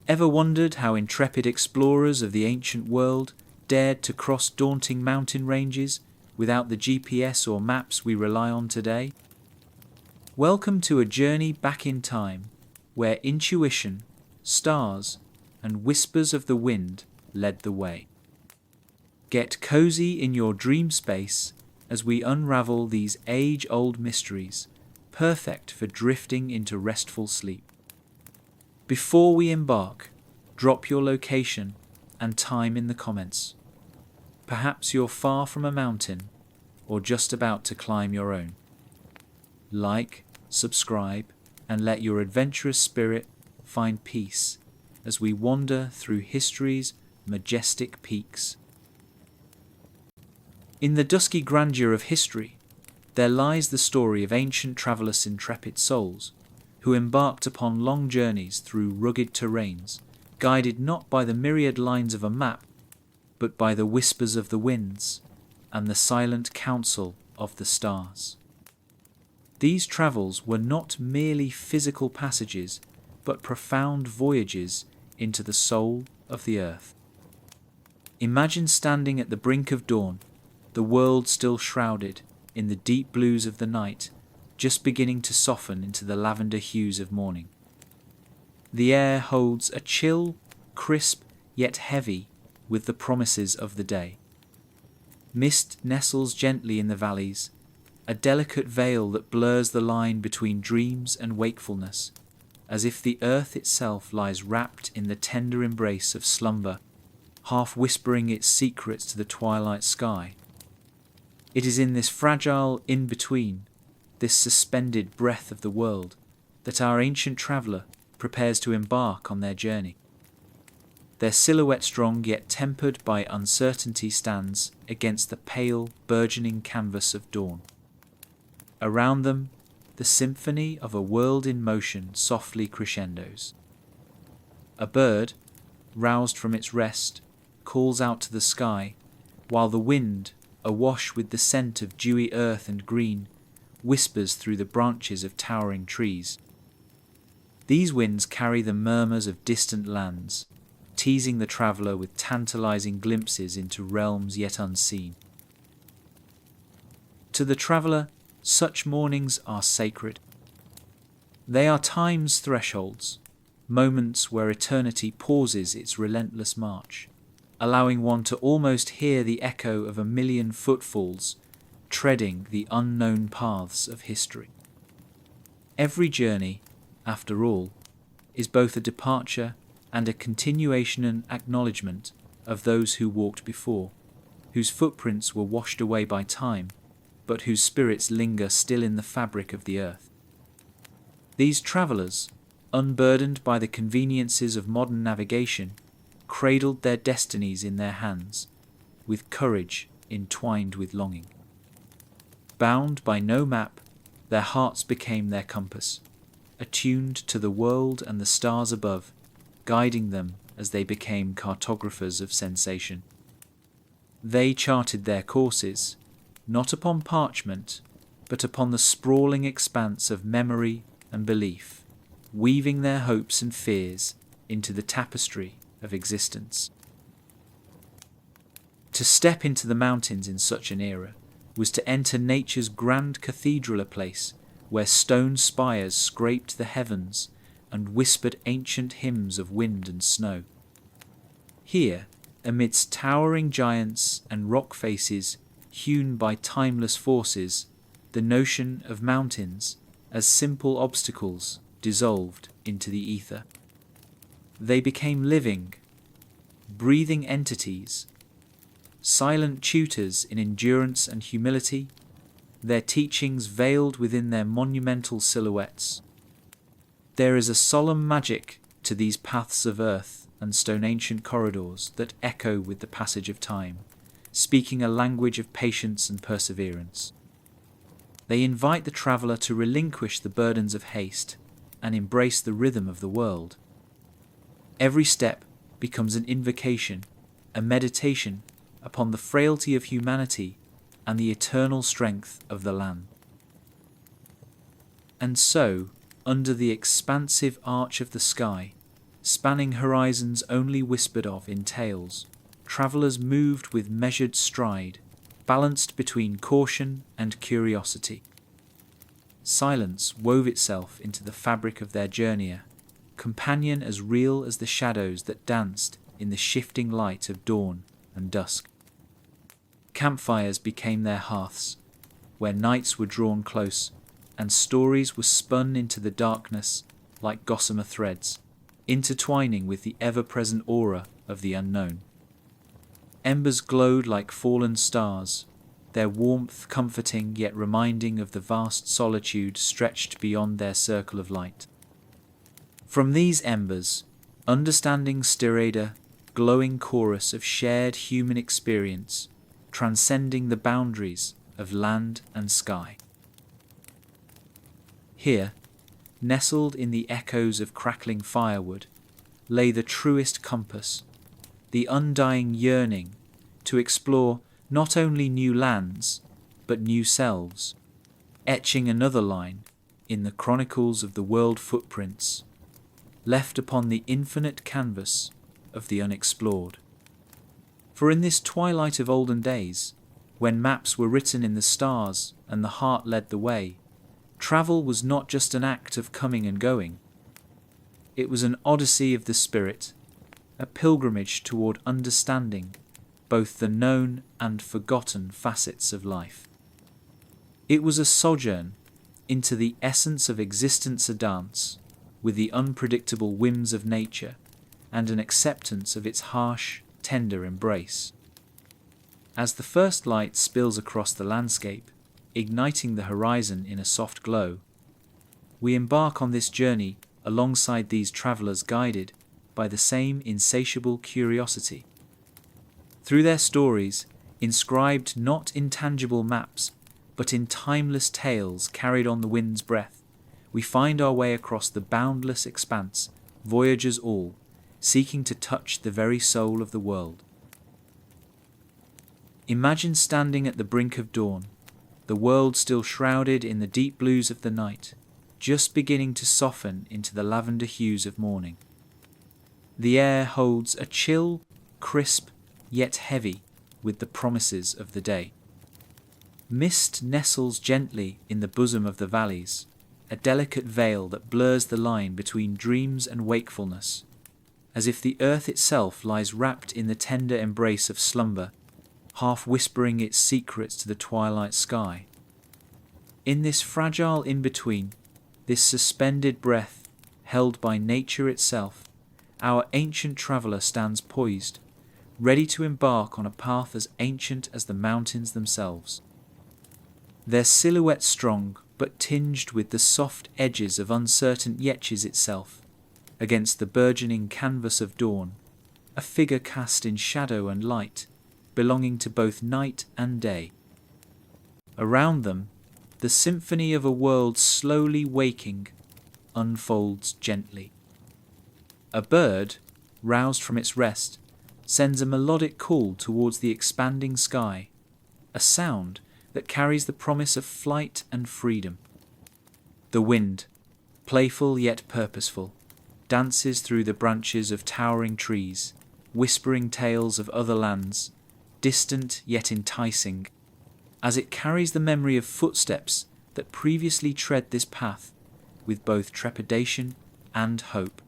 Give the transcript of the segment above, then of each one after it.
Ever wondered how intrepid explorers of the ancient world dared to cross daunting mountain ranges without the GPS or maps we rely on today? Welcome to a journey back in time, where intuition, stars, and whispers of the wind led the way. Get cozy in your dream space as we unravel these age-old mysteries, perfect for drifting into restful sleep. Before we embark, drop your location and time in the comments. Perhaps you're far from a mountain or just about to climb your own. Like, subscribe, and let your adventurous spirit find peace as we wander through history's majestic peaks. In the dusky grandeur of history, there lies the story of ancient travelers' intrepid souls who embarked upon long journeys through rugged terrains, guided not by the myriad lines of a map, but by the whispers of the winds and the silent counsel of the stars. These travels were not merely physical passages, but profound voyages into the soul of the earth. Imagine standing at the brink of dawn, the world still shrouded in the deep blues of the night, just beginning to soften into the lavender hues of morning. The air holds a chill, crisp, yet heavy with the promises of the day. Mist nestles gently in the valleys, a delicate veil that blurs the line between dreams and wakefulness, as if the earth itself lies wrapped in the tender embrace of slumber, half whispering its secrets to the twilight sky. It is in this fragile in-between, this suspended breath of the world, that our ancient traveller prepares to embark on their journey. Their silhouette strong yet tempered by uncertainty stands against the pale, burgeoning canvas of dawn. Around them, the symphony of a world in motion softly crescendos. A bird, roused from its rest, calls out to the sky, while the wind, awash with the scent of dewy earth and green, whispers through the branches of towering trees. These winds carry the murmurs of distant lands, teasing the traveller with tantalizing glimpses into realms yet unseen. To the traveller, such mornings are sacred. They are time's thresholds, moments where eternity pauses its relentless march, allowing one to almost hear the echo of a million footfalls treading the unknown paths of history. Every journey, after all, is both a departure and a continuation and acknowledgement of those who walked before, whose footprints were washed away by time, but whose spirits linger still in the fabric of the earth. These travellers, unburdened by the conveniences of modern navigation, cradled their destinies in their hands, with courage entwined with longing. Bound by no map, their hearts became their compass, attuned to the world and the stars above, guiding them as they became cartographers of sensation. They charted their courses, not upon parchment, but upon the sprawling expanse of memory and belief, weaving their hopes and fears into the tapestry of existence. To step into the mountains in such an era was to enter nature's grand cathedral, a place where stone spires scraped the heavens and whispered ancient hymns of wind and snow. Here, amidst towering giants and rock faces hewn by timeless forces, the notion of mountains as simple obstacles dissolved into the ether. They became living, breathing entities, silent tutors in endurance and humility, their teachings veiled within their monumental silhouettes. There is a solemn magic to these paths of earth and stone ancient corridors that echo with the passage of time, speaking a language of patience and perseverance. They invite the traveller to relinquish the burdens of haste and embrace the rhythm of the world. Every step becomes an invocation, a meditation upon the frailty of humanity and the eternal strength of the land. And so, under the expansive arch of the sky, spanning horizons only whispered of in tales, travellers moved with measured stride, balanced between caution and curiosity. Silence wove itself into the fabric of their journey, companion as real as the shadows that danced in the shifting light of dawn and dusk. Campfires became their hearths, where nights were drawn close, and stories were spun into the darkness like gossamer threads, intertwining with the ever-present aura of the unknown. Embers glowed like fallen stars, their warmth comforting yet reminding of the vast solitude stretched beyond their circle of light. From these embers, understanding stirred a glowing chorus of shared human experience, transcending the boundaries of land and sky. Here, nestled in the echoes of crackling firewood, lay the truest compass, the undying yearning to explore not only new lands, but new selves, etching another line in the chronicles of the world footprints, left upon the infinite canvas of the unexplored. For in this twilight of olden days, when maps were written in the stars and the heart led the way, travel was not just an act of coming and going. It was an odyssey of the spirit, a pilgrimage toward understanding both the known and forgotten facets of life. It was a sojourn into the essence of existence, a dance with the unpredictable whims of nature and an acceptance of its harsh, tender embrace. As the first light spills across the landscape, igniting the horizon in a soft glow, we embark on this journey alongside these travellers guided by the same insatiable curiosity. Through their stories, inscribed not in tangible maps, but in timeless tales carried on the wind's breath, we find our way across the boundless expanse, voyagers all, seeking to touch the very soul of the world. Imagine standing at the brink of dawn, the world still shrouded in the deep blues of the night, just beginning to soften into the lavender hues of morning. The air holds a chill, crisp, yet heavy with the promises of the day. Mist nestles gently in the bosom of the valleys, a delicate veil that blurs the line between dreams and wakefulness, as if the earth itself lies wrapped in the tender embrace of slumber, half whispering its secrets to the twilight sky. In this fragile in-between, this suspended breath held by nature itself, our ancient traveller stands poised, ready to embark on a path as ancient as the mountains themselves. Their silhouette strong, but tinged with the soft edges of uncertain Yetches itself, against the burgeoning canvas of dawn, a figure cast in shadow and light, belonging to both night and day. Around them, the symphony of a world slowly waking unfolds gently. A bird, roused from its rest, sends a melodic call towards the expanding sky, a sound that carries the promise of flight and freedom. The wind, playful yet purposeful, dances through the branches of towering trees, whispering tales of other lands, distant yet enticing, as it carries the memory of footsteps that previously tread this path with both trepidation and hope.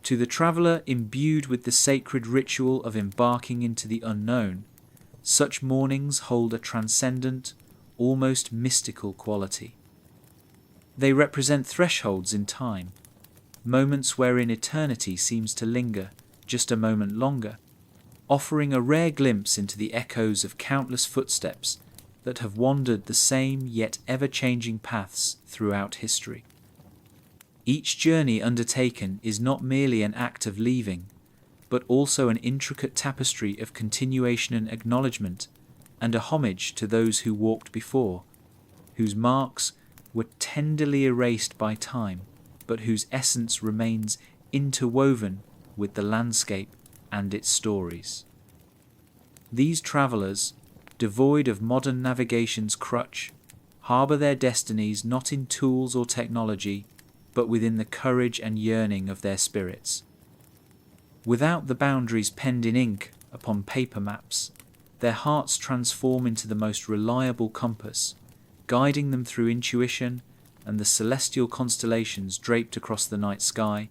To the traveller imbued with the sacred ritual of embarking into the unknown, such mornings hold a transcendent, almost mystical quality. They represent thresholds in time, moments wherein eternity seems to linger just a moment longer, offering a rare glimpse into the echoes of countless footsteps that have wandered the same yet ever-changing paths throughout history. Each journey undertaken is not merely an act of leaving, but also an intricate tapestry of continuation and acknowledgement, and a homage to those who walked before, whose marks were tenderly erased by time, but whose essence remains interwoven with the landscape and its stories. These travellers, devoid of modern navigation's crutch, harbour their destinies not in tools or technology, but within the courage and yearning of their spirits. Without the boundaries penned in ink upon paper maps, their hearts transform into the most reliable compass, guiding them through intuition and the celestial constellations draped across the night sky,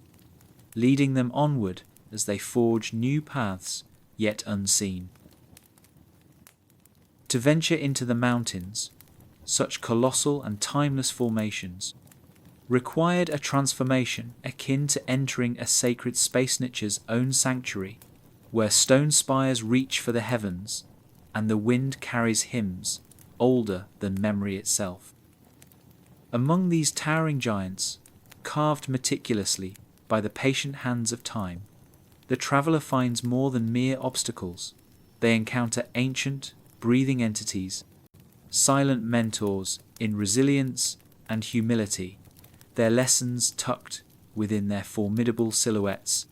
leading them onward as they forge new paths yet unseen. To venture into the mountains, such colossal and timeless formations, required a transformation akin to entering a sacred space snitcher's own sanctuary, where stone spires reach for the heavens and the wind carries hymns older than memory itself. Among these towering giants, carved meticulously by the patient hands of time, the traveller finds more than mere obstacles. They encounter ancient, breathing entities, silent mentors in resilience and humility, their lessons tucked within their formidable silhouettes.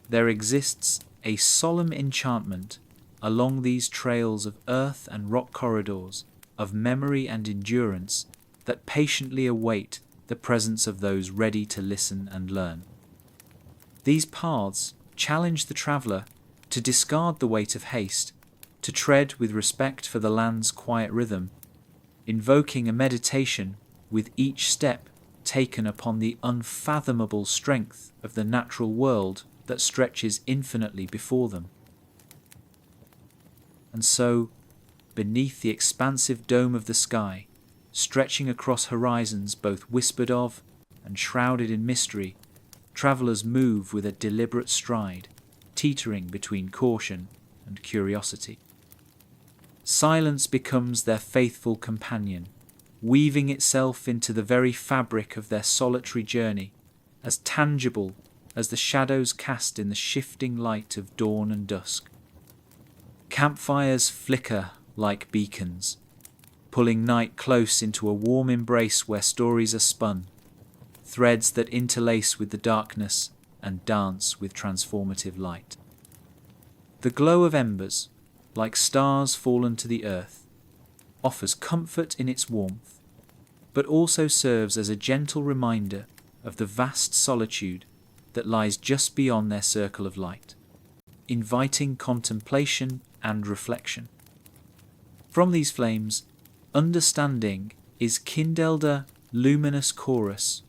There exists a solemn enchantment along these trails of earth and rock corridors of memory and endurance that patiently await the presence of those ready to listen and learn. These paths challenge the traveller to discard the weight of haste, to tread with respect for the land's quiet rhythm, invoking a meditation with each step taken upon the unfathomable strength of the natural world that stretches infinitely before them. And so, beneath the expansive dome of the sky, stretching across horizons both whispered of and shrouded in mystery, travellers move with a deliberate stride, teetering between caution and curiosity. Silence becomes their faithful companion, weaving itself into the very fabric of their solitary journey, as tangible as the shadows cast in the shifting light of dawn and dusk. Campfires flicker like beacons, pulling night close into a warm embrace where stories are spun, threads that interlace with the darkness and dance with transformative light. The glow of embers, like stars fallen to the earth, offers comfort in its warmth, but also serves as a gentle reminder of the vast solitude that lies just beyond their circle of light, inviting contemplation and reflection. From these flames, understanding is kindled a luminous chorus,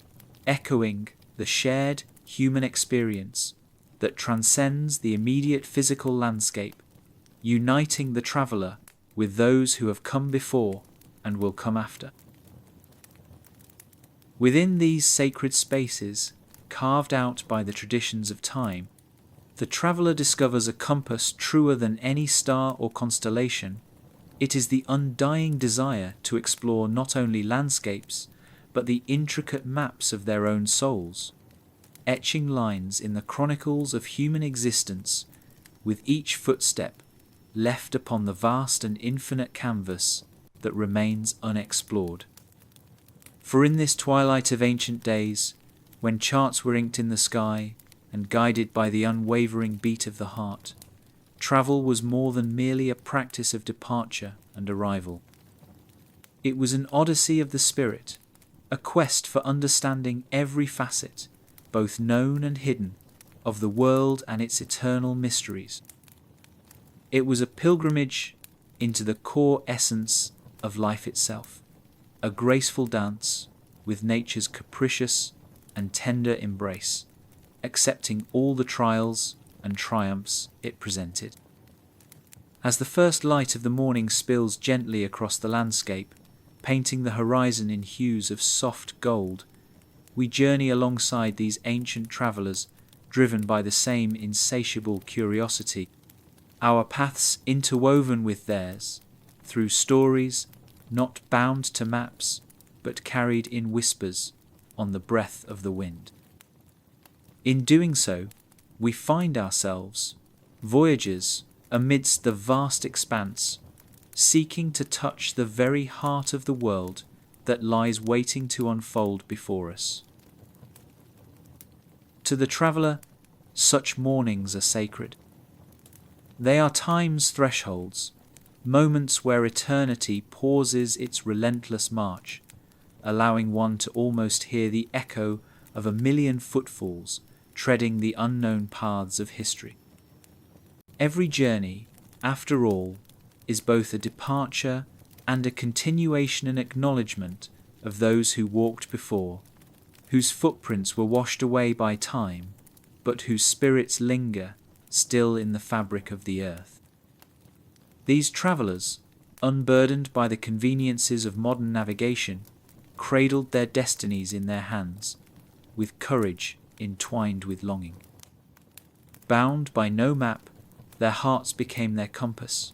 echoing the shared human experience that transcends the immediate physical landscape, uniting the traveller with those who have come before and will come after. Within these sacred spaces, carved out by the traditions of time, the traveller discovers a compass truer than any star or constellation. It is the undying desire to explore not only landscapes, but the intricate maps of their own souls, etching lines in the chronicles of human existence, with each footstep left upon the vast and infinite canvas that remains unexplored. For in this twilight of ancient days, when charts were inked in the sky and guided by the unwavering beat of the heart, travel was more than merely a practice of departure and arrival. It was an odyssey of the spirit, a quest for understanding every facet, both known and hidden, of the world and its eternal mysteries. It was a pilgrimage into the core essence of life itself, a graceful dance with nature's capricious and tender embrace, accepting all the trials and triumphs it presented. As the first light of the morning spills gently across the landscape, painting the horizon in hues of soft gold, we journey alongside these ancient travellers, driven by the same insatiable curiosity, our paths interwoven with theirs, through stories not bound to maps, but carried in whispers on the breath of the wind. In doing so, we find ourselves voyagers amidst the vast expanse, seeking to touch the very heart of the world that lies waiting to unfold before us. To the traveller, such mornings are sacred. They are time's thresholds, moments where eternity pauses its relentless march, allowing one to almost hear the echo of a million footfalls treading the unknown paths of history. Every journey, after all, is both a departure and a continuation and acknowledgement of those who walked before, whose footprints were washed away by time, but whose spirits linger still in the fabric of the earth. These travellers, unburdened by the conveniences of modern navigation, cradled their destinies in their hands, with courage entwined with longing. Bound by no map, their hearts became their compass,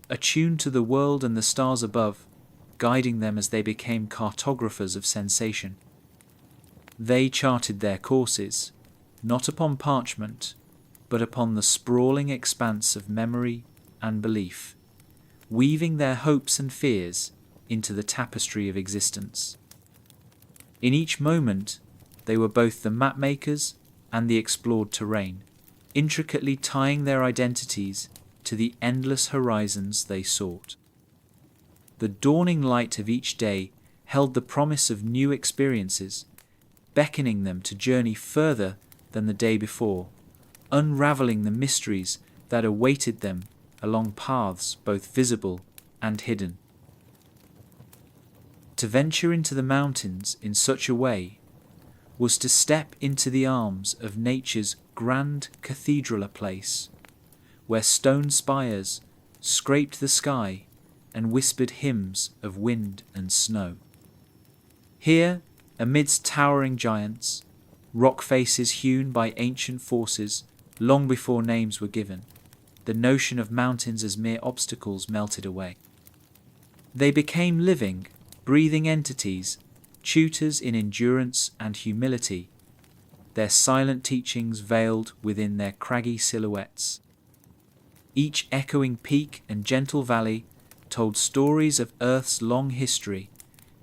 attuned to the world and the stars above, guiding them as they became cartographers of sensation. They charted their courses, not upon parchment, but upon the sprawling expanse of memory and belief, weaving their hopes and fears into the tapestry of existence. In each moment, they were both the mapmakers and the explored terrain, intricately tying their identities to the endless horizons they sought. The dawning light of each day held the promise of new experiences, beckoning them to journey further than the day before, unraveling the mysteries that awaited them along paths both visible and hidden. To venture into the mountains in such a way was to step into the arms of nature's grand cathedraler place, where stone spires scraped the sky and whispered hymns of wind and snow. Here, amidst towering giants, rock faces hewn by ancient forces long before names were given, the notion of mountains as mere obstacles melted away. They became living, breathing entities, tutors in endurance and humility, their silent teachings veiled within their craggy silhouettes. Each echoing peak and gentle valley told stories of Earth's long history,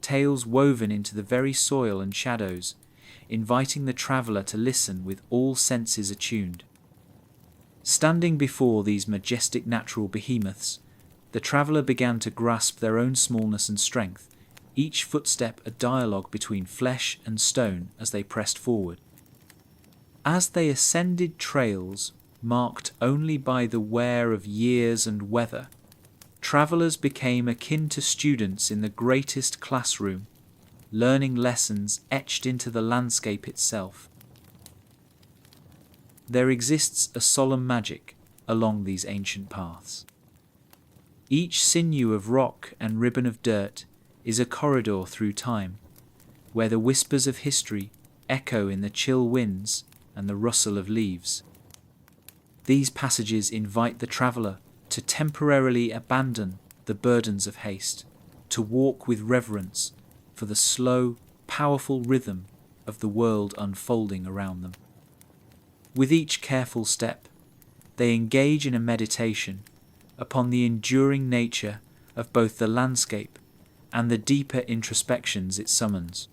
tales woven into the very soil and shadows, inviting the traveller to listen with all senses attuned. Standing before these majestic natural behemoths, the traveller began to grasp their own smallness and strength, each footstep a dialogue between flesh and stone as they pressed forward. As they ascended trails marked only by the wear of years and weather, travellers became akin to students in the greatest classroom, learning lessons etched into the landscape itself. There exists a solemn magic along these ancient paths. Each sinew of rock and ribbon of dirt is a corridor through time, where the whispers of history echo in the chill winds and the rustle of leaves. These passages invite the traveller to temporarily abandon the burdens of haste, to walk with reverence for the slow, powerful rhythm of the world unfolding around them. With each careful step, they engage in a meditation upon the enduring nature of both the landscape and the deeper introspections it summons.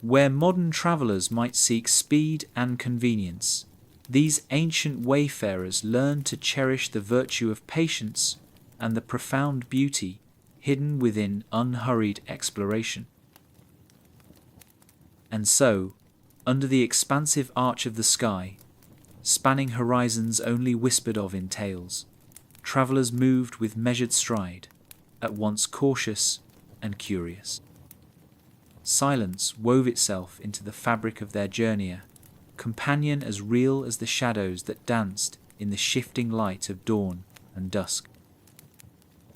Where modern travellers might seek speed and convenience, these ancient wayfarers learn to cherish the virtue of patience and the profound beauty hidden within unhurried exploration. And so, under the expansive arch of the sky, spanning horizons only whispered of in tales, travellers moved with measured stride, at once cautious and curious. Silence wove itself into the fabric of their journeyer, companion as real as the shadows that danced in the shifting light of dawn and dusk.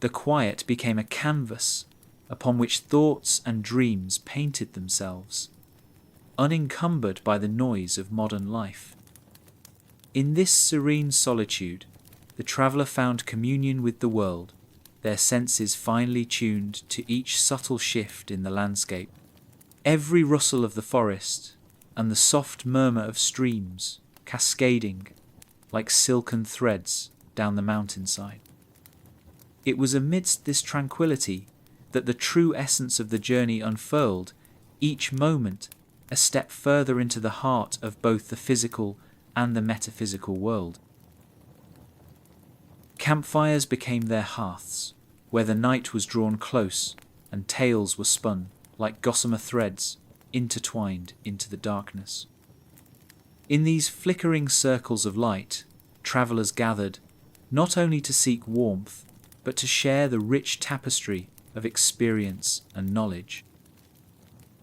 The quiet became a canvas upon which thoughts and dreams painted themselves, unencumbered by the noise of modern life. In this serene solitude, the traveller found communion with the world, their senses finely tuned to each subtle shift in the landscape. Every rustle of the forest and the soft murmur of streams cascading like silken threads down the mountainside. It was amidst this tranquillity that the true essence of the journey unfurled, each moment a step further into the heart of both the physical and the metaphysical world. Campfires became their hearths, where the night was drawn close and tales were spun, like gossamer threads intertwined into the darkness. In these flickering circles of light, travellers gathered, not only to seek warmth, but to share the rich tapestry of experience and knowledge.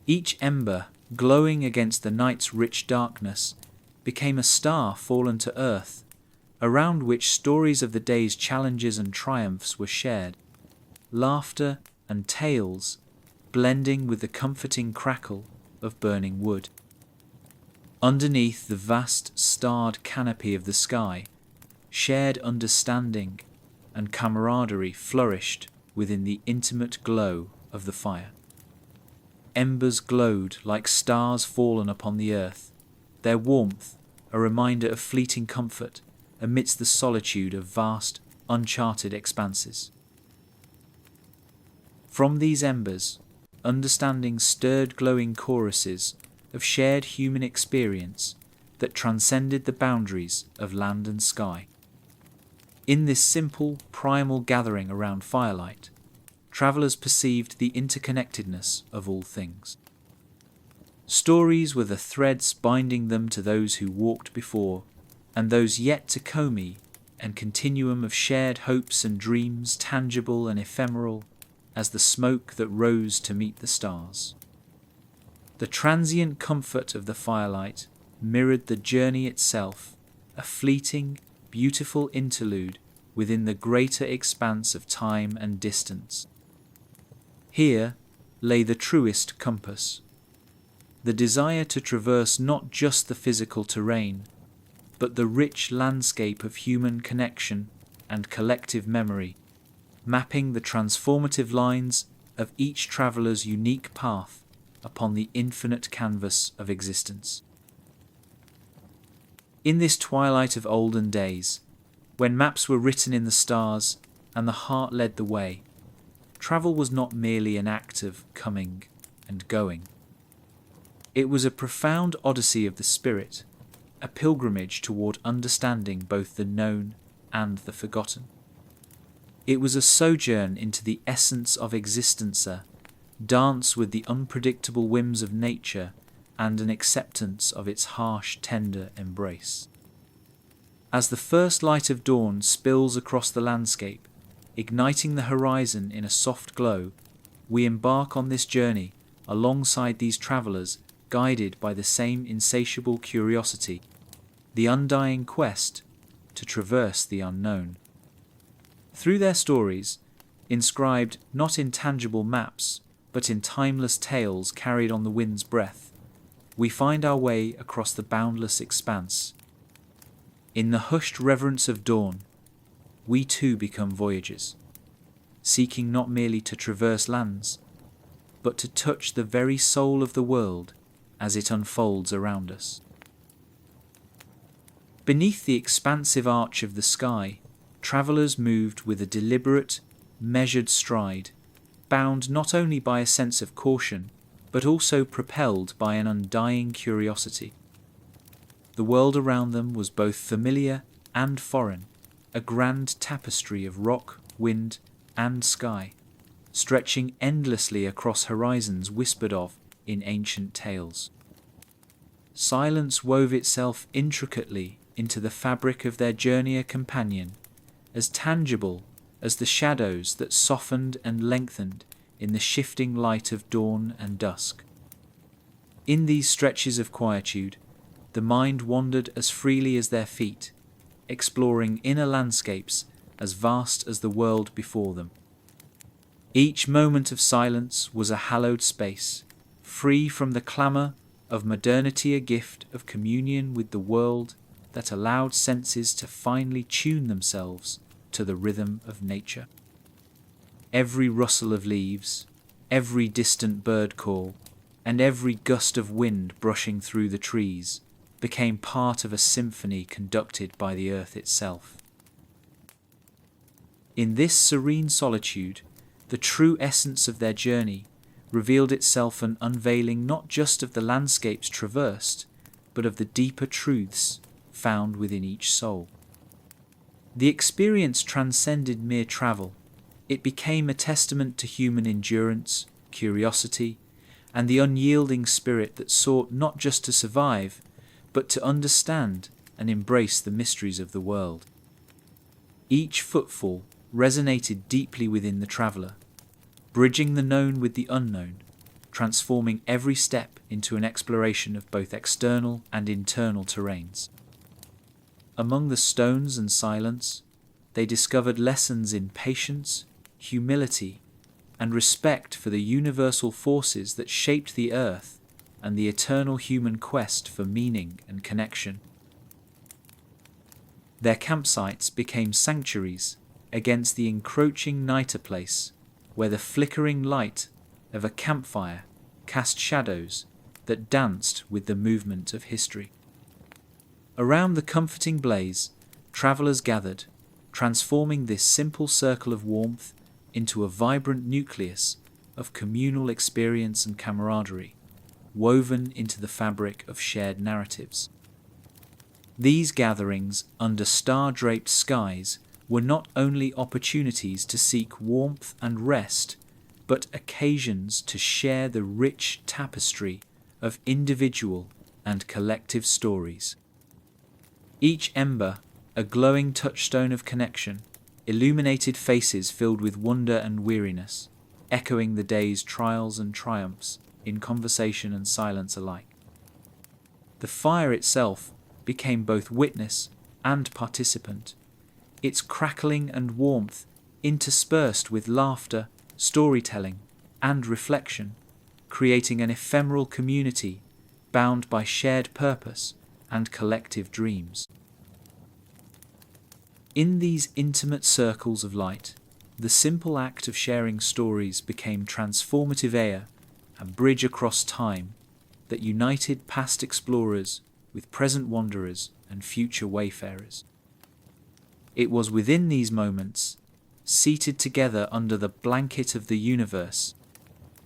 Each ember, glowing against the night's rich darkness, became a star fallen to earth, around which stories of the day's challenges and triumphs were shared, laughter and tales blending with the comforting crackle of burning wood. Underneath the vast starred canopy of the sky, shared understanding and camaraderie flourished within the intimate glow of the fire. Embers glowed like stars fallen upon the earth, their warmth a reminder of fleeting comfort amidst the solitude of vast, uncharted expanses. From these embers, understanding stirred glowing choruses of shared human experience that transcended the boundaries of land and sky. In this simple, primal gathering around firelight, travellers perceived the interconnectedness of all things. Stories were the threads binding them to those who walked before, and those yet to come, and continuum of shared hopes and dreams, tangible and ephemeral as the smoke that rose to meet the stars. The transient comfort of the firelight mirrored the journey itself, a fleeting, beautiful interlude within the greater expanse of time and distance. Here lay the truest compass, the desire to traverse not just the physical terrain, but the rich landscape of human connection and collective memory, mapping the transformative lines of each traveller's unique path upon the infinite canvas of existence. In this twilight of olden days, when maps were written in the stars and the heart led the way, travel was not merely an act of coming and going. It was a profound odyssey of the spirit, a pilgrimage toward understanding both the known and the forgotten. It was a sojourn into the essence of existence, a dance with the unpredictable whims of nature and an acceptance of its harsh, tender embrace. As the first light of dawn spills across the landscape, igniting the horizon in a soft glow, we embark on this journey alongside these travellers, guided by the same insatiable curiosity, the undying quest to traverse the unknown. Through their stories, inscribed not in tangible maps, but in timeless tales carried on the wind's breath, we find our way across the boundless expanse. In the hushed reverence of dawn, we too become voyagers, seeking not merely to traverse lands, but to touch the very soul of the world as it unfolds around us. Beneath the expansive arch of the sky, travellers moved with a deliberate, measured stride, bound not only by a sense of caution, but also propelled by an undying curiosity. The world around them was both familiar and foreign, a grand tapestry of rock, wind, and sky, stretching endlessly across horizons whispered of in ancient tales. Silence wove itself intricately into the fabric of their journeyer companion, as tangible as the shadows that softened and lengthened in the shifting light of dawn and dusk. In these stretches of quietude, the mind wandered as freely as their feet, exploring inner landscapes as vast as the world before them. Each moment of silence was a hallowed space, free from the clamour of modernity, a gift of communion with the world that allowed senses to finely tune themselves to the rhythm of nature. Every rustle of leaves, every distant bird call, and every gust of wind brushing through the trees became part of a symphony conducted by the earth itself. In this serene solitude, the true essence of their journey revealed itself, an unveiling not just of the landscapes traversed, but of the deeper truths found within each soul. The experience transcended mere travel. It became a testament to human endurance, curiosity, and the unyielding spirit that sought not just to survive, but to understand and embrace the mysteries of the world. Each footfall resonated deeply within the traveller, bridging the known with the unknown, transforming every step into an exploration of both external and internal terrains. Among the stones and silence, they discovered lessons in patience, humility, and respect for the universal forces that shaped the earth and the eternal human quest for meaning and connection. Their campsites became sanctuaries against the encroaching nighter place, where the flickering light of a campfire cast shadows that danced with the movement of history. Around the comforting blaze, travellers gathered, transforming this simple circle of warmth into a vibrant nucleus of communal experience and camaraderie, woven into the fabric of shared narratives. These gatherings under star-draped skies were not only opportunities to seek warmth and rest, but occasions to share the rich tapestry of individual and collective stories. Each ember, a glowing touchstone of connection, illuminated faces filled with wonder and weariness, echoing the day's trials and triumphs in conversation and silence alike. The fire itself became both witness and participant, its crackling and warmth interspersed with laughter, storytelling, and reflection, creating an ephemeral community bound by shared purpose and collective dreams. In these intimate circles of light, the simple act of sharing stories became transformative air, a bridge across time that united past explorers with present wanderers and future wayfarers. It was within these moments, seated together under the blanket of the universe,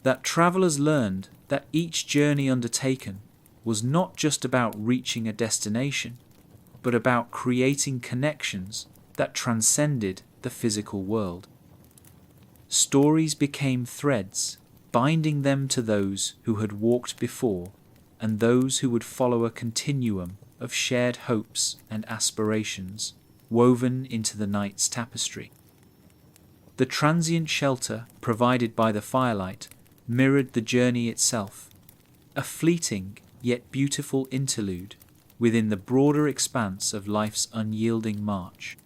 that travellers learned that each journey undertaken was not just about reaching a destination, but about creating connections that transcended the physical world. Stories became threads, binding them to those who had walked before and those who would follow, a continuum of shared hopes and aspirations woven into the night's tapestry. The transient shelter provided by the firelight mirrored the journey itself, a fleeting yet beautiful interlude within the broader expanse of life's unyielding march.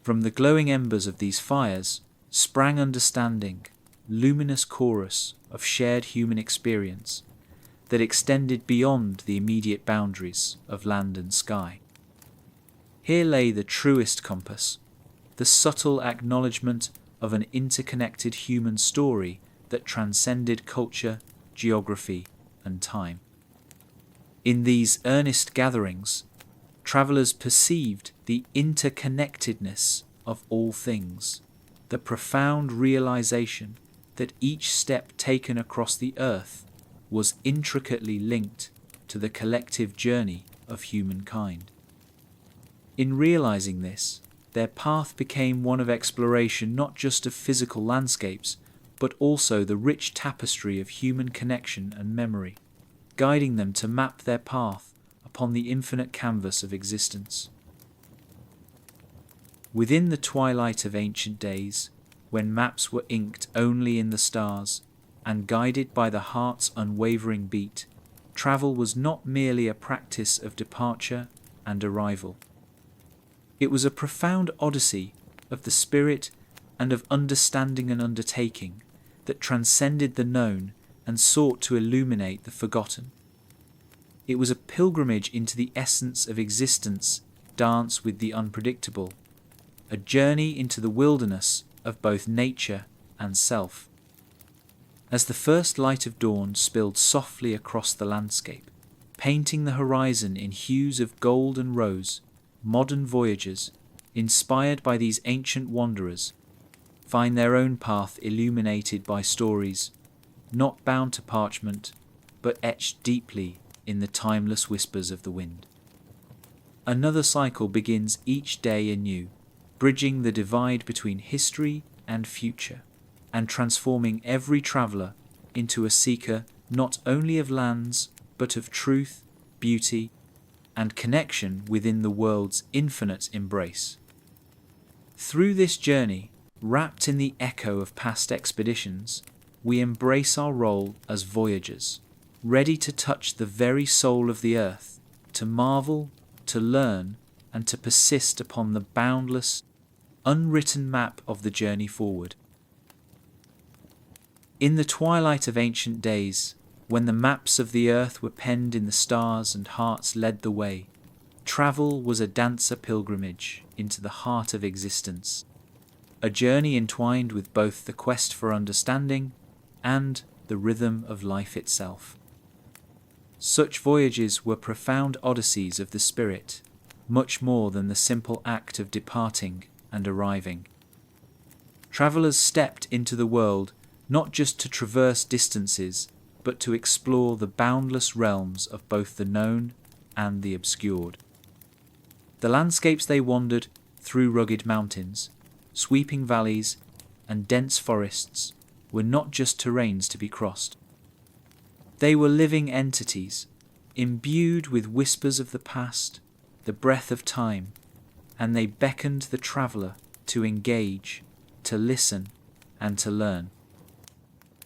From the glowing embers of these fires sprang understanding, luminous chorus of shared human experience that extended beyond the immediate boundaries of land and sky. Here lay the truest compass, the subtle acknowledgement of an interconnected human story that transcended culture, geography, and time. In these earnest gatherings, travellers perceived the interconnectedness of all things, the profound realization that each step taken across the earth was intricately linked to the collective journey of humankind. In realizing this, their path became one of exploration not just of physical landscapes, but also the rich tapestry of human connection and memory, guiding them to map their path upon the infinite canvas of existence. Within the twilight of ancient days, when maps were inked only in the stars, and guided by the heart's unwavering beat, travel was not merely a practice of departure and arrival. It was a profound odyssey of the spirit and of understanding and undertaking that transcended the known and sought to illuminate the forgotten. It was a pilgrimage into the essence of existence, dance with the unpredictable, a journey into the wilderness of both nature and self. As the first light of dawn spilled softly across the landscape, painting the horizon in hues of gold and rose, modern voyagers, inspired by these ancient wanderers, find their own path illuminated by stories, not bound to parchment, but etched deeply in the timeless whispers of the wind. Another cycle begins each day anew, bridging the divide between history and future, and transforming every traveller into a seeker not only of lands, but of truth, beauty, and connection within the world's infinite embrace. Through this journey, wrapped in the echo of past expeditions, we embrace our role as voyagers, ready to touch the very soul of the earth, to marvel, to learn, and to persist upon the boundless, unwritten map of the journey forward. In the twilight of ancient days, when the maps of the earth were penned in the stars and hearts led the way, travel was a dancer pilgrimage into the heart of existence, a journey entwined with both the quest for understanding and the rhythm of life itself. Such voyages were profound odysseys of the spirit, much more than the simple act of departing and arriving. Travellers stepped into the world not just to traverse distances, but to explore the boundless realms of both the known and the obscured. The landscapes they wandered through, rugged mountains, sweeping valleys, and dense forests, were not just terrains to be crossed. They were living entities, imbued with whispers of the past, the breath of time, and they beckoned the traveller to engage, to listen, and to learn.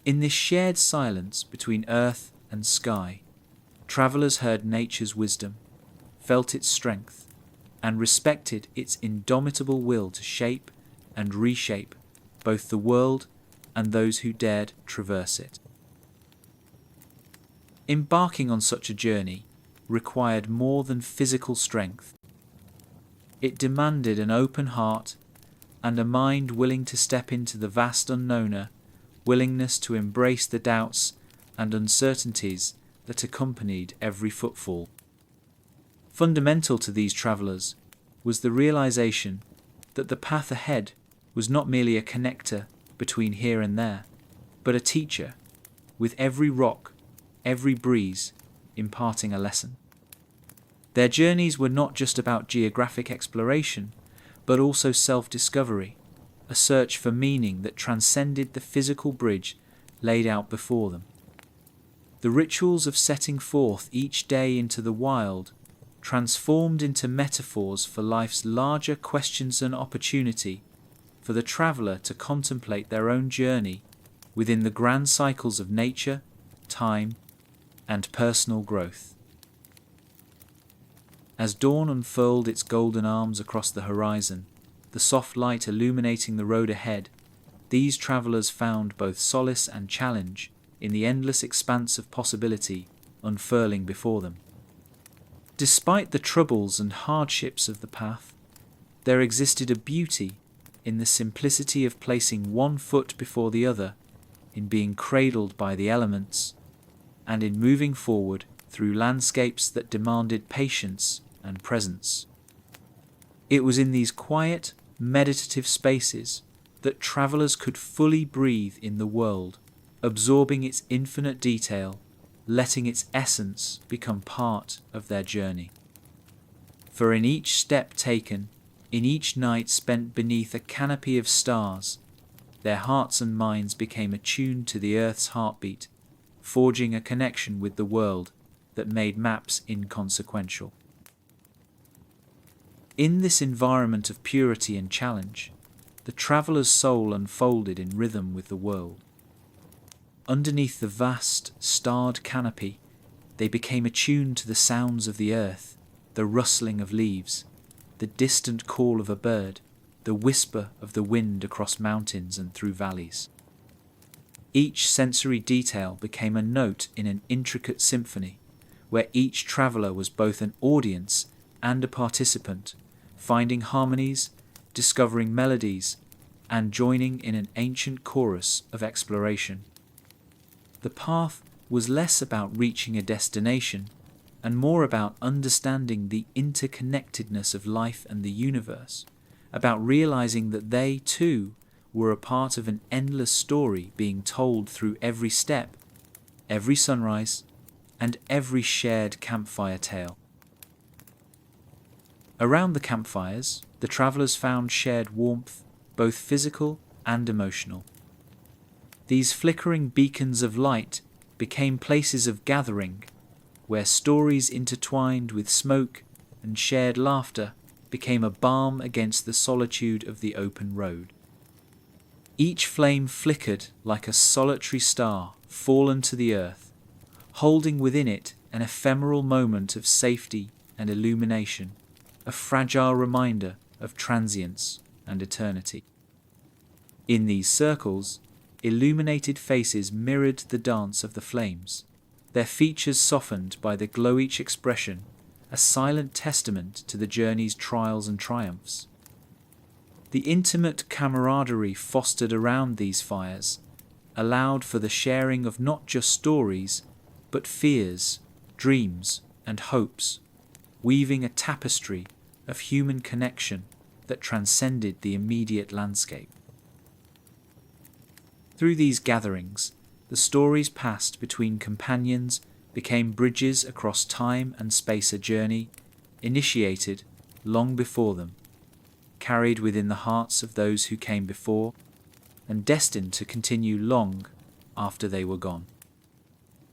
In this shared silence between earth and sky, travellers heard nature's wisdom, felt its strength, and respected its indomitable will to shape and reshape both the world and those who dared traverse it. Embarking on such a journey required more than physical strength. It demanded an open heart and a mind willing to step into the vast unknown, willingness to embrace the doubts and uncertainties that accompanied every footfall. Fundamental to these travellers was the realization that the path ahead was not merely a connector between here and there, but a teacher, with every rock, every breeze, imparting a lesson. Their journeys were not just about geographic exploration, but also self-discovery, a search for meaning that transcended the physical bridge laid out before them. The rituals of setting forth each day into the wild transformed into metaphors for life's larger questions and opportunity for the traveller to contemplate their own journey within the grand cycles of nature, time, and personal growth. As dawn unfurled its golden arms across the horizon, the soft light illuminating the road ahead, these travellers found both solace and challenge in the endless expanse of possibility unfurling before them. Despite the troubles and hardships of the path, there existed a beauty in the simplicity of placing one foot before the other, in being cradled by the elements, and in moving forward through landscapes that demanded patience and presence. It was in these quiet, meditative spaces that travellers could fully breathe in the world, absorbing its infinite detail, letting its essence become part of their journey. For in each step taken, in each night spent beneath a canopy of stars, their hearts and minds became attuned to the earth's heartbeat, forging a connection with the world that made maps inconsequential. In this environment of purity and challenge, the traveller's soul unfolded in rhythm with the world. Underneath the vast, starred canopy, they became attuned to the sounds of the earth, the rustling of leaves, the distant call of a bird, the whisper of the wind across mountains and through valleys. Each sensory detail became a note in an intricate symphony, where each traveller was both an audience and a participant, finding harmonies, discovering melodies, and joining in an ancient chorus of exploration. The path was less about reaching a destination and more about understanding the interconnectedness of life and the universe, about realizing that they, too, were a part of an endless story being told through every step, every sunrise, and every shared campfire tale. Around the campfires, the travellers found shared warmth, both physical and emotional. These flickering beacons of light became places of gathering, where stories intertwined with smoke and shared laughter became a balm against the solitude of the open road. Each flame flickered like a solitary star fallen to the earth, holding within it an ephemeral moment of safety and illumination, a fragile reminder of transience and eternity. In these circles, illuminated faces mirrored the dance of the flames, their features softened by the glow, each expression a silent testament to the journey's trials and triumphs. The intimate camaraderie fostered around these fires allowed for the sharing of not just stories, but fears, dreams, and hopes, weaving a tapestry of human connection that transcended the immediate landscape. Through these gatherings, the stories passed between companions became bridges across time and space, a journey initiated long before them, carried within the hearts of those who came before, and destined to continue long after they were gone.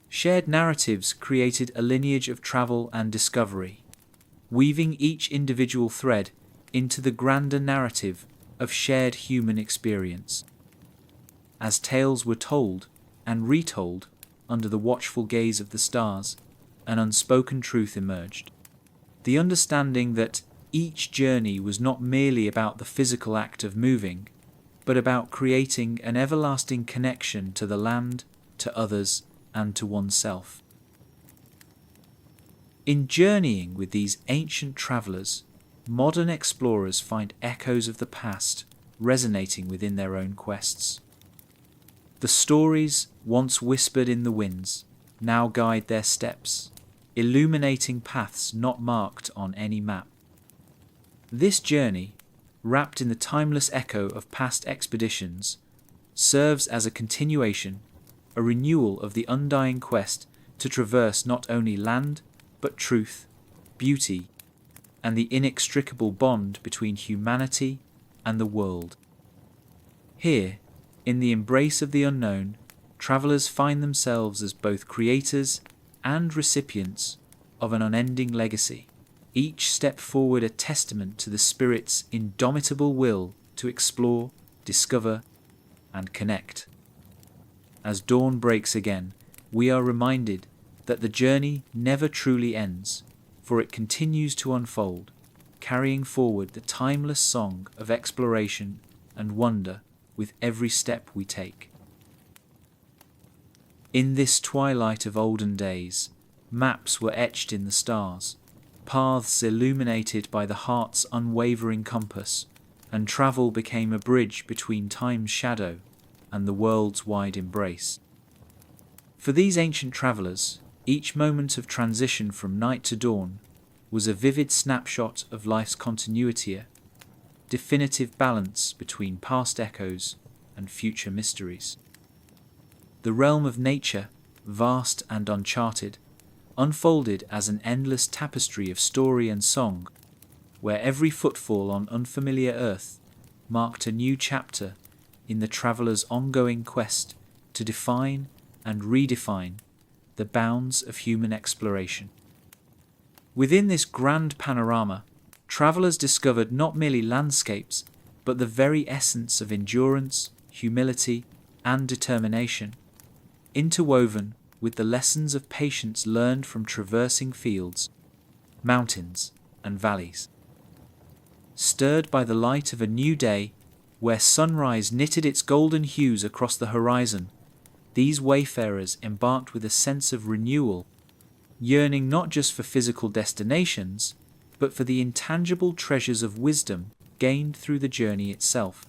Shared narratives created a lineage of travel and discovery, weaving each individual thread into the grander narrative of shared human experience. As tales were told and retold under the watchful gaze of the stars, an unspoken truth emerged. The understanding that each journey was not merely about the physical act of moving, but about creating an everlasting connection to the land, to others, and to oneself. In journeying with these ancient travellers, modern explorers find echoes of the past resonating within their own quests. The stories, once whispered in the winds, now guide their steps, illuminating paths not marked on any map. This journey, wrapped in the timeless echo of past expeditions, serves as a continuation, a renewal of the undying quest to traverse not only land, but truth, beauty, and the inextricable bond between humanity and the world. Here, in the embrace of the unknown, travellers find themselves as both creators and recipients of an unending legacy, each step forward a testament to the spirit's indomitable will to explore, discover, and connect. As dawn breaks again, we are reminded that the journey never truly ends, for it continues to unfold, carrying forward the timeless song of exploration and wonder with every step we take. In this twilight of olden days, maps were etched in the stars, paths illuminated by the heart's unwavering compass, and travel became a bridge between time's shadow and the world's wide embrace. For these ancient travellers, each moment of transition from night to dawn was a vivid snapshot of life's continuity, a definitive balance between past echoes and future mysteries. The realm of nature, vast and uncharted, unfolded as an endless tapestry of story and song, where every footfall on unfamiliar earth marked a new chapter in the traveller's ongoing quest to define and redefine the bounds of human exploration. Within this grand panorama, travellers discovered not merely landscapes, but the very essence of endurance, humility, and determination, interwoven with the lessons of patience learned from traversing fields, mountains, and valleys. Stirred by the light of a new day, where sunrise knitted its golden hues across the horizon, these wayfarers embarked with a sense of renewal, yearning not just for physical destinations, but for the intangible treasures of wisdom gained through the journey itself.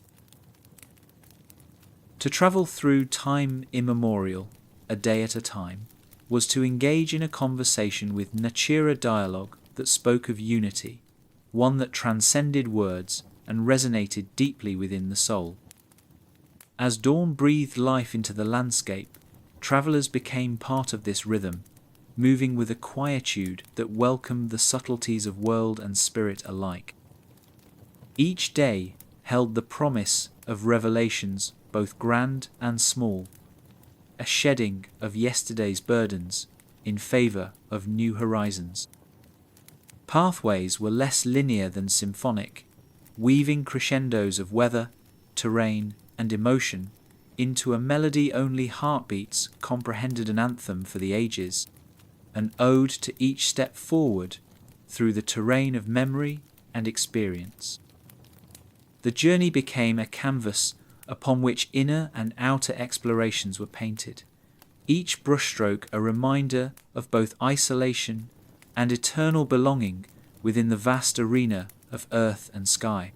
To travel through time immemorial, a day at a time, was to engage in a conversation with nature, a dialogue that spoke of unity, one that transcended words and resonated deeply within the soul. As dawn breathed life into the landscape, travellers became part of this rhythm, moving with a quietude that welcomed the subtleties of world and spirit alike. Each day held the promise of revelations both grand and small, a shedding of yesterday's burdens in favor of new horizons. Pathways were less linear than symphonic, weaving crescendos of weather, terrain, and emotion into a melody only heartbeats comprehended, an anthem for the ages, an ode to each step forward through the terrain of memory and experience. The journey became a canvas upon which inner and outer explorations were painted, each brushstroke a reminder of both isolation and eternal belonging within the vast arena of earth and sky.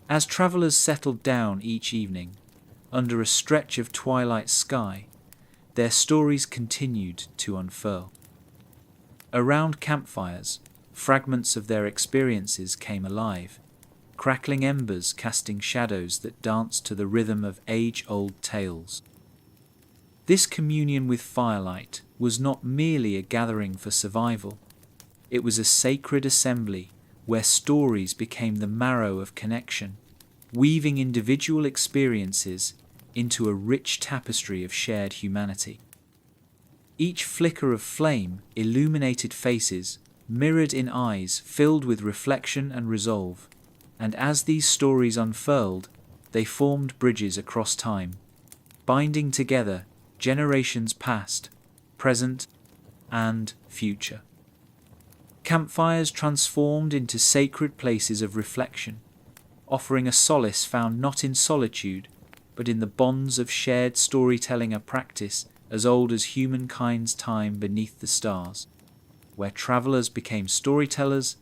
As travellers settled down each evening under a stretch of twilight sky, their stories continued to unfurl. Around campfires, fragments of their experiences came alive, crackling embers casting shadows that danced to the rhythm of age-old tales. This communion with firelight was not merely a gathering for survival. It was a sacred assembly where stories became the marrow of connection, weaving individual experiences into a rich tapestry of shared humanity. Each flicker of flame illuminated faces, mirrored in eyes filled with reflection and resolve, and as these stories unfurled, they formed bridges across time, binding together generations past, present, and future. Campfires transformed into sacred places of reflection, offering a solace found not in solitude, but in the bonds of shared storytelling, a practice as old as humankind's time beneath the stars, where travellers became storytellers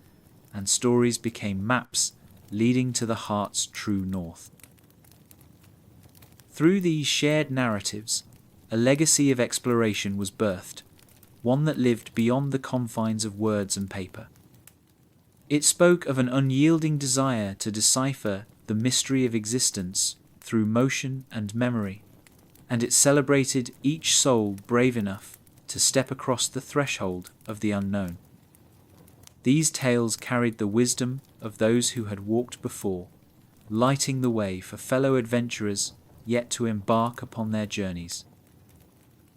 and stories became maps leading to the heart's true north. Through these shared narratives, a legacy of exploration was birthed, one that lived beyond the confines of words and paper. It spoke of an unyielding desire to decipher the mystery of existence through motion and memory, and it celebrated each soul brave enough to step across the threshold of the unknown. These tales carried the wisdom of those who had walked before, lighting the way for fellow adventurers yet to embark upon their journeys.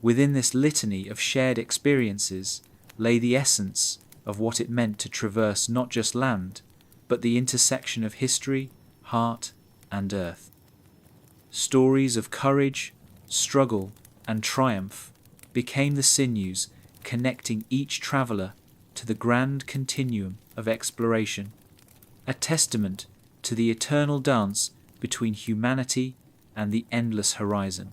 Within this litany of shared experiences lay the essence of what it meant to traverse not just land, but the intersection of history, heart, and earth. Stories of courage, struggle, and triumph became the sinews connecting each traveller to the grand continuum of exploration, a testament to the eternal dance between humanity and the endless horizon.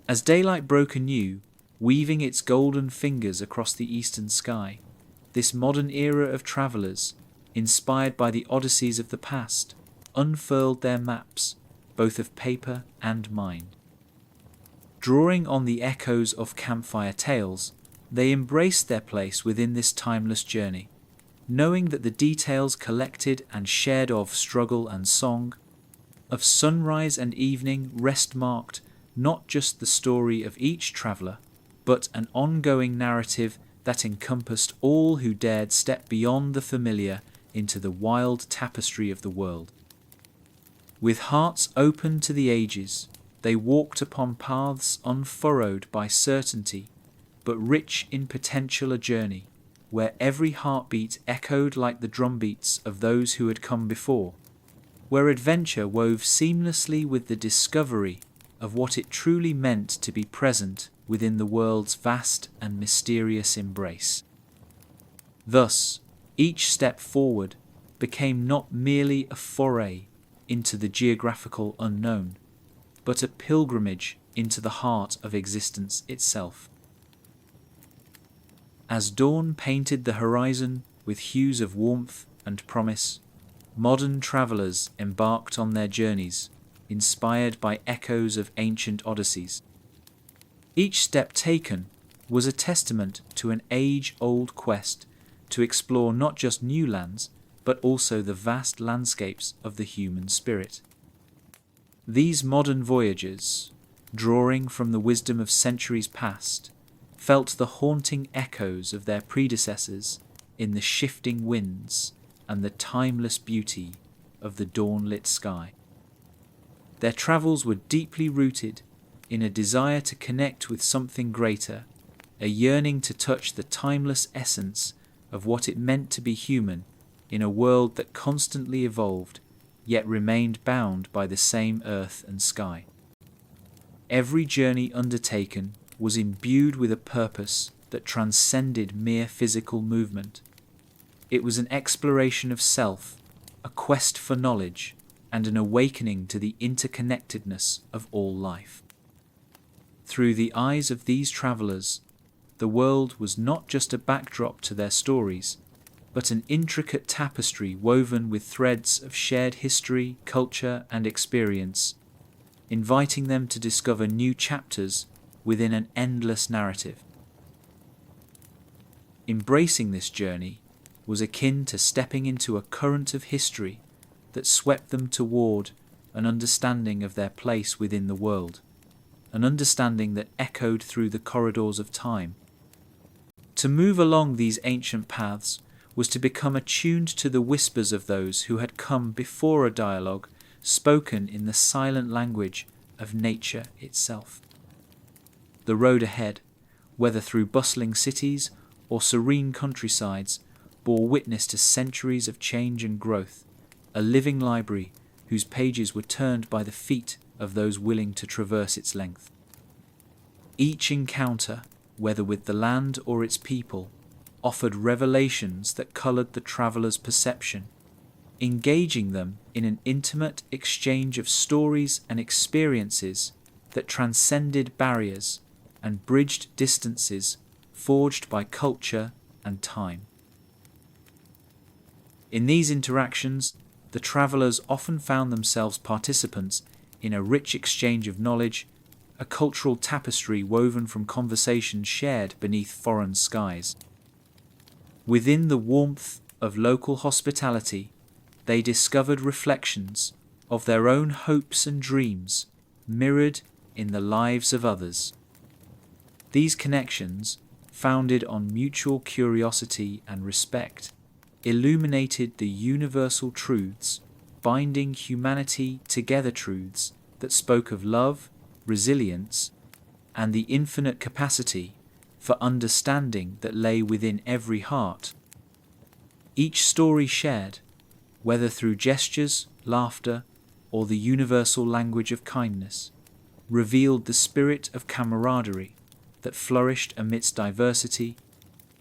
As daylight broke anew, weaving its golden fingers across the eastern sky, this modern era of travellers, inspired by the odysseys of the past, unfurled their maps, both of paper and mind. Drawing on the echoes of campfire tales, they embraced their place within this timeless journey, knowing that the details collected and shared of struggle and song, of sunrise and evening, rest marked not just the story of each traveller, but an ongoing narrative that encompassed all who dared step beyond the familiar into the wild tapestry of the world. With hearts open to the ages, they walked upon paths unfurrowed by certainty, but rich in potential, a journey where every heartbeat echoed like the drumbeats of those who had come before, where adventure wove seamlessly with the discovery of what it truly meant to be present within the world's vast and mysterious embrace. Thus, each step forward became not merely a foray into the geographical unknown, but a pilgrimage into the heart of existence itself. As dawn painted the horizon with hues of warmth and promise, modern travellers embarked on their journeys, inspired by echoes of ancient odysseys. Each step taken was a testament to an age-old quest to explore not just new lands, but also the vast landscapes of the human spirit. These modern voyagers, drawing from the wisdom of centuries past, felt the haunting echoes of their predecessors in the shifting winds and the timeless beauty of the dawn-lit sky. Their travels were deeply rooted in a desire to connect with something greater, a yearning to touch the timeless essence of what it meant to be human in a world that constantly evolved, yet remained bound by the same earth and sky. Every journey undertaken was imbued with a purpose that transcended mere physical movement. It was an exploration of self, a quest for knowledge, and an awakening to the interconnectedness of all life. Through the eyes of these travelers, the world was not just a backdrop to their stories, but an intricate tapestry woven with threads of shared history, culture, and experience, inviting them to discover new chapters within an endless narrative. Embracing this journey was akin to stepping into a current of history that swept them toward an understanding of their place within the world, an understanding that echoed through the corridors of time. To move along these ancient paths was to become attuned to the whispers of those who had come before a dialogue spoken in the silent language of nature itself. The road ahead, whether through bustling cities or serene countrysides, bore witness to centuries of change and growth, a living library whose pages were turned by the feet of those willing to traverse its length. Each encounter, whether with the land or its people, offered revelations that coloured the traveller's perception, engaging them in an intimate exchange of stories and experiences that transcended barriers and bridged distances forged by culture and time. In these interactions, the travellers often found themselves participants in a rich exchange of knowledge, a cultural tapestry woven from conversations shared beneath foreign skies. Within the warmth of local hospitality, they discovered reflections of their own hopes and dreams mirrored in the lives of others. These connections, founded on mutual curiosity and respect, illuminated the universal truths, binding humanity together, truths that spoke of love, resilience, and the infinite capacity for understanding that lay within every heart. Each story shared, whether through gestures, laughter, or the universal language of kindness, revealed the spirit of camaraderie that flourished amidst diversity,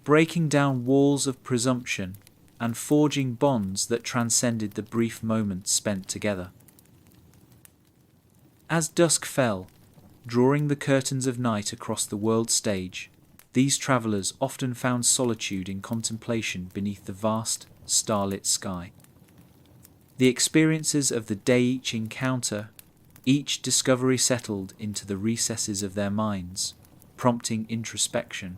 breaking down walls of presumption and forging bonds that transcended the brief moments spent together. As dusk fell, drawing the curtains of night across the world stage, these travellers often found solitude in contemplation beneath the vast, starlit sky. The experiences of the day, each encounter, each discovery settled into the recesses of their minds, prompting introspection.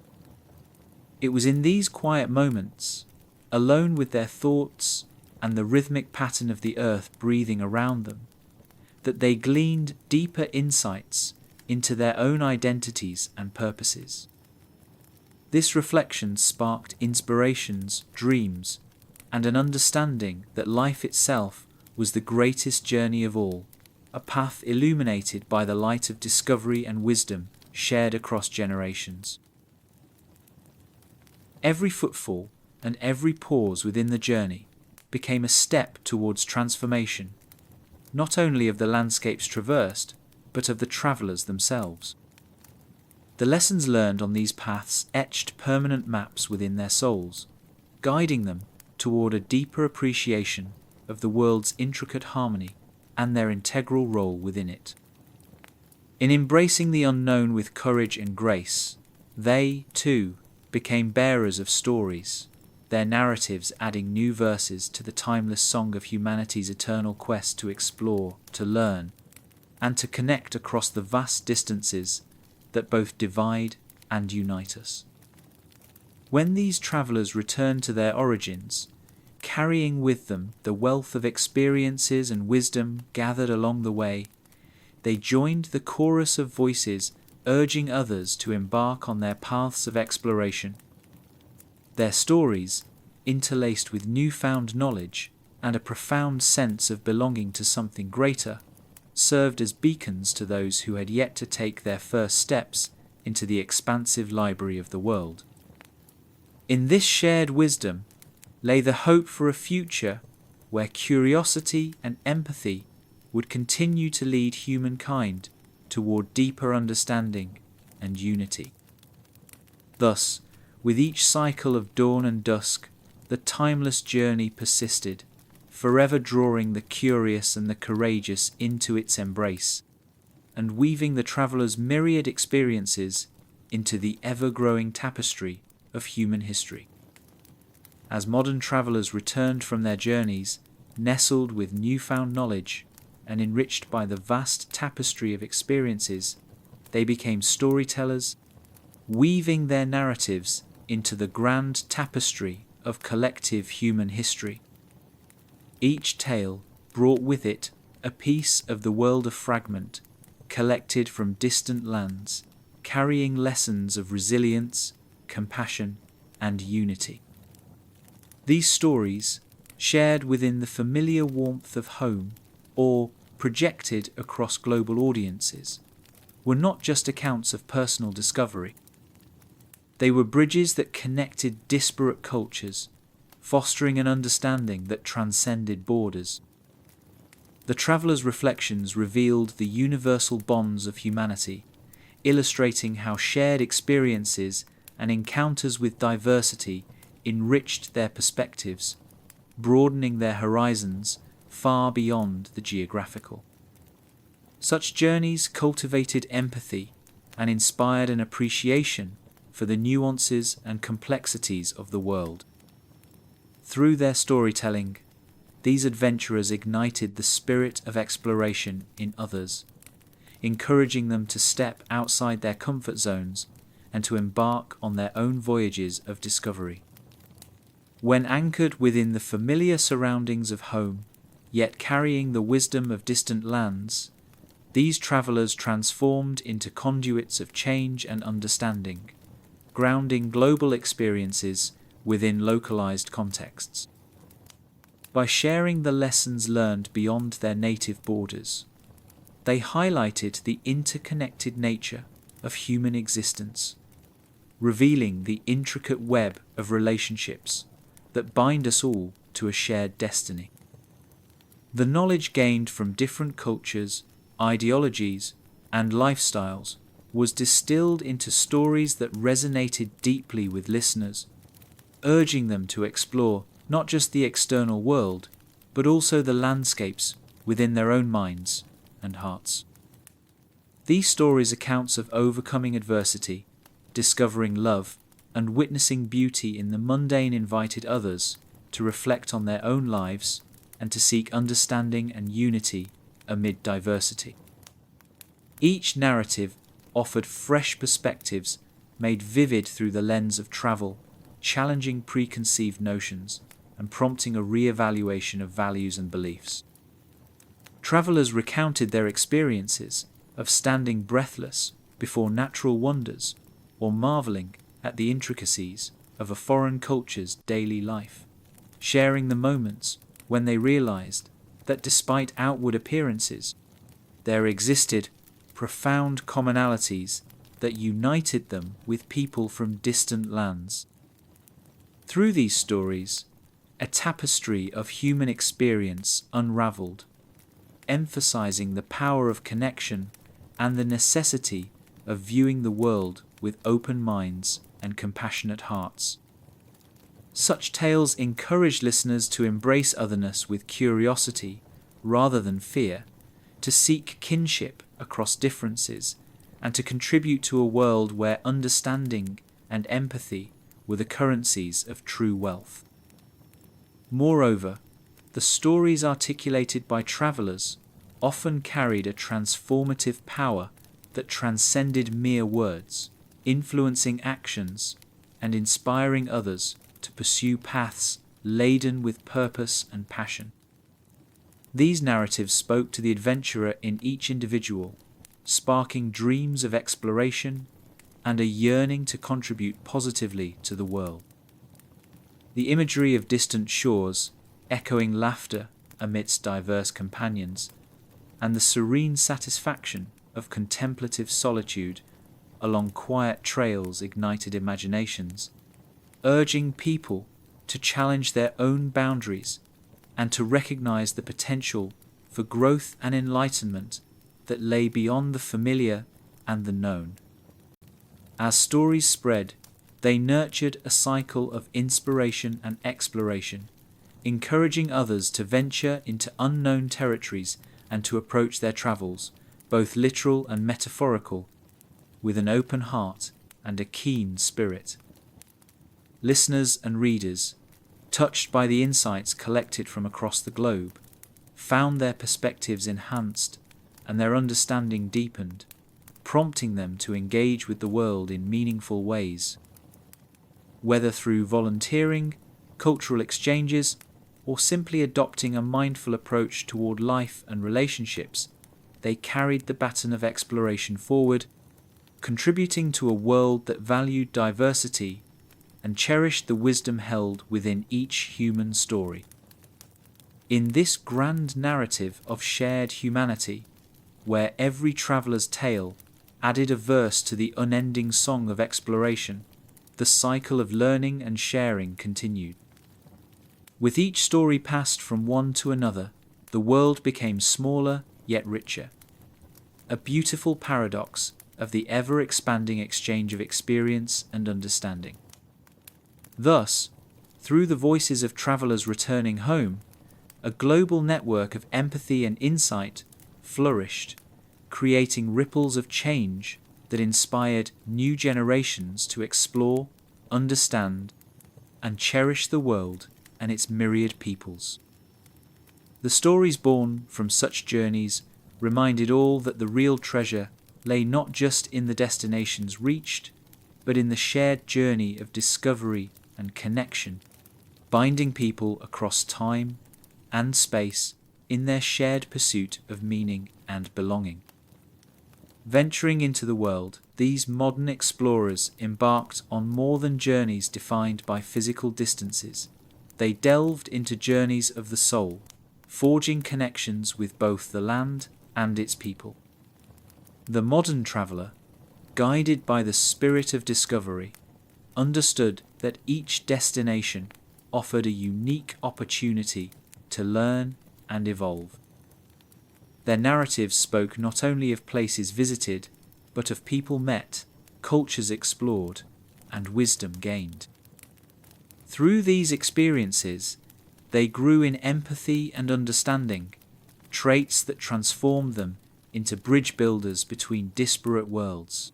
It was in these quiet moments, alone with their thoughts and the rhythmic pattern of the earth breathing around them, that they gleaned deeper insights into their own identities and purposes. This reflection sparked inspirations, dreams, and an understanding that life itself was the greatest journey of all, a path illuminated by the light of discovery and wisdom shared across generations. Every footfall and every pause within the journey became a step towards transformation, not only of the landscapes traversed, but of the travellers themselves. The lessons learned on these paths etched permanent maps within their souls, guiding them toward a deeper appreciation of the world's intricate harmony and their integral role within it. In embracing the unknown with courage and grace, they, too, became bearers of stories, their narratives adding new verses to the timeless song of humanity's eternal quest to explore, to learn, and to connect across the vast distances that both divide and unite us. When these travellers returned to their origins, carrying with them the wealth of experiences and wisdom gathered along the way, they joined the chorus of voices urging others to embark on their paths of exploration. Their stories, interlaced with newfound knowledge and a profound sense of belonging to something greater served as beacons to those who had yet to take their first steps into the expansive library of the world. In this shared wisdom lay the hope for a future where curiosity and empathy would continue to lead humankind toward deeper understanding and unity. Thus, with each cycle of dawn and dusk, the timeless journey persisted, forever drawing the curious and the courageous into its embrace, and weaving the traveller's myriad experiences into the ever-growing tapestry of human history. As modern travellers returned from their journeys, nestled with newfound knowledge and enriched by the vast tapestry of experiences, they became storytellers, weaving their narratives into the grand tapestry of collective human history. Each tale brought with it a piece of the world of fragment, collected from distant lands, carrying lessons of resilience, compassion, and unity. These stories, shared within the familiar warmth of home or projected across global audiences, were not just accounts of personal discovery. They were bridges that connected disparate cultures, fostering an understanding that transcended borders. The traveller's reflections revealed the universal bonds of humanity, illustrating how shared experiences and encounters with diversity enriched their perspectives, broadening their horizons far beyond the geographical. Such journeys cultivated empathy and inspired an appreciation for the nuances and complexities of the world. Through their storytelling, these adventurers ignited the spirit of exploration in others, encouraging them to step outside their comfort zones and to embark on their own voyages of discovery. When anchored within the familiar surroundings of home, yet carrying the wisdom of distant lands, these travellers transformed into conduits of change and understanding, grounding global experiences within localized contexts. By sharing the lessons learned beyond their native borders, they highlighted the interconnected nature of human existence, revealing the intricate web of relationships that bind us all to a shared destiny. The knowledge gained from different cultures, ideologies, and lifestyles was distilled into stories that resonated deeply with listeners, urging them to explore not just the external world, but also the landscapes within their own minds and hearts. These stories accounts of overcoming adversity, discovering love, and witnessing beauty in the mundane invited others to reflect on their own lives and to seek understanding and unity amid diversity. Each narrative offered fresh perspectives made vivid through the lens of travel, challenging preconceived notions and prompting a re-evaluation of values and beliefs. Travelers recounted their experiences of standing breathless before natural wonders or marveling at the intricacies of a foreign culture's daily life, sharing the moments when they realized that despite outward appearances, there existed profound commonalities that united them with people from distant lands. Through these stories, a tapestry of human experience unraveled, emphasizing the power of connection and the necessity of viewing the world with open minds and compassionate hearts. Such tales encourage listeners to embrace otherness with curiosity rather than fear, to seek kinship across differences, and to contribute to a world where understanding and empathy were the currencies of true wealth. Moreover, the stories articulated by travellers often carried a transformative power that transcended mere words, influencing actions and inspiring others to pursue paths laden with purpose and passion. These narratives spoke to the adventurer in each individual, sparking dreams of exploration and a yearning to contribute positively to the world. The imagery of distant shores, echoing laughter amidst diverse companions, and the serene satisfaction of contemplative solitude along quiet trails ignited imaginations, urging people to challenge their own boundaries and to recognize the potential for growth and enlightenment that lay beyond the familiar and the known. As stories spread, they nurtured a cycle of inspiration and exploration, encouraging others to venture into unknown territories and to approach their travels, both literal and metaphorical, with an open heart and a keen spirit. Listeners and readers, touched by the insights collected from across the globe, found their perspectives enhanced and their understanding deepened, prompting them to engage with the world in meaningful ways. Whether through volunteering, cultural exchanges, or simply adopting a mindful approach toward life and relationships, they carried the baton of exploration forward, contributing to a world that valued diversity and cherished the wisdom held within each human story. In this grand narrative of shared humanity, where every traveller's tale added a verse to the unending song of exploration, the cycle of learning and sharing continued. With each story passed from one to another, the world became smaller yet richer, a beautiful paradox of the ever-expanding exchange of experience and understanding. Thus, through the voices of travellers returning home, a global network of empathy and insight flourished, creating ripples of change that inspired new generations to explore, understand, and cherish the world and its myriad peoples. The stories born from such journeys reminded all that the real treasure lay not just in the destinations reached, but in the shared journey of discovery and connection, binding people across time and space in their shared pursuit of meaning and belonging. Venturing into the world, these modern explorers embarked on more than journeys defined by physical distances. They delved into journeys of the soul, forging connections with both the land and its people. The modern traveller, guided by the spirit of discovery, understood that each destination offered a unique opportunity to learn and evolve. Their narratives spoke not only of places visited, but of people met, cultures explored, and wisdom gained. Through these experiences, they grew in empathy and understanding, traits that transformed them into bridge builders between disparate worlds.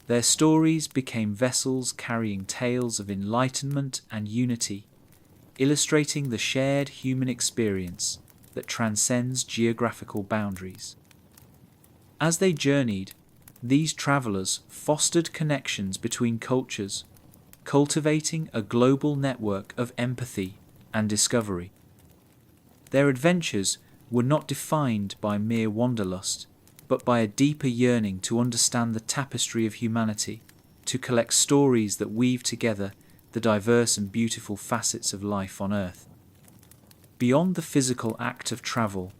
Their stories became vessels carrying tales of enlightenment and unity, illustrating the shared human experience that transcends geographical boundaries. As they journeyed, these travellers fostered connections between cultures, cultivating a global network of empathy and discovery. Their adventures were not defined by mere wanderlust, but by a deeper yearning to understand the tapestry of humanity, to collect stories that weave together the diverse and beautiful facets of life on Earth. Beyond the physical act of travel,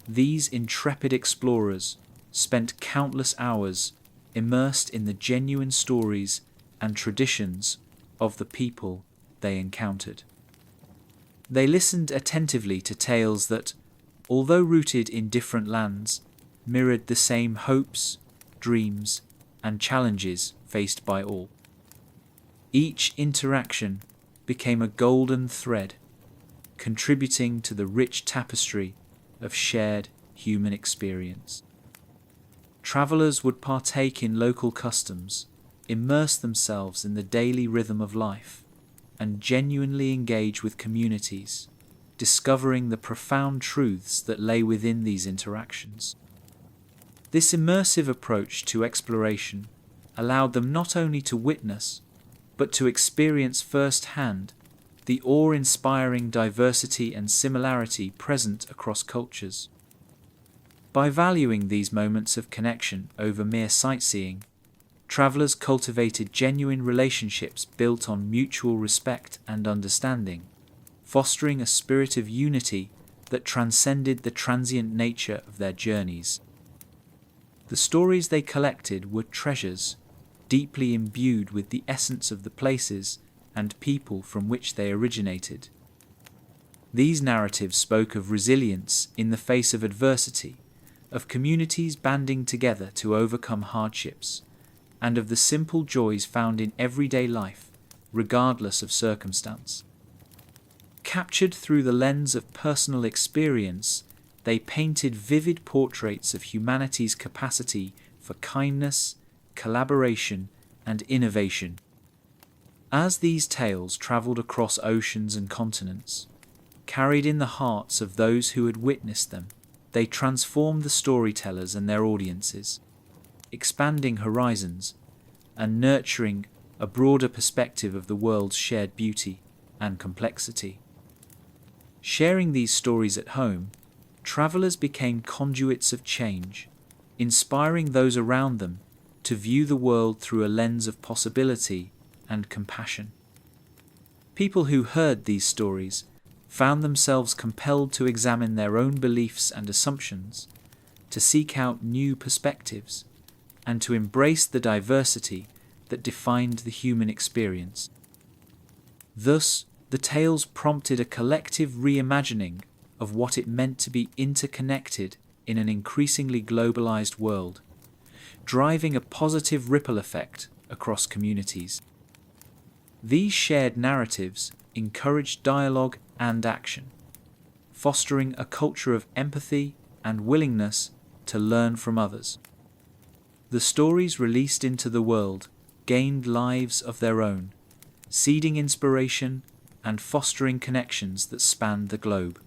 these intrepid explorers spent countless hours immersed in the genuine stories and traditions of the people they encountered. They listened attentively to tales that, although rooted in different lands, mirrored the same hopes, dreams, and challenges faced by all. Each interaction became a golden thread, contributing to the rich tapestry of shared human experience. Travellers would partake in local customs, immerse themselves in the daily rhythm of life, and genuinely engage with communities, discovering the profound truths that lay within these interactions. This immersive approach to exploration allowed them not only to witness, but to experience firsthand the awe-inspiring diversity and similarity present across cultures. By valuing these moments of connection over mere sightseeing, travellers cultivated genuine relationships built on mutual respect and understanding, fostering a spirit of unity that transcended the transient nature of their journeys. The stories they collected were treasures, deeply imbued with the essence of the places and people from which they originated. These narratives spoke of resilience in the face of adversity, of communities banding together to overcome hardships, and of the simple joys found in everyday life, regardless of circumstance. Captured through the lens of personal experience, they painted vivid portraits of humanity's capacity for kindness, collaboration, and innovation. As these tales travelled across oceans and continents, carried in the hearts of those who had witnessed them, they transformed the storytellers and their audiences, expanding horizons and nurturing a broader perspective of the world's shared beauty and complexity. Sharing these stories at home, travellers became conduits of change, inspiring those around them to view the world through a lens of possibility and compassion. People who heard these stories found themselves compelled to examine their own beliefs and assumptions, to seek out new perspectives, and to embrace the diversity that defined the human experience. Thus, the tales prompted a collective reimagining of what it meant to be interconnected in an increasingly globalized world, driving a positive ripple effect across communities. These shared narratives encouraged dialogue and action, fostering a culture of empathy and willingness to learn from others. The stories released into the world gained lives of their own, seeding inspiration and fostering connections that spanned the globe.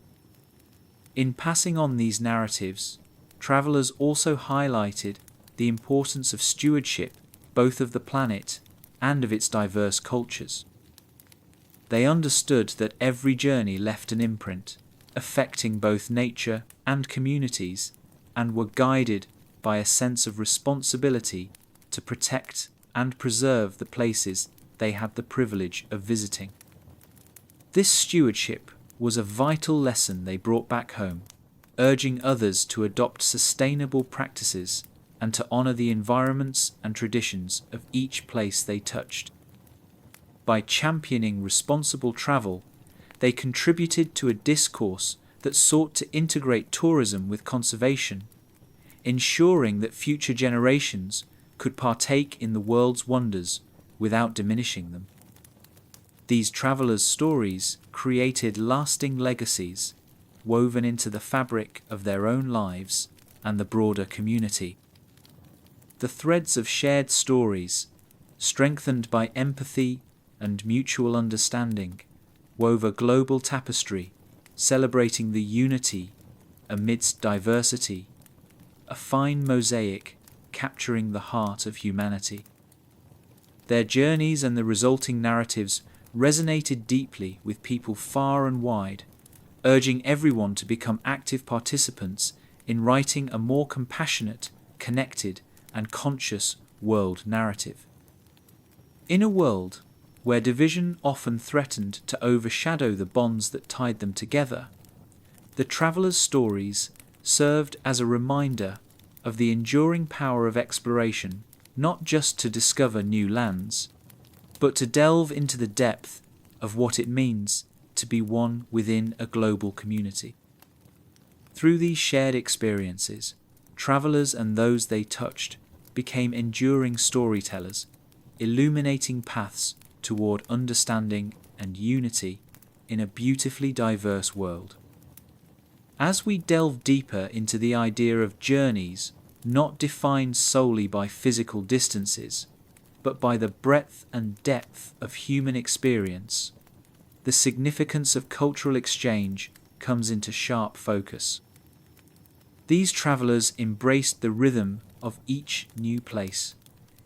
In passing on these narratives, travellers also highlighted the importance of stewardship both of the planet and of its diverse cultures. They understood that every journey left an imprint, affecting both nature and communities, and were guided by a sense of responsibility to protect and preserve the places they had the privilege of visiting. This stewardship was a vital lesson they brought back home, urging others to adopt sustainable practices and to honour the environments and traditions of each place they touched. By championing responsible travel, they contributed to a discourse that sought to integrate tourism with conservation, ensuring that future generations could partake in the world's wonders without diminishing them. These travellers' stories created lasting legacies, woven into the fabric of their own lives and the broader community. The threads of shared stories, strengthened by empathy and mutual understanding, wove a global tapestry celebrating the unity amidst diversity, a fine mosaic capturing the heart of humanity. Their journeys and the resulting narratives resonated deeply with people far and wide, urging everyone to become active participants in writing a more compassionate, connected, and conscious world narrative. In a world where division often threatened to overshadow the bonds that tied them together, the travellers' stories served as a reminder of the enduring power of exploration, not just to discover new lands, but to delve into the depth of what it means to be one within a global community. Through these shared experiences, travellers and those they touched became enduring storytellers, illuminating paths toward understanding and unity in a beautifully diverse world. As we delve deeper into the idea of journeys not defined solely by physical distances, but by the breadth and depth of human experience, the significance of cultural exchange comes into sharp focus. These travellers embraced the rhythm of each new place,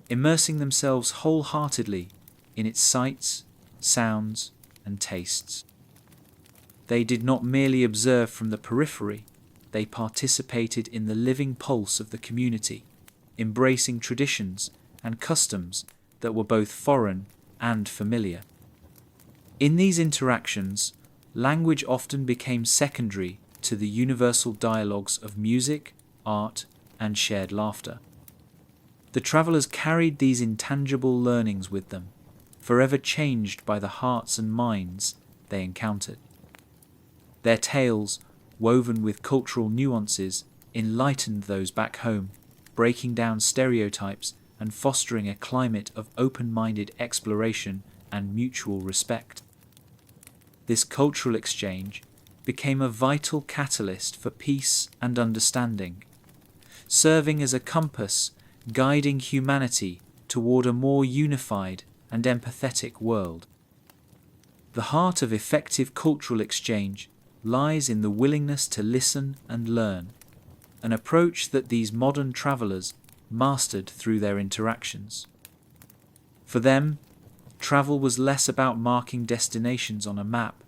immersing themselves wholeheartedly in its sights, sounds, and tastes. They did not merely observe from the periphery, they participated in the living pulse of the community, embracing traditions and customs that were both foreign and familiar. In these interactions, language often became secondary to the universal dialogues of music, art, and shared laughter. The travelers carried these intangible learnings with them, forever changed by the hearts and minds they encountered. Their tales, woven with cultural nuances, enlightened those back home, breaking down stereotypes and fostering a climate of open-minded exploration and mutual respect. This cultural exchange became a vital catalyst for peace and understanding, serving as a compass guiding humanity toward a more unified and empathetic world. The heart of effective cultural exchange lies in the willingness to listen and learn, an approach that these modern travelers mastered through their interactions. For them, travel was less about marking destinations on a map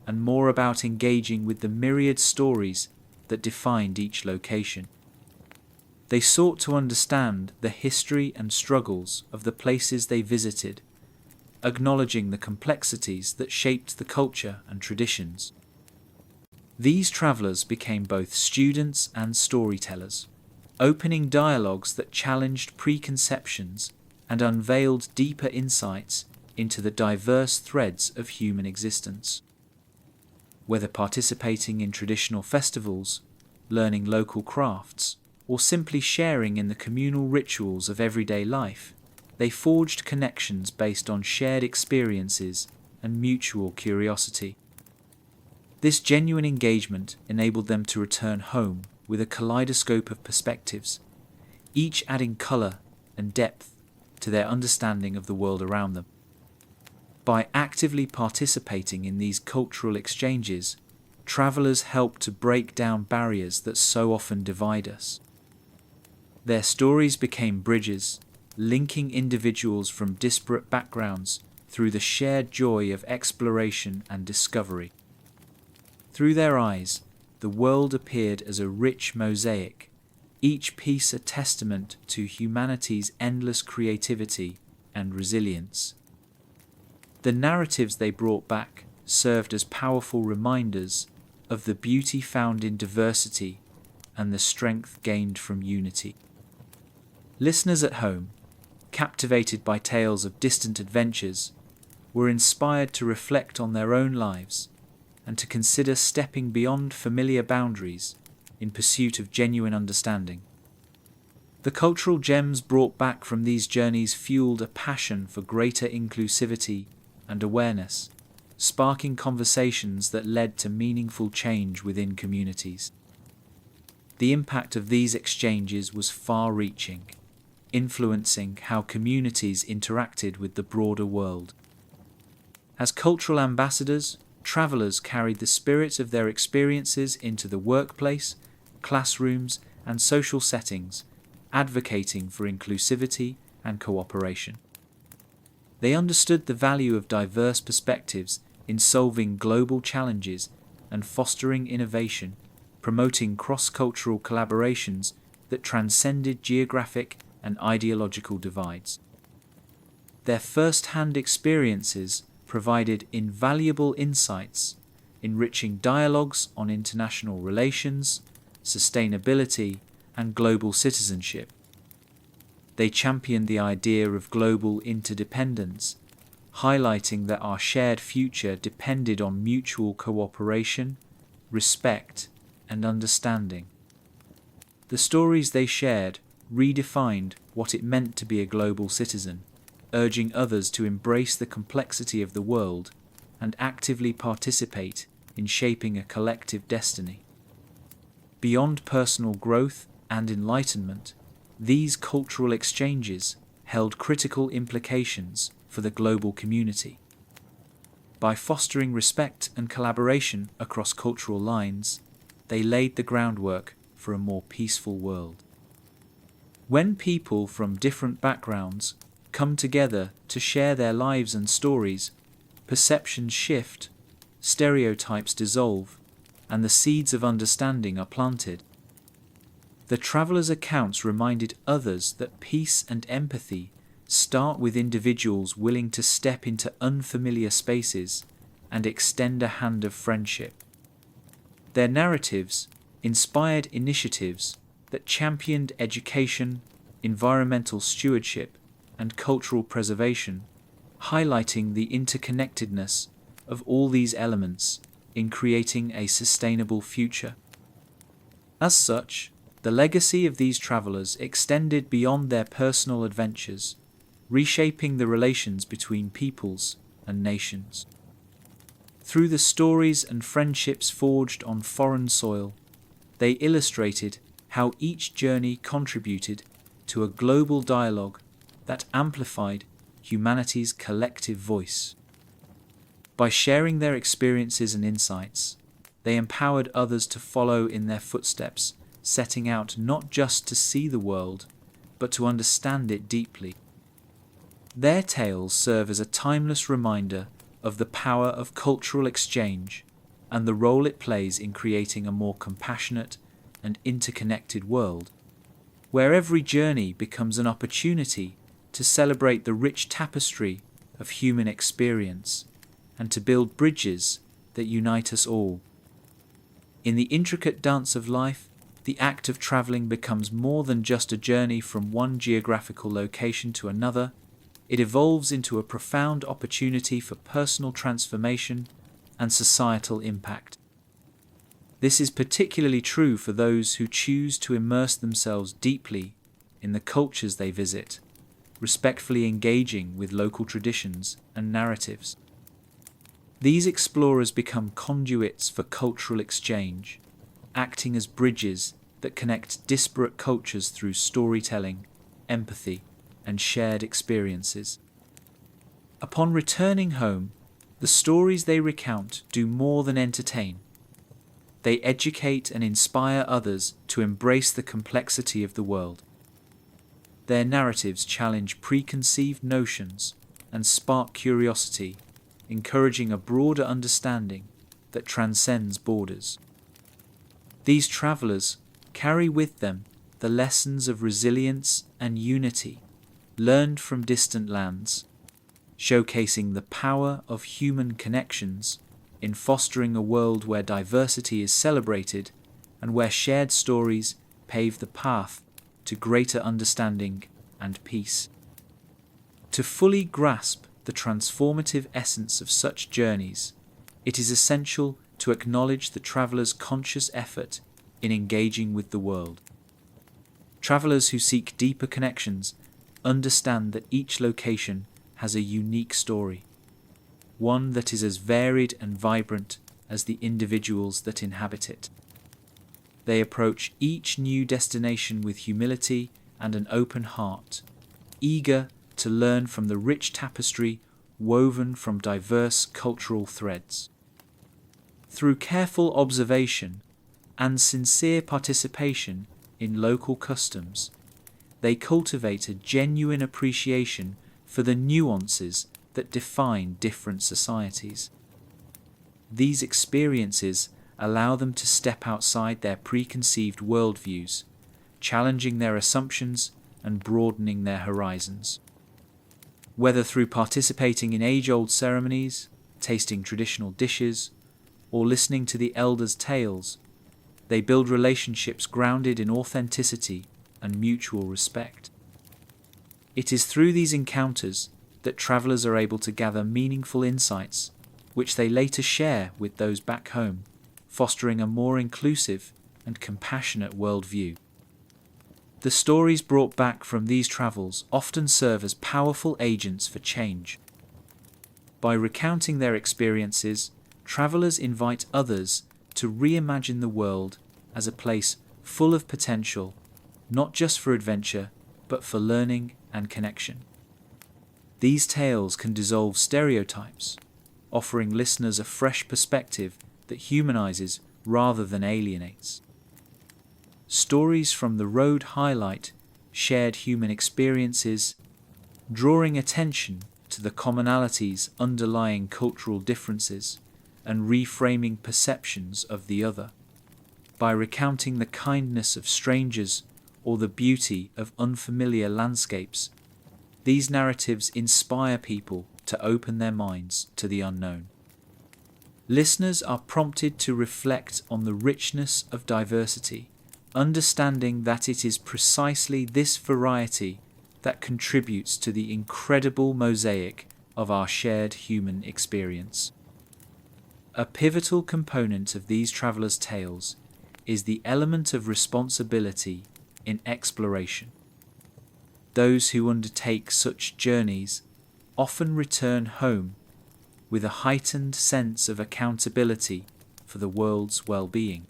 and more about engaging with the myriad stories that defined each location. They sought to understand the history and struggles of the places they visited, acknowledging the complexities that shaped the culture and traditions. These travelers became both students and storytellers, opening dialogues that challenged preconceptions and unveiled deeper insights into the diverse threads of human existence. Whether participating in traditional festivals, learning local crafts, or simply sharing in the communal rituals of everyday life, they forged connections based on shared experiences and mutual curiosity. This genuine engagement enabled them to return home with a kaleidoscope of perspectives, each adding colour and depth to their understanding of the world around them. By actively participating in these cultural exchanges, travellers help to break down barriers that so often divide us. Their stories became bridges, linking individuals from disparate backgrounds through the shared joy of exploration and discovery. Through their eyes, the world appeared as a rich mosaic, each piece a testament to humanity's endless creativity and resilience. The narratives they brought back served as powerful reminders of the beauty found in diversity and the strength gained from unity. Listeners at home, captivated by tales of distant adventures, were inspired to reflect on their own lives and to consider stepping beyond familiar boundaries in pursuit of genuine understanding. The cultural gems brought back from these journeys fueled a passion for greater inclusivity and awareness, sparking conversations that led to meaningful change within communities. The impact of these exchanges was far-reaching, influencing how communities interacted with the broader world. As cultural ambassadors, travelers carried the spirit of their experiences into the workplace, classrooms, and social settings, advocating for inclusivity and cooperation. They understood the value of diverse perspectives in solving global challenges and fostering innovation, promoting cross-cultural collaborations that transcended geographic and ideological divides. Their first-hand experiences provided invaluable insights, enriching dialogues on international relations, sustainability, and global citizenship. They championed the idea of global interdependence, highlighting that our shared future depended on mutual cooperation, respect, and understanding. The stories they shared redefined what it meant to be a global citizen, urging others to embrace the complexity of the world and actively participate in shaping a collective destiny. Beyond personal growth and enlightenment, these cultural exchanges held critical implications for the global community. By fostering respect and collaboration across cultural lines, they laid the groundwork for a more peaceful world. When people from different backgrounds come together to share their lives and stories, perceptions shift, stereotypes dissolve, and the seeds of understanding are planted. The travelers' accounts reminded others that peace and empathy start with individuals willing to step into unfamiliar spaces and extend a hand of friendship. Their narratives inspired initiatives that championed education, environmental stewardship, and cultural preservation, highlighting the interconnectedness of all these elements in creating a sustainable future. As such, the legacy of these travelers extended beyond their personal adventures, reshaping the relations between peoples and nations. Through the stories and friendships forged on foreign soil, they illustrated how each journey contributed to a global dialogue that amplified humanity's collective voice. By sharing their experiences and insights, they empowered others to follow in their footsteps, setting out not just to see the world, but to understand it deeply. Their tales serve as a timeless reminder of the power of cultural exchange and the role it plays in creating a more compassionate and interconnected world, where every journey becomes an opportunity to celebrate the rich tapestry of human experience and to build bridges that unite us all. In the intricate dance of life, the act of traveling becomes more than just a journey from one geographical location to another. It evolves into a profound opportunity for personal transformation and societal impact. This is particularly true for those who choose to immerse themselves deeply in the cultures they visit, respectfully engaging with local traditions and narratives. These explorers become conduits for cultural exchange, acting as bridges that connect disparate cultures through storytelling, empathy, and shared experiences. Upon returning home, the stories they recount do more than entertain. They educate and inspire others to embrace the complexity of the world. Their narratives challenge preconceived notions and spark curiosity, encouraging a broader understanding that transcends borders. These travelers carry with them the lessons of resilience and unity learned from distant lands, showcasing the power of human connections in fostering a world where diversity is celebrated and where shared stories pave the path to greater understanding and peace. To fully grasp the transformative essence of such journeys, it is essential to acknowledge the traveler's conscious effort in engaging with the world. Travelers who seek deeper connections understand that each location has a unique story, one that is as varied and vibrant as the individuals that inhabit it. They approach each new destination with humility and an open heart, eager to learn from the rich tapestry woven from diverse cultural threads. Through careful observation and sincere participation in local customs, they cultivate a genuine appreciation for the nuances that define different societies. These experiences allow them to step outside their preconceived worldviews, challenging their assumptions and broadening their horizons. Whether through participating in age-old ceremonies, tasting traditional dishes, or listening to the elders' tales, they build relationships grounded in authenticity and mutual respect. It is through these encounters that travelers are able to gather meaningful insights, which they later share with those back home, fostering a more inclusive and compassionate worldview. The stories brought back from these travels often serve as powerful agents for change. By recounting their experiences, travelers invite others to reimagine the world as a place full of potential, not just for adventure, but for learning and connection. These tales can dissolve stereotypes, offering listeners a fresh perspective that humanizes rather than alienates. Stories from the road highlight shared human experiences, drawing attention to the commonalities underlying cultural differences and reframing perceptions of the other. By recounting the kindness of strangers or the beauty of unfamiliar landscapes, these narratives inspire people to open their minds to the unknown. Listeners are prompted to reflect on the richness of diversity, understanding that it is precisely this variety that contributes to the incredible mosaic of our shared human experience. A pivotal component of these travelers' tales is the element of responsibility in exploration. Those who undertake such journeys often return home with a heightened sense of accountability for the world's well-being.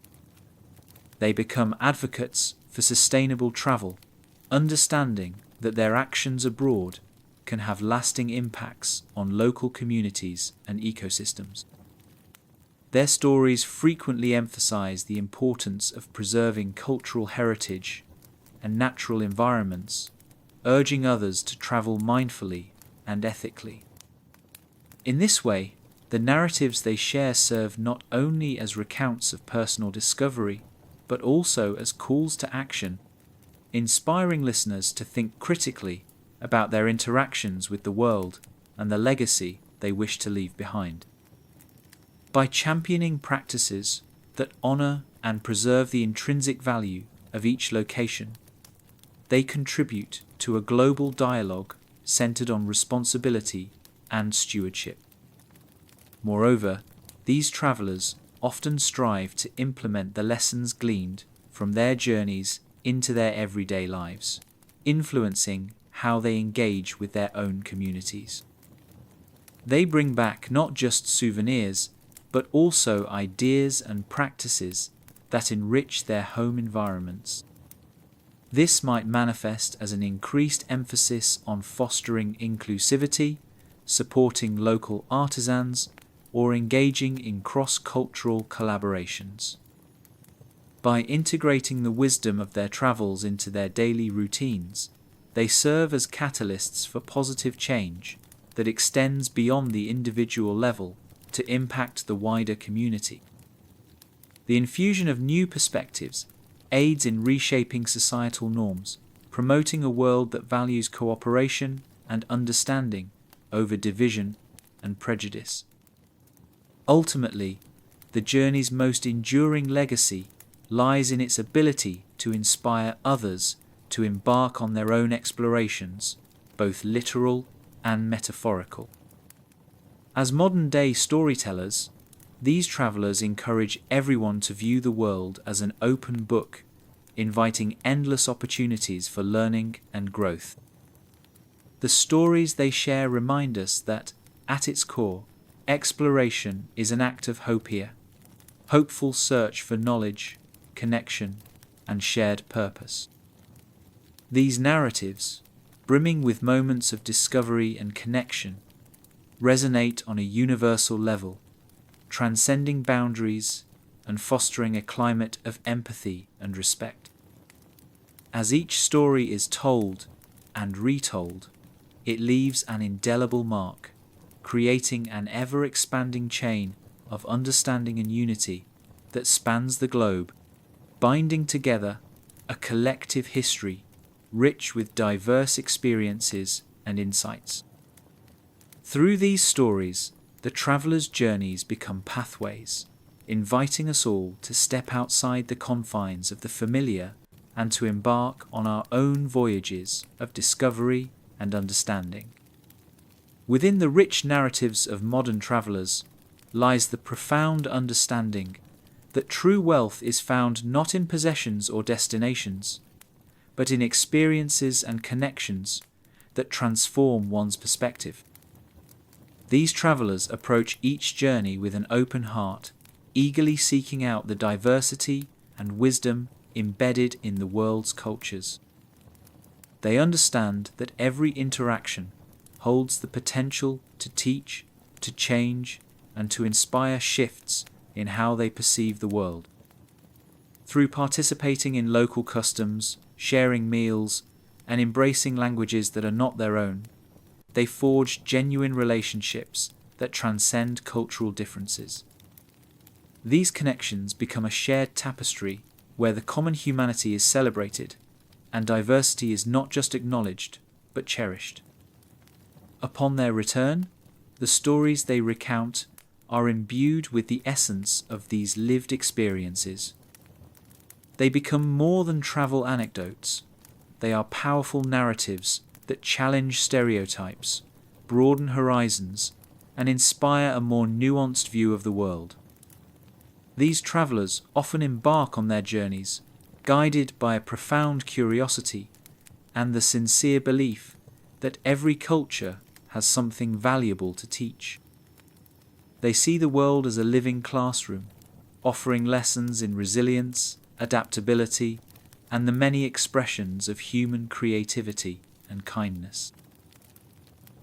They become advocates for sustainable travel, understanding that their actions abroad can have lasting impacts on local communities and ecosystems. Their stories frequently emphasize the importance of preserving cultural heritage and natural environments, urging others to travel mindfully and ethically. In this way, the narratives they share serve not only as recounts of personal discovery, but also as calls to action, inspiring listeners to think critically about their interactions with the world and the legacy they wish to leave behind. By championing practices that honor and preserve the intrinsic value of each location, they contribute to a global dialogue centered on responsibility and stewardship. Moreover, these travelers often strive to implement the lessons gleaned from their journeys into their everyday lives, influencing how they engage with their own communities. They bring back not just souvenirs, but also ideas and practices that enrich their home environments. This might manifest as an increased emphasis on fostering inclusivity, supporting local artisans, or engaging in cross-cultural collaborations. By integrating the wisdom of their travels into their daily routines, they serve as catalysts for positive change that extends beyond the individual level to impact the wider community. The infusion of new perspectives aids in reshaping societal norms, promoting a world that values cooperation and understanding over division and prejudice. Ultimately, the journey's most enduring legacy lies in its ability to inspire others to embark on their own explorations, both literal and metaphorical. As modern-day storytellers, these travelers encourage everyone to view the world as an open book, inviting endless opportunities for learning and growth. The stories they share remind us that, at its core, exploration is an act of hope here, hopeful search for knowledge, connection, and shared purpose. These narratives, brimming with moments of discovery and connection, resonate on a universal level, transcending boundaries and fostering a climate of empathy and respect. As each story is told and retold, it leaves an indelible mark, creating an ever-expanding chain of understanding and unity that spans the globe, binding together a collective history rich with diverse experiences and insights. Through these stories, the travelers' journeys become pathways, inviting us all to step outside the confines of the familiar and to embark on our own voyages of discovery and understanding. Within the rich narratives of modern travelers lies the profound understanding that true wealth is found not in possessions or destinations, but in experiences and connections that transform one's perspective. These travelers approach each journey with an open heart, eagerly seeking out the diversity and wisdom embedded in the world's cultures. They understand that every interaction holds the potential to teach, to change, and to inspire shifts in how they perceive the world. Through participating in local customs, sharing meals, and embracing languages that are not their own, they forge genuine relationships that transcend cultural differences. These connections become a shared tapestry where the common humanity is celebrated and diversity is not just acknowledged, but cherished. Upon their return, the stories they recount are imbued with the essence of these lived experiences. They become more than travel anecdotes. They are powerful narratives that challenge stereotypes, broaden horizons, and inspire a more nuanced view of the world. These travelers often embark on their journeys, guided by a profound curiosity and the sincere belief that every culture has something valuable to teach. They see the world as a living classroom, offering lessons in resilience, adaptability, and the many expressions of human creativity and kindness.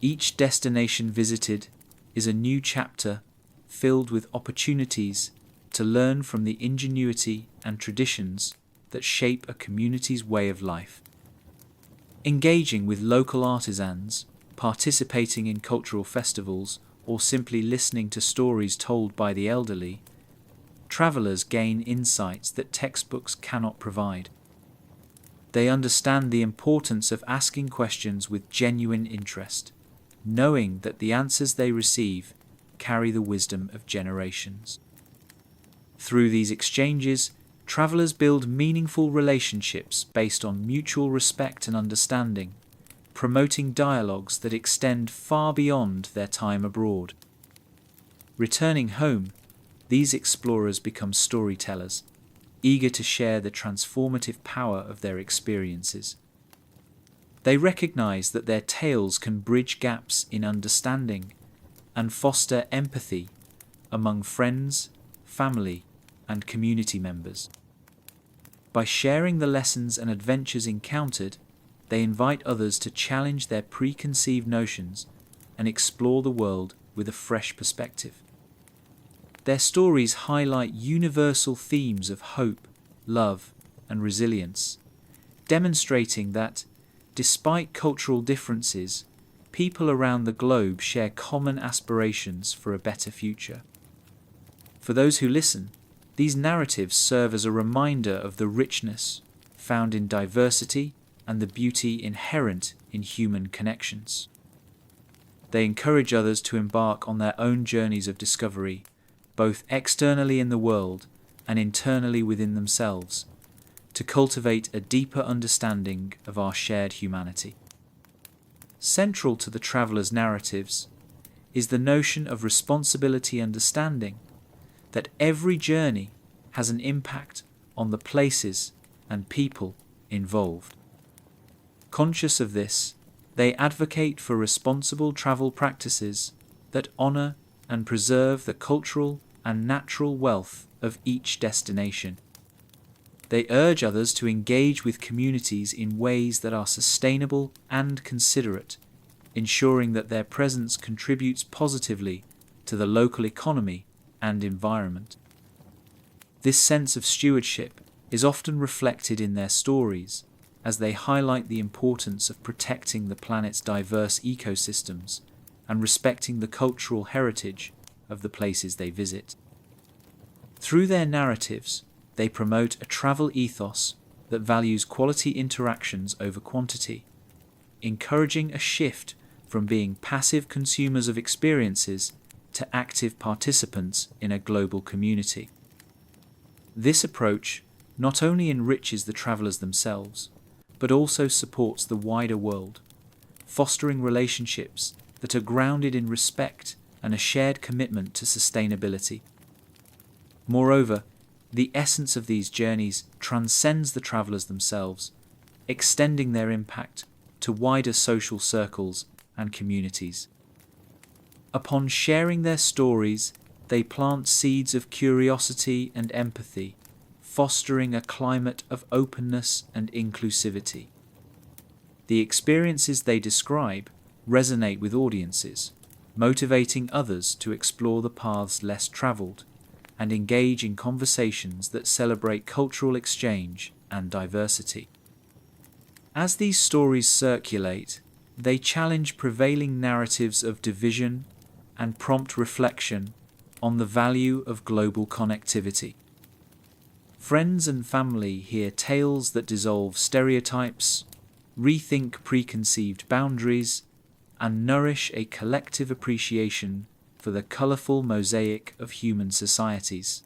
Each destination visited is a new chapter filled with opportunities to learn from the ingenuity and traditions that shape a community's way of life. Engaging with local artisans, participating in cultural festivals, or simply listening to stories told by the elderly, travelers gain insights that textbooks cannot provide. They understand the importance of asking questions with genuine interest, knowing that the answers they receive carry the wisdom of generations. Through these exchanges, travelers build meaningful relationships based on mutual respect and understanding, promoting dialogues that extend far beyond their time abroad. Returning home, these explorers become storytellers, eager to share the transformative power of their experiences. They recognize that their tales can bridge gaps in understanding and foster empathy among friends, family, and community members. By sharing the lessons and adventures encountered, they invite others to challenge their preconceived notions and explore the world with a fresh perspective. Their stories highlight universal themes of hope, love, and resilience, demonstrating that, despite cultural differences, people around the globe share common aspirations for a better future. For those who listen, these narratives serve as a reminder of the richness found in diversity and the beauty inherent in human connections. They encourage others to embark on their own journeys of discovery, both externally in the world and internally within themselves, to cultivate a deeper understanding of our shared humanity. Central to the traveller's narratives is the notion of responsibility understanding that every journey has an impact on the places and people involved. Conscious of this, they advocate for responsible travel practices that honour and preserve the cultural and natural wealth of each destination. They urge others to engage with communities in ways that are sustainable and considerate, ensuring that their presence contributes positively to the local economy and environment. This sense of stewardship is often reflected in their stories, as they highlight the importance of protecting the planet's diverse ecosystems and respecting the cultural heritage of the places they visit. Through their narratives, they promote a travel ethos that values quality interactions over quantity, encouraging a shift from being passive consumers of experiences to active participants in a global community. This approach not only enriches the travelers themselves, but also supports the wider world, fostering relationships that are grounded in respect and a shared commitment to sustainability. Moreover, the essence of these journeys transcends the travelers themselves, extending their impact to wider social circles and communities. Upon sharing their stories, they plant seeds of curiosity and empathy, fostering a climate of openness and inclusivity. The experiences they describe resonate with audiences, motivating others to explore the paths less travelled and engage in conversations that celebrate cultural exchange and diversity. As these stories circulate, they challenge prevailing narratives of division and prompt reflection on the value of global connectivity. Friends and family hear tales that dissolve stereotypes, rethink preconceived boundaries, and nourish a collective appreciation for the colourful mosaic of human societies.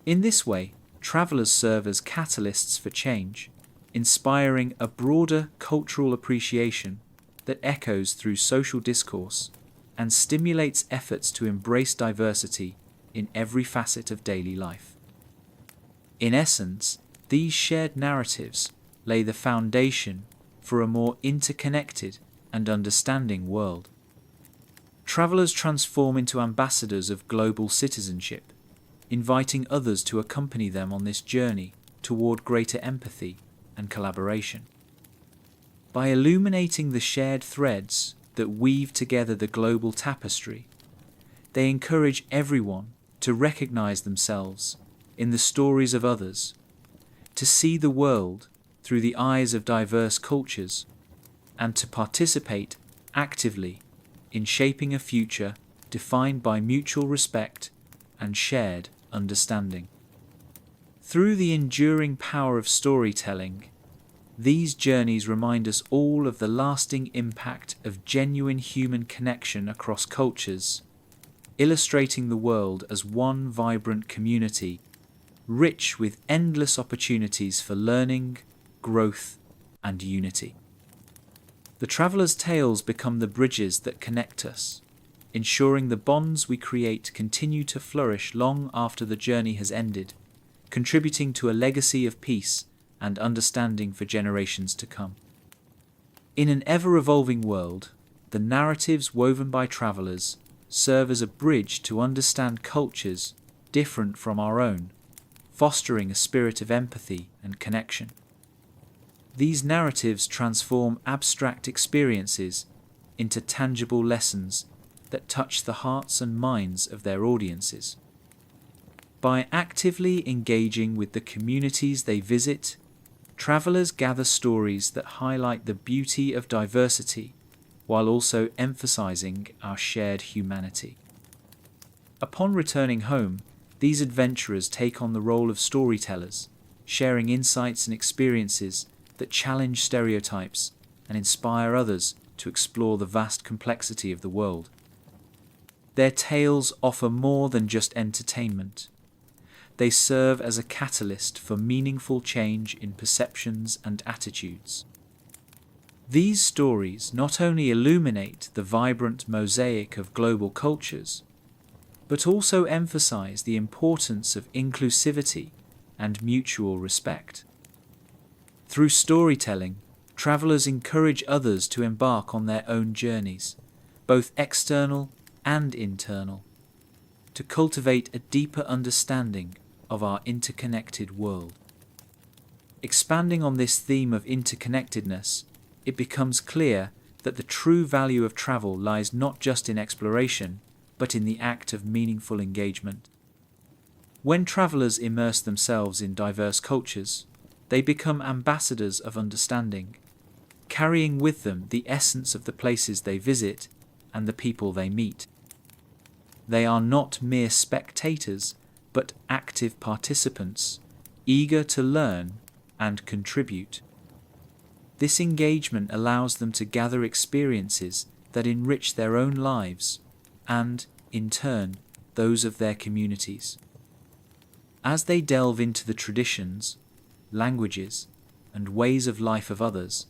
In this way, travellers serve as catalysts for change, inspiring a broader cultural appreciation that echoes through social discourse and stimulates efforts to embrace diversity in every facet of daily life. In essence, these shared narratives lay the foundation for a more interconnected and understanding world. Travellers transform into ambassadors of global citizenship, inviting others to accompany them on this journey toward greater empathy and collaboration. By illuminating the shared threads that weave together the global tapestry, they encourage everyone to recognize themselves in the stories of others, to see the world through the eyes of diverse cultures, and to participate actively in shaping a future defined by mutual respect and shared understanding. Through the enduring power of storytelling, these journeys remind us all of the lasting impact of genuine human connection across cultures, illustrating the world as one vibrant community, rich with endless opportunities for learning, growth, and unity. The traveller's tales become the bridges that connect us, ensuring the bonds we create continue to flourish long after the journey has ended, contributing to a legacy of peace and understanding for generations to come. In an ever-evolving world, the narratives woven by travellers serve as a bridge to understand cultures different from our own, fostering a spirit of empathy and connection. These narratives transform abstract experiences into tangible lessons that touch the hearts and minds of their audiences. By actively engaging with the communities they visit, travellers gather stories that highlight the beauty of diversity while also emphasizing our shared humanity. Upon returning home, these adventurers take on the role of storytellers, sharing insights and experiences that challenge stereotypes and inspire others to explore the vast complexity of the world. Their tales offer more than just entertainment. They serve as a catalyst for meaningful change in perceptions and attitudes. These stories not only illuminate the vibrant mosaic of global cultures, but also emphasize the importance of inclusivity and mutual respect. Through storytelling, travelers encourage others to embark on their own journeys, both external and internal, to cultivate a deeper understanding of our interconnected world. Expanding on this theme of interconnectedness, it becomes clear that the true value of travel lies not just in exploration, but in the act of meaningful engagement. When travelers immerse themselves in diverse cultures, they become ambassadors of understanding, carrying with them the essence of the places they visit and the people they meet. They are not mere spectators, but active participants, eager to learn and contribute. This engagement allows them to gather experiences that enrich their own lives and, in turn, those of their communities. As they delve into the traditions, languages, and ways of life of others,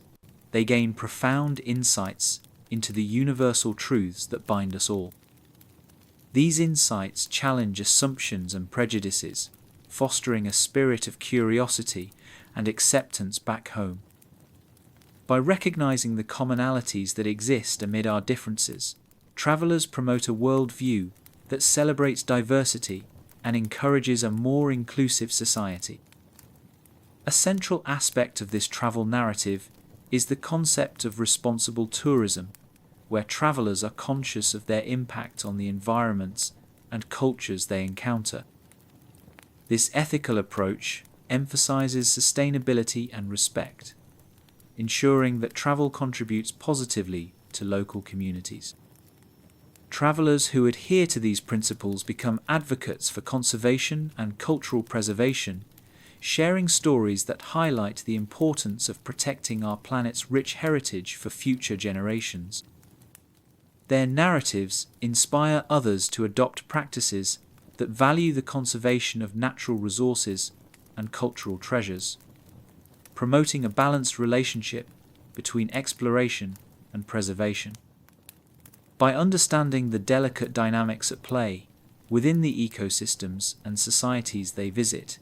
they gain profound insights into the universal truths that bind us all. These insights challenge assumptions and prejudices, fostering a spirit of curiosity and acceptance back home. By recognizing the commonalities that exist amid our differences, travelers promote a worldview that celebrates diversity and encourages a more inclusive society. A central aspect of this travel narrative is the concept of responsible tourism, where travelers are conscious of their impact on the environments and cultures they encounter. This ethical approach emphasizes sustainability and respect, ensuring that travel contributes positively to local communities. Travelers who adhere to these principles become advocates for conservation and cultural preservation, sharing stories that highlight the importance of protecting our planet's rich heritage for future generations. Their narratives inspire others to adopt practices that value the conservation of natural resources and cultural treasures, promoting a balanced relationship between exploration and preservation. By understanding the delicate dynamics at play within the ecosystems and societies they visit,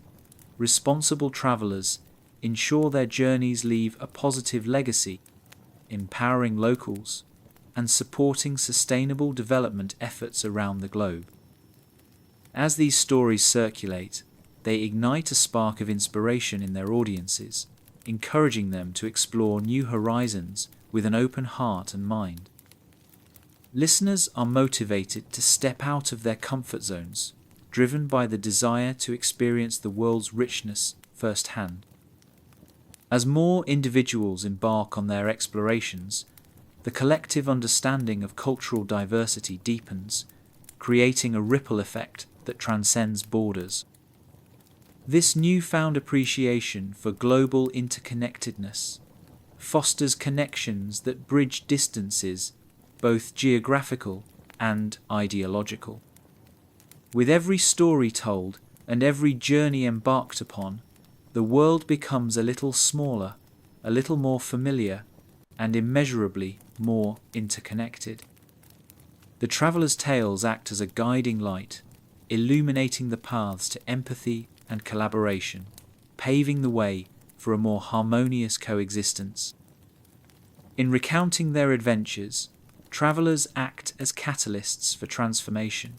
responsible travelers ensure their journeys leave a positive legacy, empowering locals and supporting sustainable development efforts around the globe. As these stories circulate, they ignite a spark of inspiration in their audiences, encouraging them to explore new horizons with an open heart and mind. Listeners are motivated to step out of their comfort zones, driven by the desire to experience the world's richness firsthand. As more individuals embark on their explorations, the collective understanding of cultural diversity deepens, creating a ripple effect that transcends borders. This newfound appreciation for global interconnectedness fosters connections that bridge distances, both geographical and ideological. With every story told and every journey embarked upon, the world becomes a little smaller, a little more familiar, and immeasurably more interconnected. The traveller's tales act as a guiding light, illuminating the paths to empathy and collaboration, paving the way for a more harmonious coexistence. In recounting their adventures, travellers act as catalysts for transformation,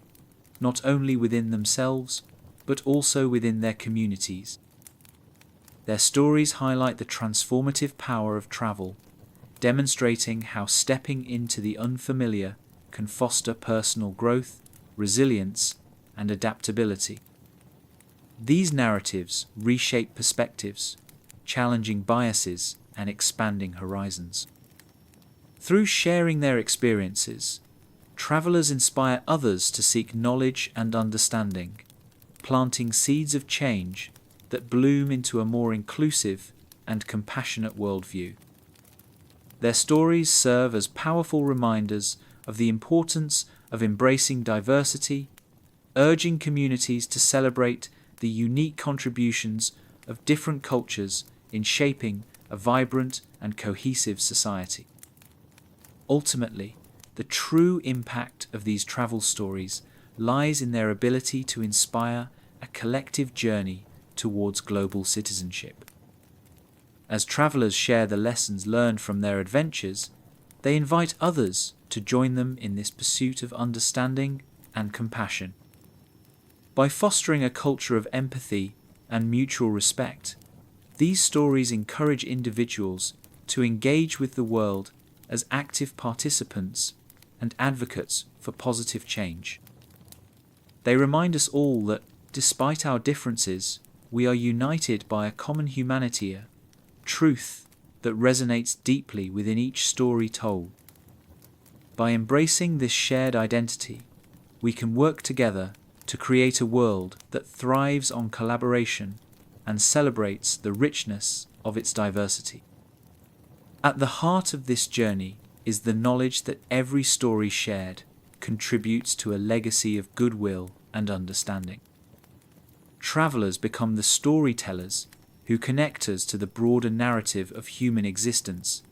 not only within themselves, but also within their communities. Their stories highlight the transformative power of travel, demonstrating how stepping into the unfamiliar can foster personal growth, resilience, and adaptability. These narratives reshape perspectives, challenging biases and expanding horizons. Through sharing their experiences, travelers inspire others to seek knowledge and understanding, planting seeds of change that bloom into a more inclusive and compassionate worldview. Their stories serve as powerful reminders of the importance of embracing diversity, urging communities to celebrate the unique contributions of different cultures in shaping a vibrant and cohesive society. Ultimately, the true impact of these travel stories lies in their ability to inspire a collective journey towards global citizenship. As travelers share the lessons learned from their adventures, they invite others to join them in this pursuit of understanding and compassion. By fostering a culture of empathy and mutual respect, these stories encourage individuals to engage with the world as active participants and advocates for positive change. They remind us all that, despite our differences, we are united by a common humanity, a truth that resonates deeply within each story told. By embracing this shared identity, we can work together to create a world that thrives on collaboration and celebrates the richness of its diversity. At the heart of this journey is the knowledge that every story shared contributes to a legacy of goodwill and understanding. Travelers become the storytellers who connect us to the broader narrative of human existence,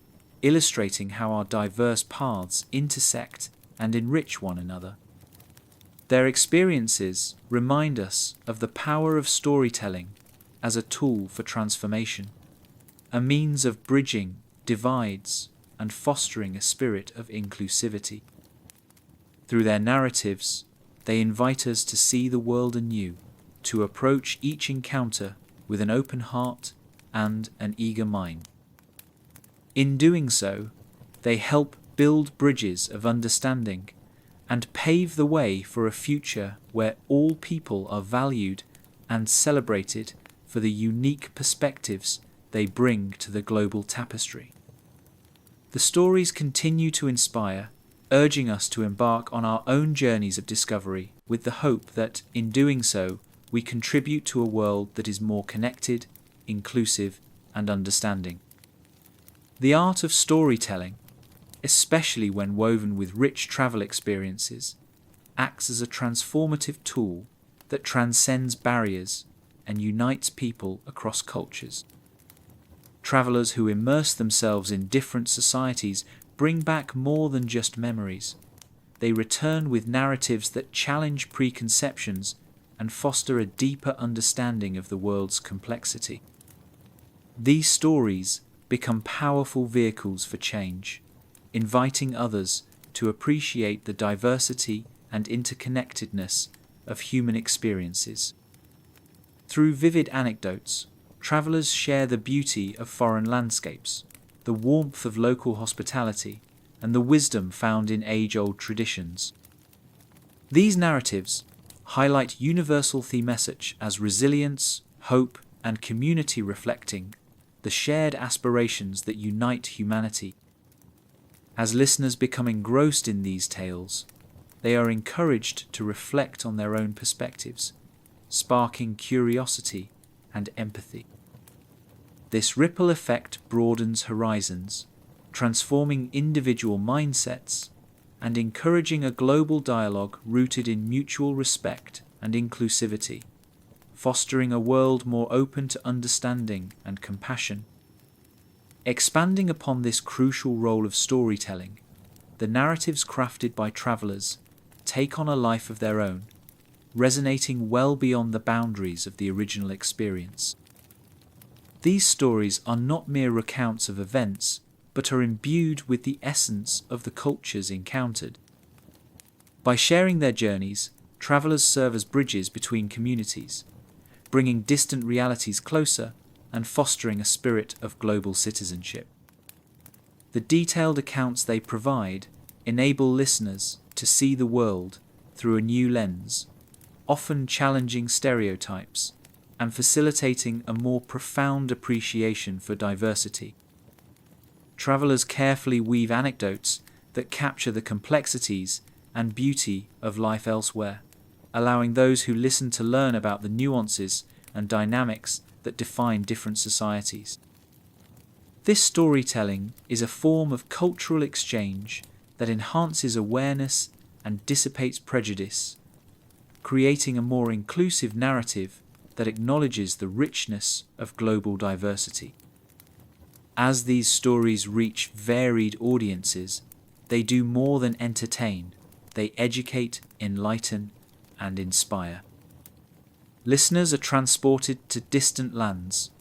illustrating how our diverse paths intersect and enrich one another. Their experiences remind us of the power of storytelling as a tool for transformation, a means of bridging divides and fostering a spirit of inclusivity. Through their narratives, they invite us to see the world anew, to approach each encounter with an open heart and an eager mind. In doing so, they help build bridges of understanding and pave the way for a future where all people are valued and celebrated for the unique perspectives they bring to the global tapestry. The stories continue to inspire, urging us to embark on our own journeys of discovery with the hope that, in doing so, we contribute to a world that is more connected, inclusive, and understanding. The art of storytelling, especially when woven with rich travel experiences, acts as a transformative tool that transcends barriers and unites people across cultures. Travelers who immerse themselves in different societies bring back more than just memories. They return with narratives that challenge preconceptions and foster a deeper understanding of the world's complexity. These stories become powerful vehicles for change, inviting others to appreciate the diversity and interconnectedness of human experiences. Through vivid anecdotes, travelers share the beauty of foreign landscapes, the warmth of local hospitality, and the wisdom found in age-old traditions. These narratives highlight universal theme such as resilience, hope, and community, reflecting the shared aspirations that unite humanity. As listeners become engrossed in these tales, they are encouraged to reflect on their own perspectives, sparking curiosity and empathy. This ripple effect broadens horizons, transforming individual mindsets and encouraging a global dialogue rooted in mutual respect and inclusivity, fostering a world more open to understanding and compassion. Expanding upon this crucial role of storytelling, the narratives crafted by travelers take on a life of their own, resonating well beyond the boundaries of the original experience. These stories are not mere recounts of events, but are imbued with the essence of the cultures encountered. By sharing their journeys, travelers serve as bridges between communities, bringing distant realities closer and fostering a spirit of global citizenship. The detailed accounts they provide enable listeners to see the world through a new lens, often challenging stereotypes and facilitating a more profound appreciation for diversity. Travelers carefully weave anecdotes that capture the complexities and beauty of life elsewhere, allowing those who listen to learn about the nuances and dynamics that define different societies. This storytelling is a form of cultural exchange that enhances awareness and dissipates prejudice, creating a more inclusive narrative that acknowledges the richness of global diversity. As these stories reach varied audiences, they do more than entertain, they educate, enlighten, and inspire. Listeners are transported to distant lands,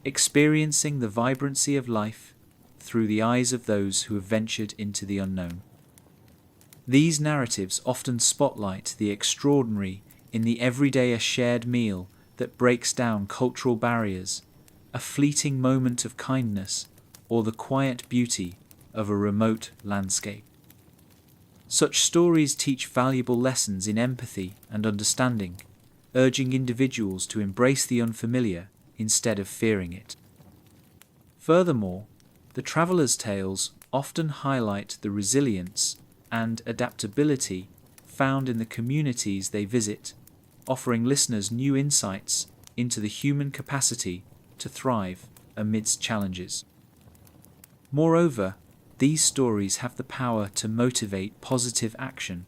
experiencing the vibrancy of life through the eyes of those who have ventured into the unknown. These narratives often spotlight the extraordinary in the everyday, a shared meal that breaks down cultural barriers, a fleeting moment of kindness, or the quiet beauty of a remote landscape. Such stories teach valuable lessons in empathy and understanding, urging individuals to embrace the unfamiliar instead of fearing it. Furthermore, the travelers' tales often highlight the resilience and adaptability found in the communities they visit, offering listeners new insights into the human capacity to thrive amidst challenges. Moreover, these stories have the power to motivate positive action.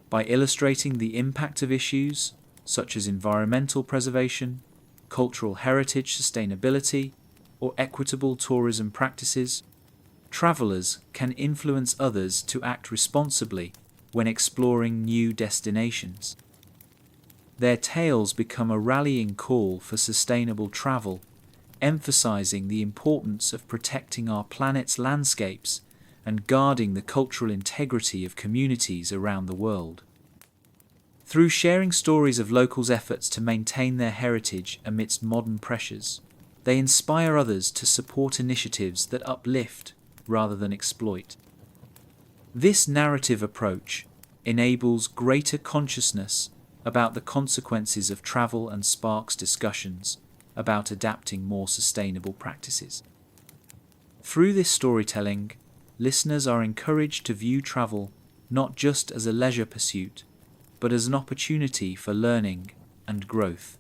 By illustrating the impact of issues such as environmental preservation, cultural heritage sustainability, or equitable tourism practices, travelers can influence others to act responsibly when exploring new destinations. Their tales become a rallying call for sustainable travel, emphasizing the importance of protecting our planet's landscapes and guarding the cultural integrity of communities around the world. Through sharing stories of locals' efforts to maintain their heritage amidst modern pressures, they inspire others to support initiatives that uplift rather than exploit. This narrative approach enables greater consciousness about the consequences of travel and sparks discussions about adapting more sustainable practices. Through this storytelling, listeners are encouraged to view travel not just as a leisure pursuit, but as an opportunity for learning and growth.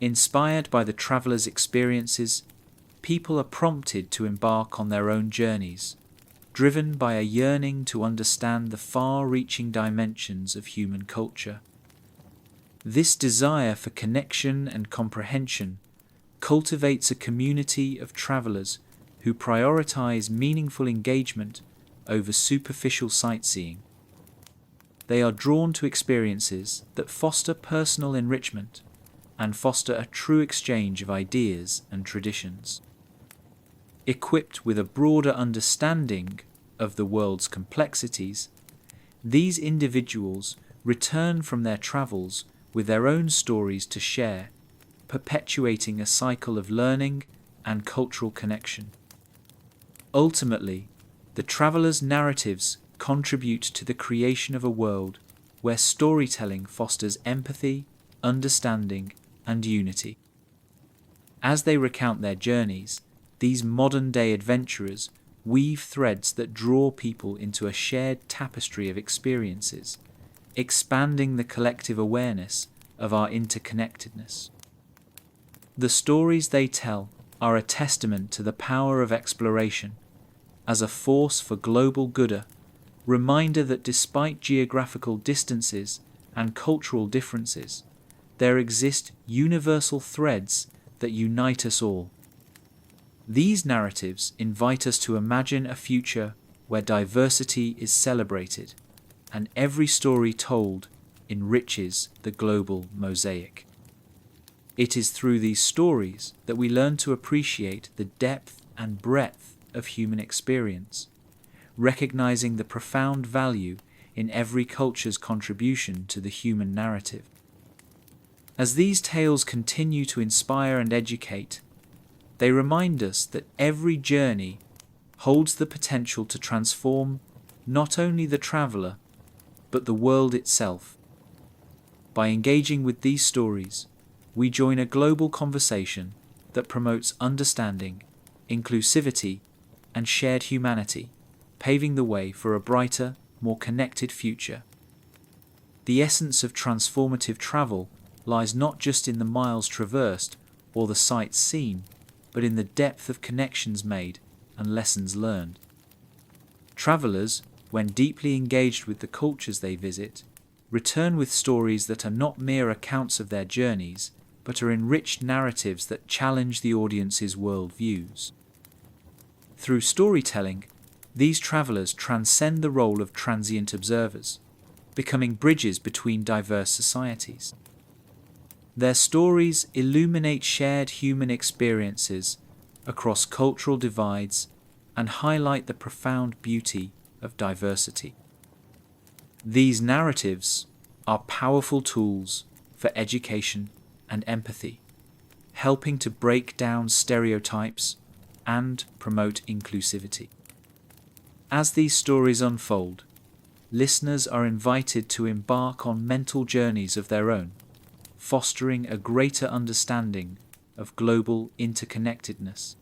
Inspired by the traveller's experiences, people are prompted to embark on their own journeys, driven by a yearning to understand the far-reaching dimensions of human culture. This desire for connection and comprehension cultivates a community of travelers who prioritize meaningful engagement over superficial sightseeing. They are drawn to experiences that foster personal enrichment and foster a true exchange of ideas and traditions. Equipped with a broader understanding of the world's complexities, these individuals return from their travels with their own stories to share, perpetuating a cycle of learning and cultural connection. Ultimately, the travelers' narratives contribute to the creation of a world where storytelling fosters empathy, understanding, and unity. As they recount their journeys, these modern-day adventurers weave threads that draw people into a shared tapestry of experiences, expanding the collective awareness of our interconnectedness. The stories they tell are a testament to the power of exploration as a force for global good, reminder that despite geographical distances and cultural differences, there exist universal threads that unite us all. These narratives invite us to imagine a future where diversity is celebrated and every story told enriches the global mosaic. It is through these stories that we learn to appreciate the depth and breadth of human experience, recognizing the profound value in every culture's contribution to the human narrative. As these tales continue to inspire and educate, they remind us that every journey holds the potential to transform not only the traveler, but the world itself. By engaging with these stories, we join a global conversation that promotes understanding, inclusivity, and shared humanity, paving the way for a brighter, more connected future. The essence of transformative travel lies not just in the miles traversed or the sights seen, but in the depth of connections made and lessons learned. Travelers, when deeply engaged with the cultures they visit, return with stories that are not mere accounts of their journeys, but are enriched narratives that challenge the audience's worldviews. Through storytelling, these travelers transcend the role of transient observers, becoming bridges between diverse societies. Their stories illuminate shared human experiences across cultural divides and highlight the profound beauty of diversity. These narratives are powerful tools for education and empathy, helping to break down stereotypes and promote inclusivity. As these stories unfold, listeners are invited to embark on mental journeys of their own, fostering a greater understanding of global interconnectedness.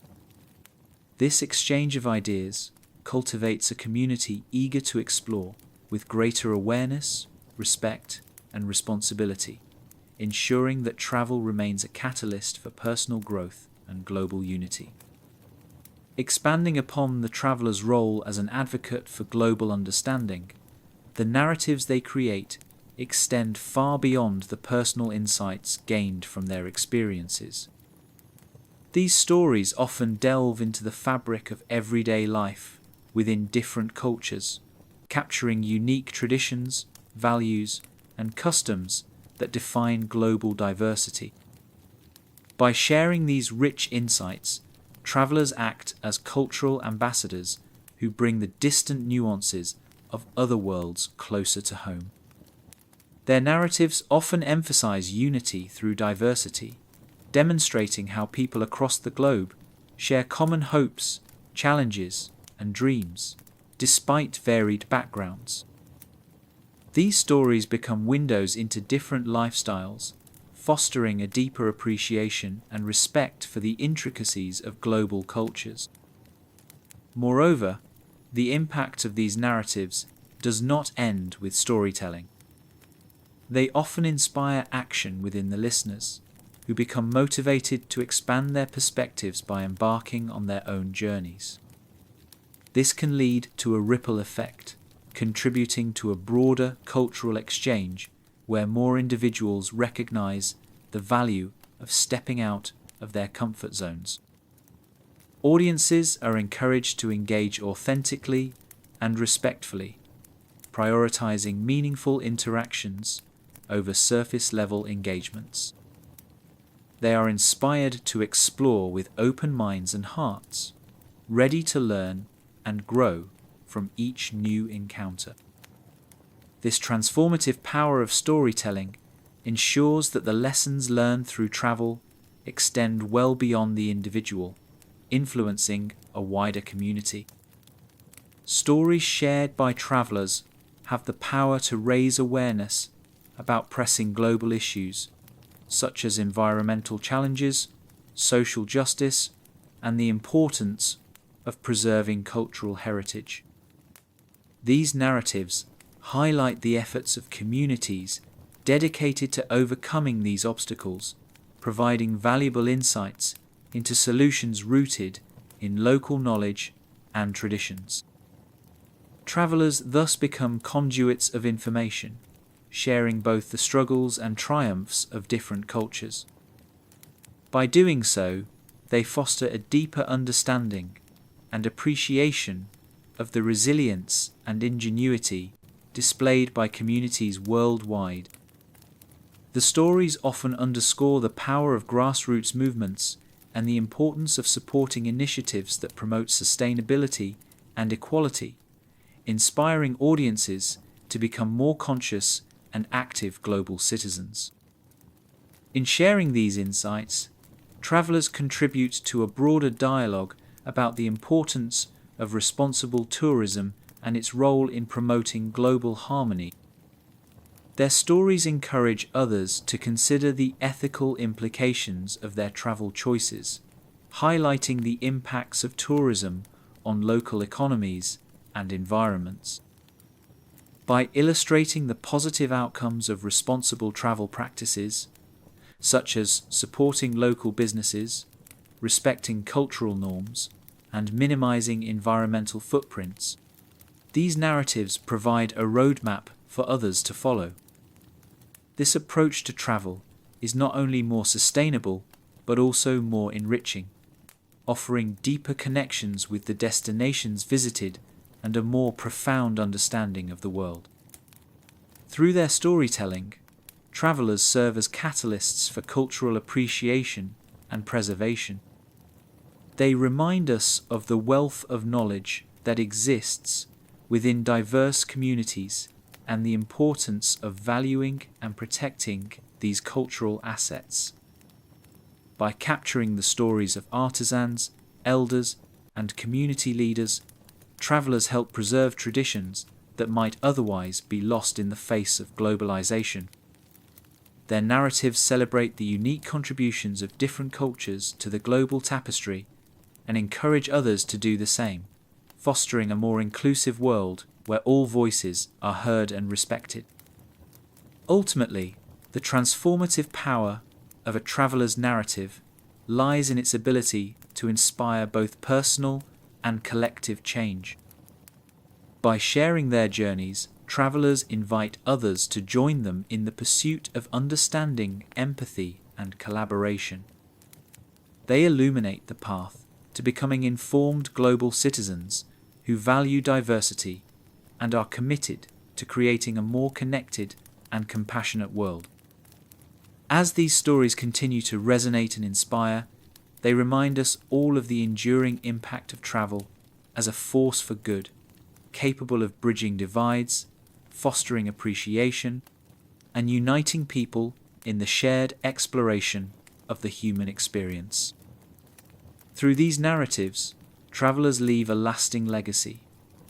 This exchange of ideas cultivates a community eager to explore with greater awareness, respect, and responsibility, ensuring that travel remains a catalyst for personal growth and global unity. Expanding upon the traveler's role as an advocate for global understanding, the narratives they create extend far beyond the personal insights gained from their experiences. These stories often delve into the fabric of everyday life within different cultures, capturing unique traditions, values, and customs that define global diversity. By sharing these rich insights, travelers act as cultural ambassadors who bring the distant nuances of other worlds closer to home. Their narratives often emphasize unity through diversity, demonstrating how people across the globe share common hopes, challenges, and dreams, despite varied backgrounds. These stories become windows into different lifestyles, fostering a deeper appreciation and respect for the intricacies of global cultures. Moreover, the impact of these narratives does not end with storytelling. They often inspire action within the listeners, who become motivated to expand their perspectives by embarking on their own journeys. This can lead to a ripple effect, contributing to a broader cultural exchange where more individuals recognize the value of stepping out of their comfort zones. Audiences are encouraged to engage authentically and respectfully, prioritizing meaningful interactions over surface-level engagements. They are inspired to explore with open minds and hearts, ready to learn and grow from each new encounter. This transformative power of storytelling ensures that the lessons learned through travel extend well beyond the individual, influencing a wider community. Stories shared by travelers have the power to raise awareness about pressing global issues, such as environmental challenges, social justice, and the importance of preserving cultural heritage. These narratives highlight the efforts of communities dedicated to overcoming these obstacles, providing valuable insights into solutions rooted in local knowledge and traditions. Travelers thus become conduits of information, sharing both the struggles and triumphs of different cultures. By doing so, they foster a deeper understanding and appreciation of the resilience and ingenuity displayed by communities worldwide. The stories often underscore the power of grassroots movements and the importance of supporting initiatives that promote sustainability and equality, inspiring audiences to become more conscious and active global citizens. In sharing these insights, travelers contribute to a broader dialogue about the importance of responsible tourism and its role in promoting global harmony. Their stories encourage others to consider the ethical implications of their travel choices, highlighting the impacts of tourism on local economies and environments. By illustrating the positive outcomes of responsible travel practices, such as supporting local businesses, respecting cultural norms, and minimizing environmental footprints, these narratives provide a roadmap for others to follow. This approach to travel is not only more sustainable, but also more enriching, offering deeper connections with the destinations visited and a more profound understanding of the world. Through their storytelling, travelers serve as catalysts for cultural appreciation and preservation. They remind us of the wealth of knowledge that exists within diverse communities and the importance of valuing and protecting these cultural assets. By capturing the stories of artisans, elders, and community leaders, travelers help preserve traditions that might otherwise be lost in the face of globalization. Their narratives celebrate the unique contributions of different cultures to the global tapestry and encourage others to do the same, fostering a more inclusive world where all voices are heard and respected. Ultimately, the transformative power of a traveler's narrative lies in its ability to inspire both personal and collective change. By sharing their journeys, travelers invite others to join them in the pursuit of understanding, empathy, and collaboration. They illuminate the path to becoming informed global citizens who value diversity and are committed to creating a more connected and compassionate world. As these stories continue to resonate and inspire, they remind us all of the enduring impact of travel as a force for good, capable of bridging divides, fostering appreciation, and uniting people in the shared exploration of the human experience. Through these narratives, travelers leave a lasting legacy,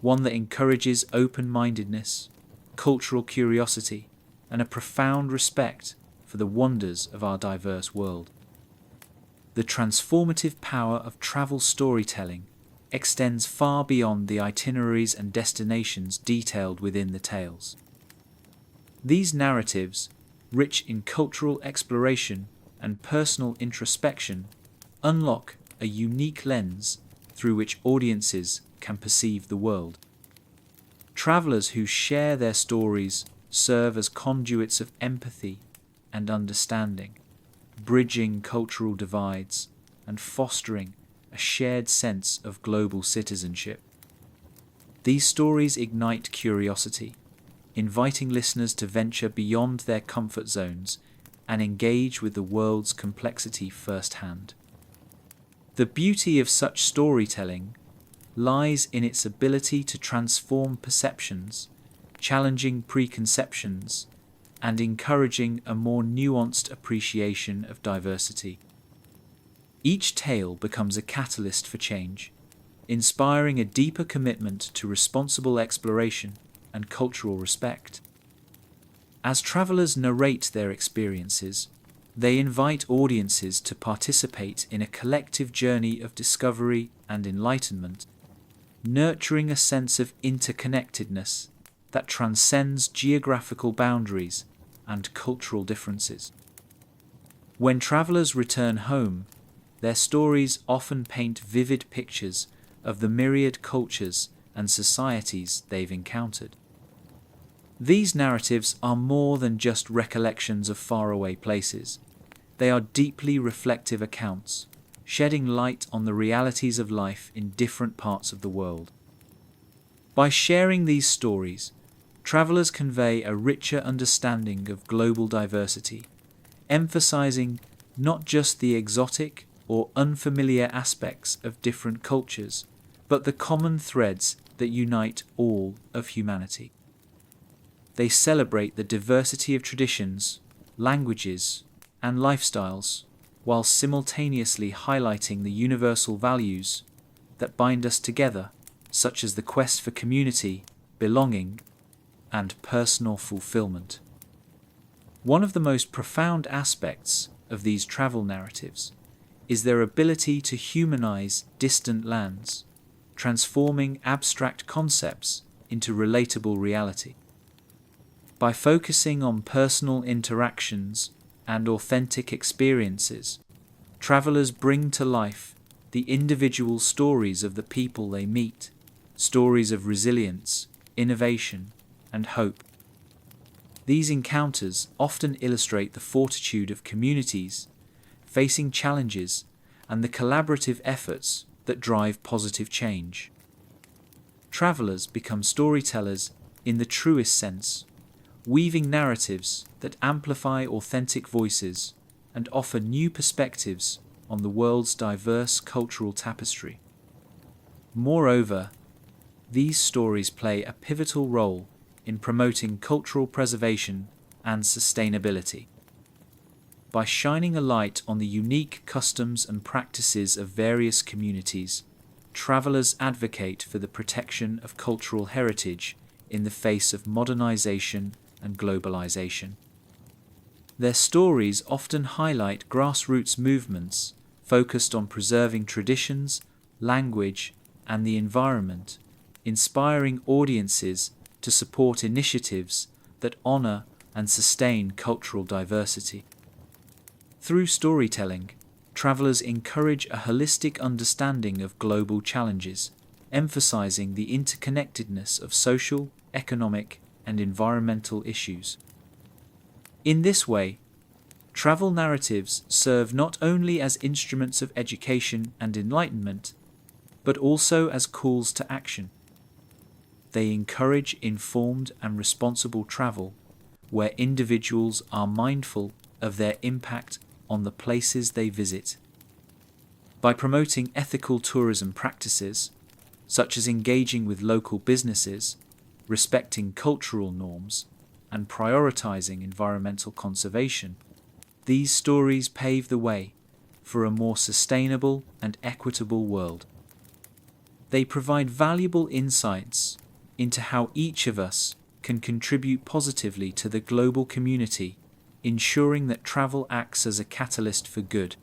one that encourages open-mindedness, cultural curiosity, and a profound respect for the wonders of our diverse world. The transformative power of travel storytelling extends far beyond the itineraries and destinations detailed within the tales. These narratives, rich in cultural exploration and personal introspection, unlock a unique lens through which audiences can perceive the world. Travelers who share their stories serve as conduits of empathy and understanding, bridging cultural divides and fostering a shared sense of global citizenship. These stories ignite curiosity, inviting listeners to venture beyond their comfort zones and engage with the world's complexity firsthand. The beauty of such storytelling lies in its ability to transform perceptions, challenging preconceptions, and encouraging a more nuanced appreciation of diversity. Each tale becomes a catalyst for change, inspiring a deeper commitment to responsible exploration and cultural respect. As travelers narrate their experiences, they invite audiences to participate in a collective journey of discovery and enlightenment, nurturing a sense of interconnectedness that transcends geographical boundaries and cultural differences. When travelers return home, their stories often paint vivid pictures of the myriad cultures and societies they've encountered. These narratives are more than just recollections of faraway places. They are deeply reflective accounts, shedding light on the realities of life in different parts of the world. By sharing these stories, travelers convey a richer understanding of global diversity, emphasizing not just the exotic or unfamiliar aspects of different cultures, but the common threads that unite all of humanity. They celebrate the diversity of traditions, languages, and lifestyles, while simultaneously highlighting the universal values that bind us together, such as the quest for community, belonging, and personal fulfillment. One of the most profound aspects of these travel narratives is their ability to humanize distant lands, transforming abstract concepts into relatable reality. By focusing on personal interactions and authentic experiences, travelers bring to life the individual stories of the people they meet, stories of resilience, innovation, and hope. These encounters often illustrate the fortitude of communities facing challenges and the collaborative efforts that drive positive change. Travelers become storytellers in the truest sense, weaving narratives that amplify authentic voices and offer new perspectives on the world's diverse cultural tapestry. Moreover, these stories play a pivotal role in promoting cultural preservation and sustainability. By shining a light on the unique customs and practices of various communities, travelers advocate for the protection of cultural heritage in the face of modernization and globalization. Their stories often highlight grassroots movements focused on preserving traditions, language, and the environment, inspiring audiences to support initiatives that honor and sustain cultural diversity. Through storytelling, travelers encourage a holistic understanding of global challenges, emphasizing the interconnectedness of social, economic, and environmental issues. In this way, travel narratives serve not only as instruments of education and enlightenment, but also as calls to action. They encourage informed and responsible travel, where individuals are mindful of their impact on the places they visit. By promoting ethical tourism practices, such as engaging with local businesses, respecting cultural norms, and prioritizing environmental conservation, these stories pave the way for a more sustainable and equitable world. They provide valuable insights into how each of us can contribute positively to the global community, ensuring that travel acts as a catalyst for good.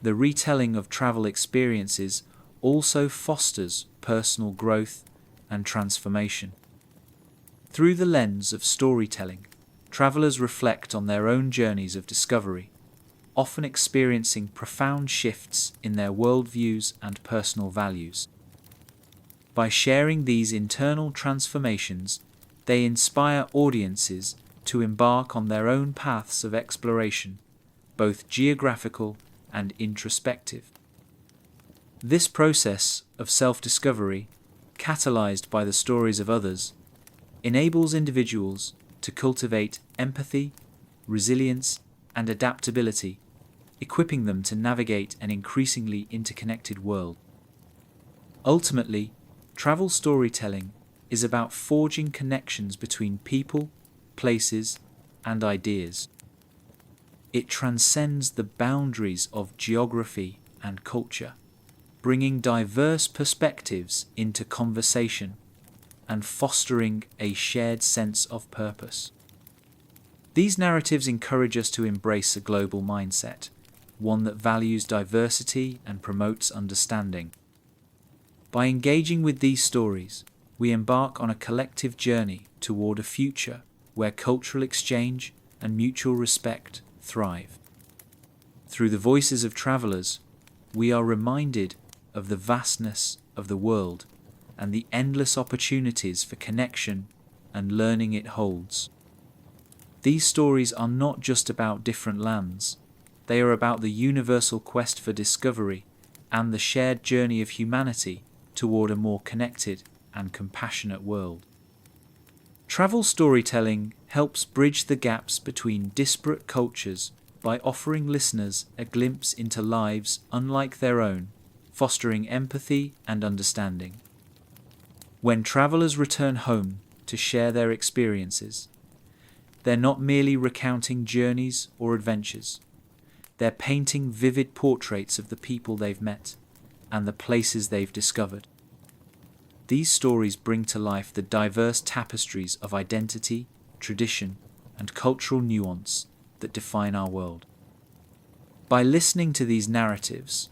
The retelling of travel experiences also fosters personal growth and transformation. Through the lens of storytelling, travelers reflect on their own journeys of discovery, often experiencing profound shifts in their worldviews and personal values. By sharing these internal transformations, they inspire audiences to embark on their own paths of exploration, both geographical and introspective. This process of self-discovery, catalyzed by the stories of others, enables individuals to cultivate empathy, resilience, and adaptability, equipping them to navigate an increasingly interconnected world. Ultimately, travel storytelling is about forging connections between people, places, and ideas. It transcends the boundaries of geography and culture, bringing diverse perspectives into conversation and fostering a shared sense of purpose. These narratives encourage us to embrace a global mindset, one that values diversity and promotes understanding. By engaging with these stories, we embark on a collective journey toward a future where cultural exchange and mutual respect thrive. Through the voices of travelers, we are reminded of the vastness of the world and the endless opportunities for connection and learning it holds. These stories are not just about different lands, they are about the universal quest for discovery and the shared journey of humanity toward a more connected and compassionate world. Travel storytelling helps bridge the gaps between disparate cultures by offering listeners a glimpse into lives unlike their own, fostering empathy and understanding. When travelers return home to share their experiences, they're not merely recounting journeys or adventures. They're painting vivid portraits of the people they've met and the places they've discovered. These stories bring to life the diverse tapestries of identity, tradition, and cultural nuance that define our world. By listening to these narratives,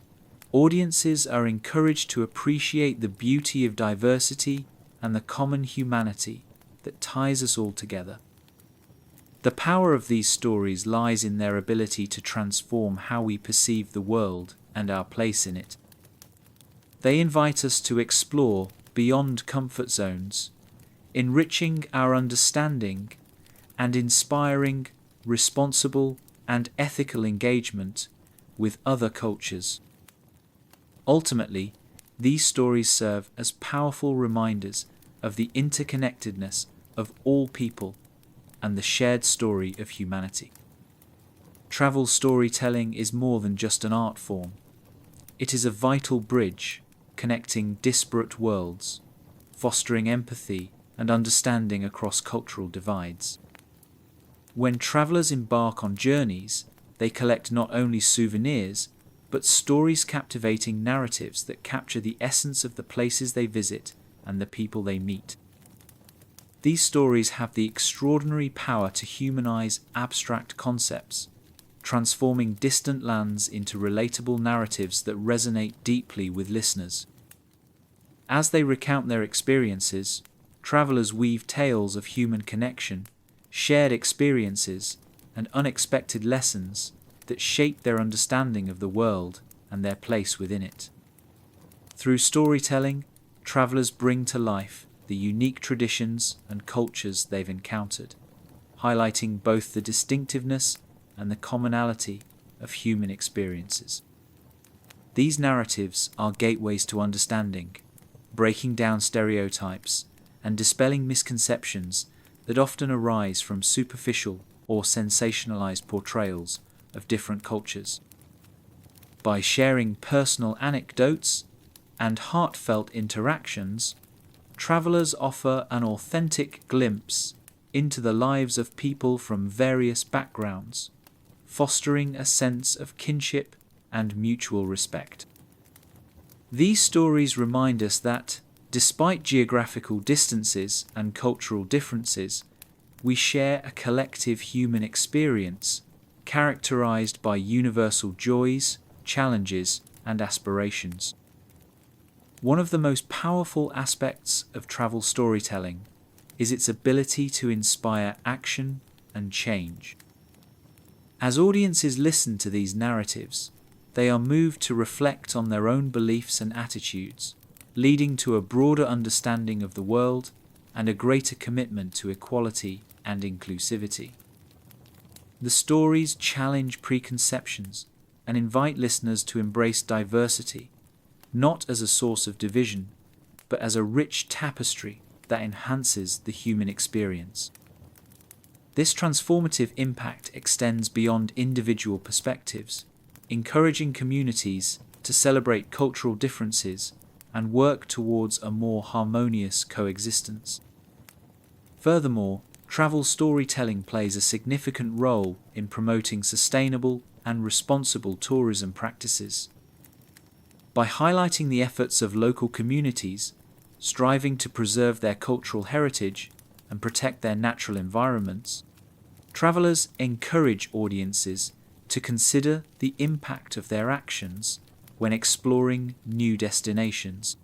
audiences are encouraged to appreciate the beauty of diversity and the common humanity that ties us all together. The power of these stories lies in their ability to transform how we perceive the world and our place in it. They invite us to explore beyond comfort zones, enriching our understanding and inspiring responsible and ethical engagement with other cultures. Ultimately, these stories serve as powerful reminders of the interconnectedness of all people and the shared story of humanity. Travel storytelling is more than just an art form. It is a vital bridge connecting disparate worlds, fostering empathy and understanding across cultural divides. When travelers embark on journeys, they collect not only souvenirs, but stories captivating narratives that capture the essence of the places they visit and the people they meet. These stories have the extraordinary power to humanize abstract concepts, transforming distant lands into relatable narratives that resonate deeply with listeners. As they recount their experiences, travelers weave tales of human connection, shared experiences, and unexpected lessons that shape their understanding of the world and their place within it. Through storytelling, travelers bring to life the unique traditions and cultures they've encountered, highlighting both the distinctiveness and the commonality of human experiences. These narratives are gateways to understanding, breaking down stereotypes and dispelling misconceptions that often arise from superficial or sensationalized portrayals of different cultures. By sharing personal anecdotes and heartfelt interactions, travelers offer an authentic glimpse into the lives of people from various backgrounds, fostering a sense of kinship and mutual respect. These stories remind us that, despite geographical distances and cultural differences, we share a collective human experience characterized by universal joys, challenges, and aspirations. One of the most powerful aspects of travel storytelling is its ability to inspire action and change. As audiences listen to these narratives, they are moved to reflect on their own beliefs and attitudes, leading to a broader understanding of the world and a greater commitment to equality and inclusivity. The stories challenge preconceptions and invite listeners to embrace diversity, not as a source of division, but as a rich tapestry that enhances the human experience. This transformative impact extends beyond individual perspectives, encouraging communities to celebrate cultural differences and work towards a more harmonious coexistence. Furthermore, travel storytelling plays a significant role in promoting sustainable and responsible tourism practices. By highlighting the efforts of local communities, striving to preserve their cultural heritage and protect their natural environments, travelers encourage audiences to consider the impact of their actions when exploring new destinations.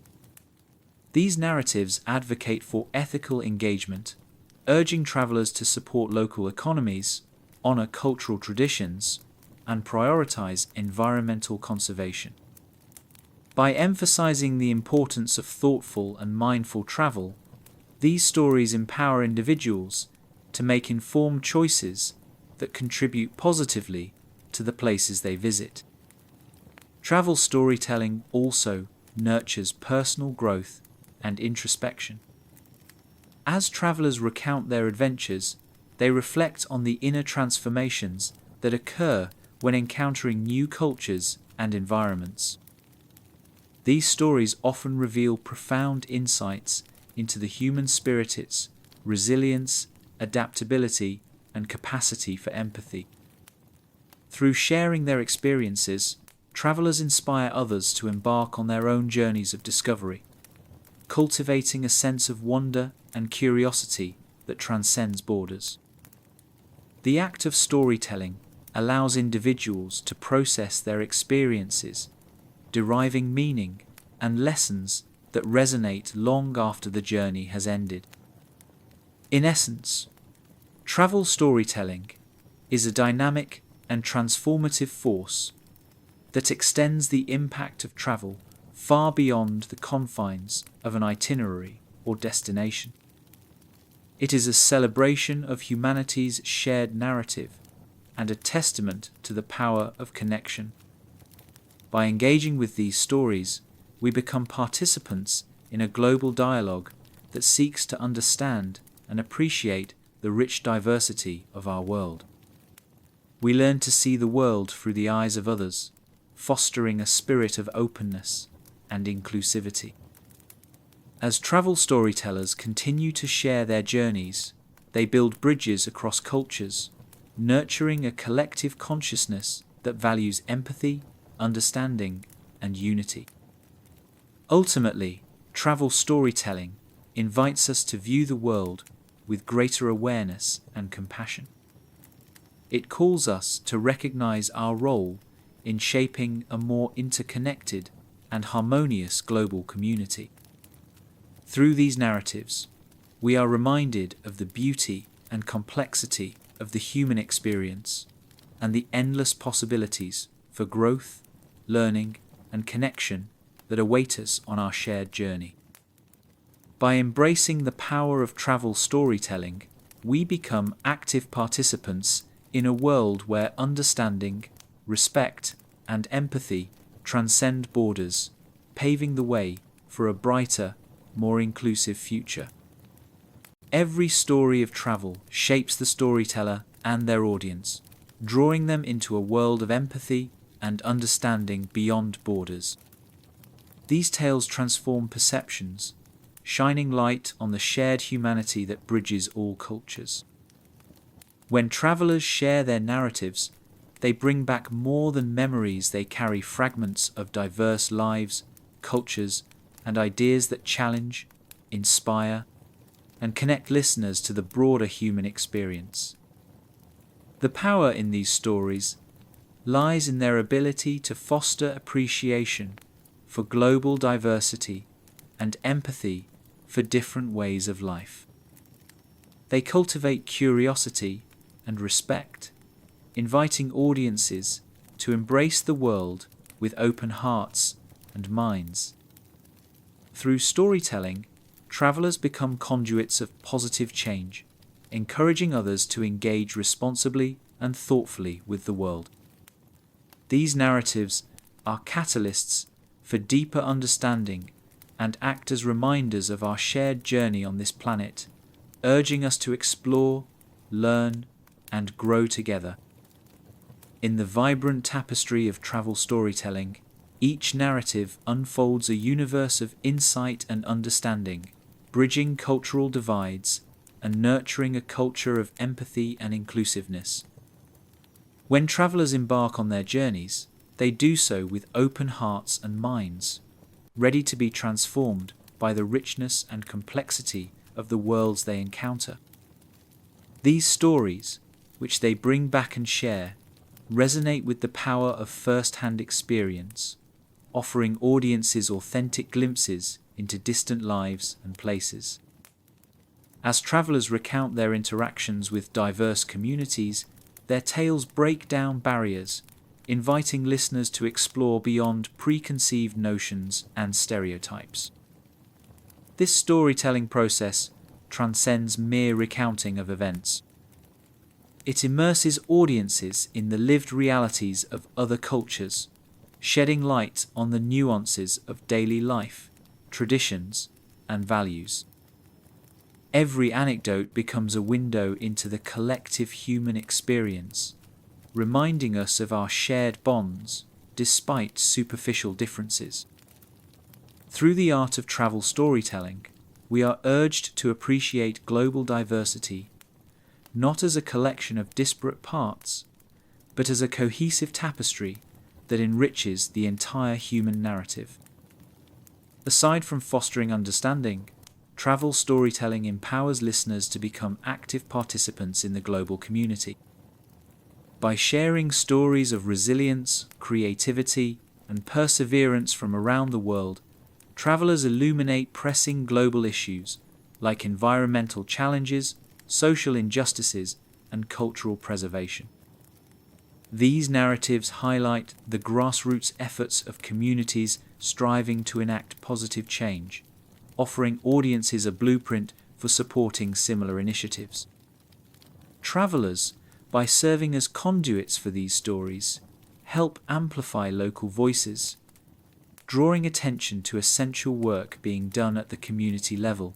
These narratives advocate for ethical engagement, urging travelers to support local economies, honor cultural traditions, and prioritize environmental conservation. By emphasizing the importance of thoughtful and mindful travel, these stories empower individuals to make informed choices that contribute positively to the places they visit. Travel storytelling also nurtures personal growth and introspection. As travelers recount their adventures, they reflect on the inner transformations that occur when encountering new cultures and environments. These stories often reveal profound insights into the human spirit's resilience, adaptability, and capacity for empathy. Through sharing their experiences, travelers inspire others to embark on their own journeys of discovery, cultivating a sense of wonder and curiosity that transcends borders. The act of storytelling allows individuals to process their experiences, deriving meaning and lessons that resonate long after the journey has ended. In essence, travel storytelling is a dynamic and transformative force that extends the impact of travel far beyond the confines of an itinerary or destination. It is a celebration of humanity's shared narrative and a testament to the power of connection. By engaging with these stories, we become participants in a global dialogue that seeks to understand and appreciate the rich diversity of our world. We learn to see the world through the eyes of others, fostering a spirit of openness and inclusivity. As travel storytellers continue to share their journeys, they build bridges across cultures, nurturing a collective consciousness that values empathy, understanding, and unity. Ultimately, travel storytelling invites us to view the world with greater awareness and compassion. It calls us to recognize our role in shaping a more interconnected and harmonious global community. Through these narratives, we are reminded of the beauty and complexity of the human experience and the endless possibilities for growth, learning, and connection that await us on our shared journey. By embracing the power of travel storytelling, we become active participants in a world where understanding, respect, and empathy transcend borders, paving the way for a brighter, more inclusive future. Every story of travel shapes the storyteller and their audience, drawing them into a world of empathy and understanding beyond borders. These tales transform perceptions, shining light on the shared humanity that bridges all cultures. When travelers share their narratives, they bring back more than memories. They carry fragments of diverse lives, cultures, and ideas that challenge, inspire, and connect listeners to the broader human experience. The power in these stories lies in their ability to foster appreciation for global diversity and empathy for different ways of life. They cultivate curiosity and respect, inviting audiences to embrace the world with open hearts and minds. Through storytelling, travelers become conduits of positive change, encouraging others to engage responsibly and thoughtfully with the world. These narratives are catalysts for deeper understanding and act as reminders of our shared journey on this planet, urging us to explore, learn, and grow together. In the vibrant tapestry of travel storytelling, each narrative unfolds a universe of insight and understanding, bridging cultural divides and nurturing a culture of empathy and inclusiveness. When travelers embark on their journeys, they do so with open hearts and minds, ready to be transformed by the richness and complexity of the worlds they encounter. These stories, which they bring back and share, resonate with the power of first-hand experience, offering audiences authentic glimpses into distant lives and places. As travelers recount their interactions with diverse communities, their tales break down barriers, inviting listeners to explore beyond preconceived notions and stereotypes. This storytelling process transcends mere recounting of events. It immerses audiences in the lived realities of other cultures, shedding light on the nuances of daily life, traditions, and values. Every anecdote becomes a window into the collective human experience, reminding us of our shared bonds despite superficial differences. Through the art of travel storytelling, we are urged to appreciate global diversity, not as a collection of disparate parts, but as a cohesive tapestry that enriches the entire human narrative. Aside from fostering understanding, travel storytelling empowers listeners to become active participants in the global community. By sharing stories of resilience, creativity, and perseverance from around the world, travelers illuminate pressing global issues like environmental challenges, social injustices, and cultural preservation. These narratives highlight the grassroots efforts of communities striving to enact positive change, offering audiences a blueprint for supporting similar initiatives. Travelers, by serving as conduits for these stories, help amplify local voices, drawing attention to essential work being done at the community level.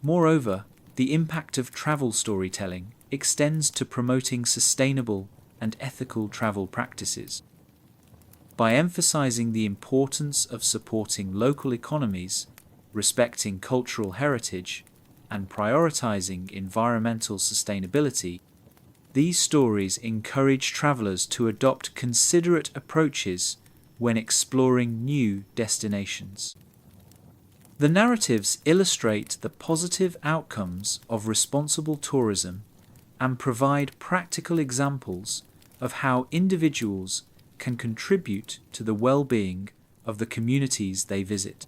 Moreover, the impact of travel storytelling extends to promoting sustainable and ethical travel practices. By emphasizing the importance of supporting local economies, respecting cultural heritage, and prioritizing environmental sustainability, these stories encourage travelers to adopt considerate approaches when exploring new destinations. The narratives illustrate the positive outcomes of responsible tourism and provide practical examples of how individuals can contribute to the well-being of the communities they visit.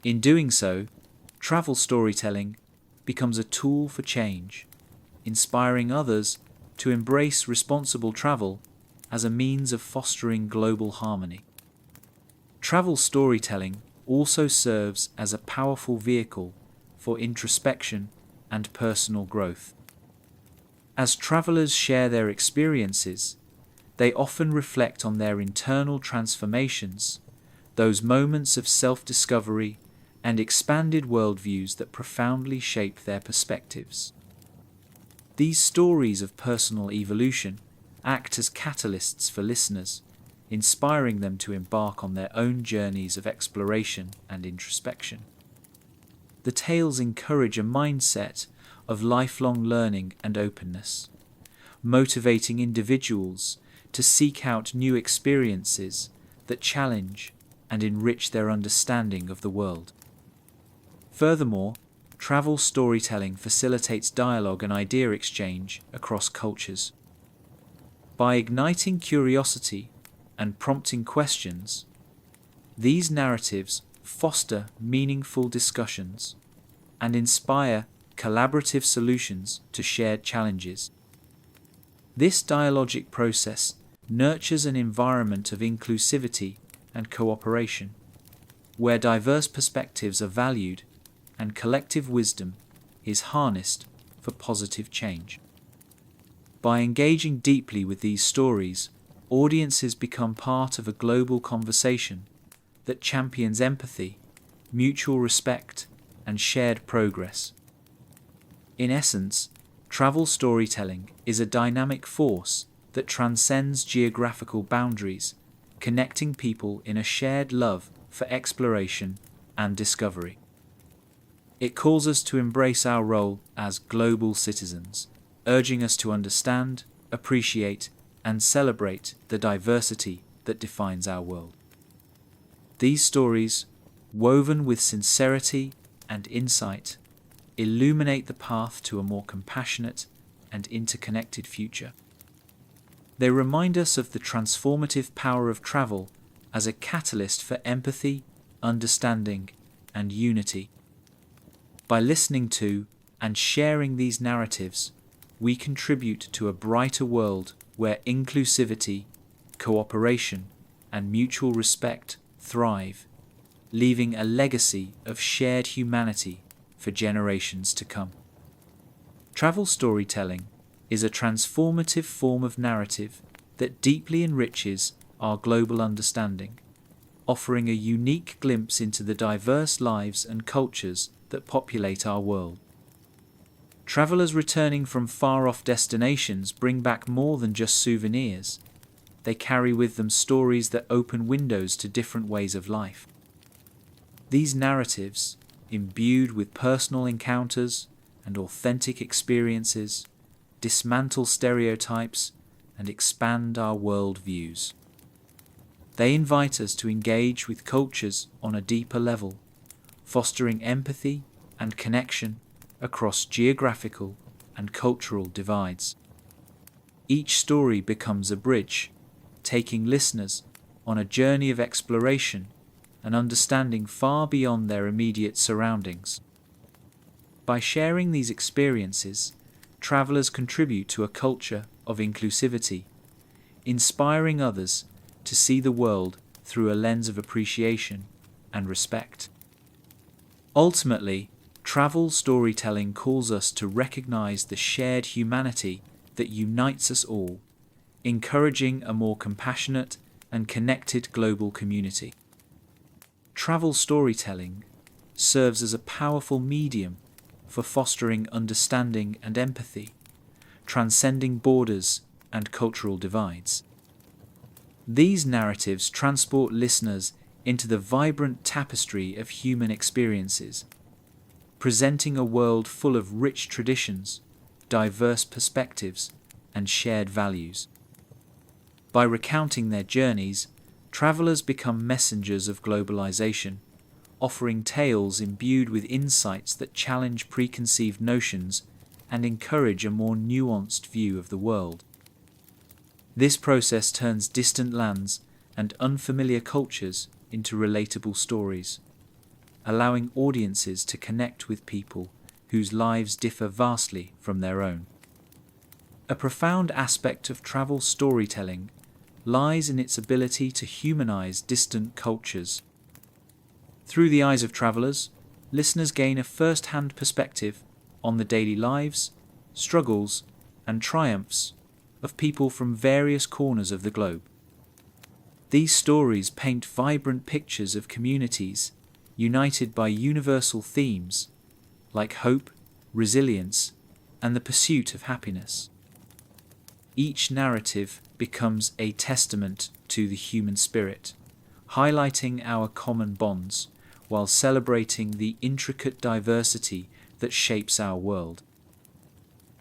In doing so, travel storytelling becomes a tool for change, inspiring others to embrace responsible travel as a means of fostering global harmony. Travel storytelling also serves as a powerful vehicle for introspection and personal growth. As travelers share their experiences, they often reflect on their internal transformations, those moments of self-discovery and expanded worldviews that profoundly shape their perspectives. These stories of personal evolution act as catalysts for listeners, inspiring them to embark on their own journeys of exploration and introspection. The tales encourage a mindset of lifelong learning and openness, motivating individuals to seek out new experiences that challenge and enrich their understanding of the world. Furthermore, travel storytelling facilitates dialogue and idea exchange across cultures. By igniting curiosity and prompting questions, these narratives foster meaningful discussions and inspire collaborative solutions to shared challenges. This dialogic process nurtures an environment of inclusivity and cooperation, where diverse perspectives are valued and collective wisdom is harnessed for positive change. By engaging deeply with these stories, audiences become part of a global conversation that champions empathy, mutual respect, and shared progress. In essence, travel storytelling is a dynamic force that transcends geographical boundaries, connecting people in a shared love for exploration and discovery. It calls us to embrace our role as global citizens, urging us to understand, appreciate, and celebrate the diversity that defines our world. These stories, woven with sincerity and insight, illuminate the path to a more compassionate and interconnected future. They remind us of the transformative power of travel as a catalyst for empathy, understanding, and unity. By listening to and sharing these narratives, we contribute to a brighter world where inclusivity, cooperation, and mutual respect thrive, leaving a legacy of shared humanity for generations to come. Travel storytelling is a transformative form of narrative that deeply enriches our global understanding, offering a unique glimpse into the diverse lives and cultures that populate our world. Travelers returning from far-off destinations bring back more than just souvenirs. They carry with them stories that open windows to different ways of life. These narratives, imbued with personal encounters and authentic experiences, dismantle stereotypes and expand our world views. They invite us to engage with cultures on a deeper level, fostering empathy and connection across geographical and cultural divides. Each story becomes a bridge, taking listeners on a journey of exploration and understanding far beyond their immediate surroundings. By sharing these experiences, travelers contribute to a culture of inclusivity, inspiring others to see the world through a lens of appreciation and respect. Ultimately, travel storytelling calls us to recognize the shared humanity that unites us all, encouraging a more compassionate and connected global community. Travel storytelling serves as a powerful medium for fostering understanding and empathy, transcending borders and cultural divides. These narratives transport listeners into the vibrant tapestry of human experiences, presenting a world full of rich traditions, diverse perspectives, and shared values. By recounting their journeys, travelers become messengers of globalization, offering tales imbued with insights that challenge preconceived notions and encourage a more nuanced view of the world. This process turns distant lands and unfamiliar cultures into relatable stories, allowing audiences to connect with people whose lives differ vastly from their own. A profound aspect of travel storytelling lies in its ability to humanize distant cultures. Through the eyes of travelers, listeners gain a first-hand perspective on the daily lives, struggles, and triumphs of people from various corners of the globe. These stories paint vibrant pictures of communities united by universal themes like hope, resilience, and the pursuit of happiness. Each narrative becomes a testament to the human spirit, highlighting our common bonds while celebrating the intricate diversity that shapes our world.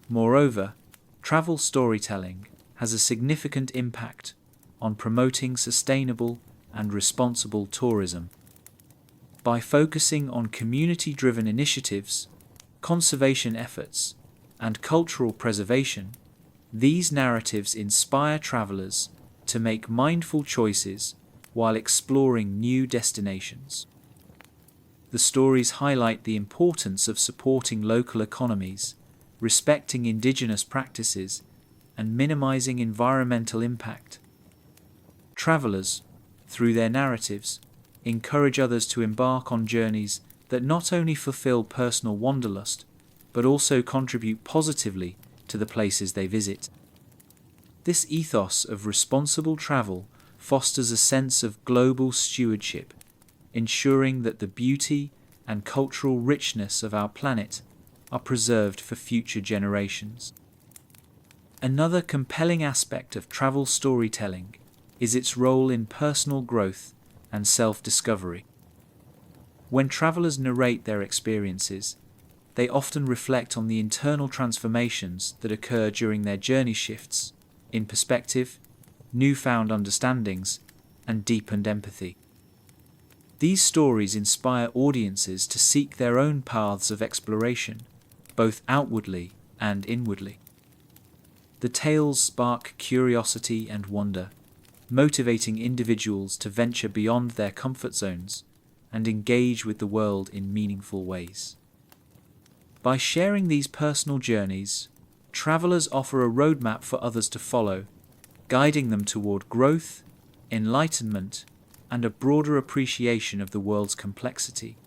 Moreover, travel storytelling has a significant impact on promoting sustainable and responsible tourism. By focusing on community-driven initiatives, conservation efforts, and cultural preservation, these narratives inspire travelers to make mindful choices while exploring new destinations. The stories highlight the importance of supporting local economies, respecting indigenous practices, and minimizing environmental impact. Travelers, through their narratives, encourage others to embark on journeys that not only fulfill personal wanderlust, but also contribute positively to the places they visit. This ethos of responsible travel fosters a sense of global stewardship, ensuring that the beauty and cultural richness of our planet are preserved for future generations. Another compelling aspect of travel storytelling is its role in personal growth and self-discovery. When travelers narrate their experiences, they often reflect on the internal transformations that occur during their journey shifts in perspective, newfound understandings, and deepened empathy. These stories inspire audiences to seek their own paths of exploration, both outwardly and inwardly. The tales spark curiosity and wonder, motivating individuals to venture beyond their comfort zones and engage with the world in meaningful ways. By sharing these personal journeys, travelers offer a roadmap for others to follow, guiding them toward growth, enlightenment, and a broader appreciation of the world's complexity.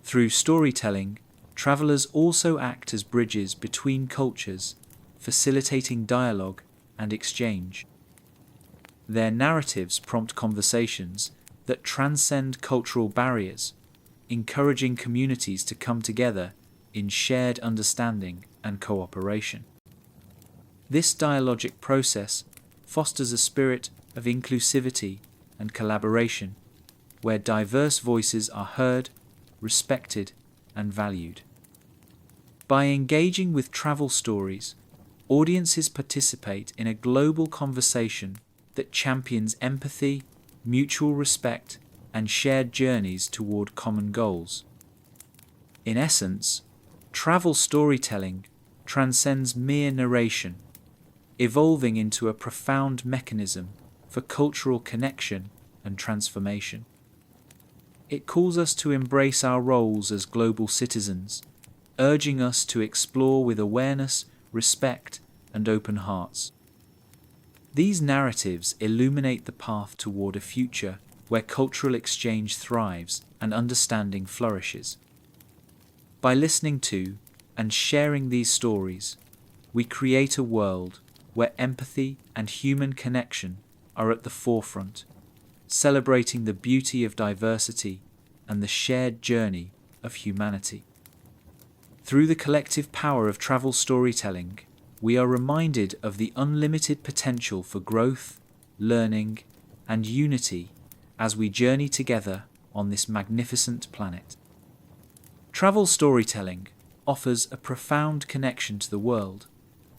Through storytelling, travelers also act as bridges between cultures, facilitating dialogue and exchange. Their narratives prompt conversations that transcend cultural barriers, encouraging communities to come together in shared understanding and cooperation. This dialogic process fosters a spirit of inclusivity and collaboration, where diverse voices are heard, respected, and valued. By engaging with travel stories, audiences participate in a global conversation that champions empathy, mutual respect, and shared journeys toward common goals. In essence, travel storytelling transcends mere narration, evolving into a profound mechanism for cultural connection and transformation. It calls us to embrace our roles as global citizens, urging us to explore with awareness, respect, and open hearts. These narratives illuminate the path toward a future where cultural exchange thrives and understanding flourishes. By listening to and sharing these stories, we create a world where empathy and human connection are at the forefront, celebrating the beauty of diversity and the shared journey of humanity. Through the collective power of travel storytelling, we are reminded of the unlimited potential for growth, learning, and unity as we journey together on this magnificent planet. Travel storytelling offers a profound connection to the world,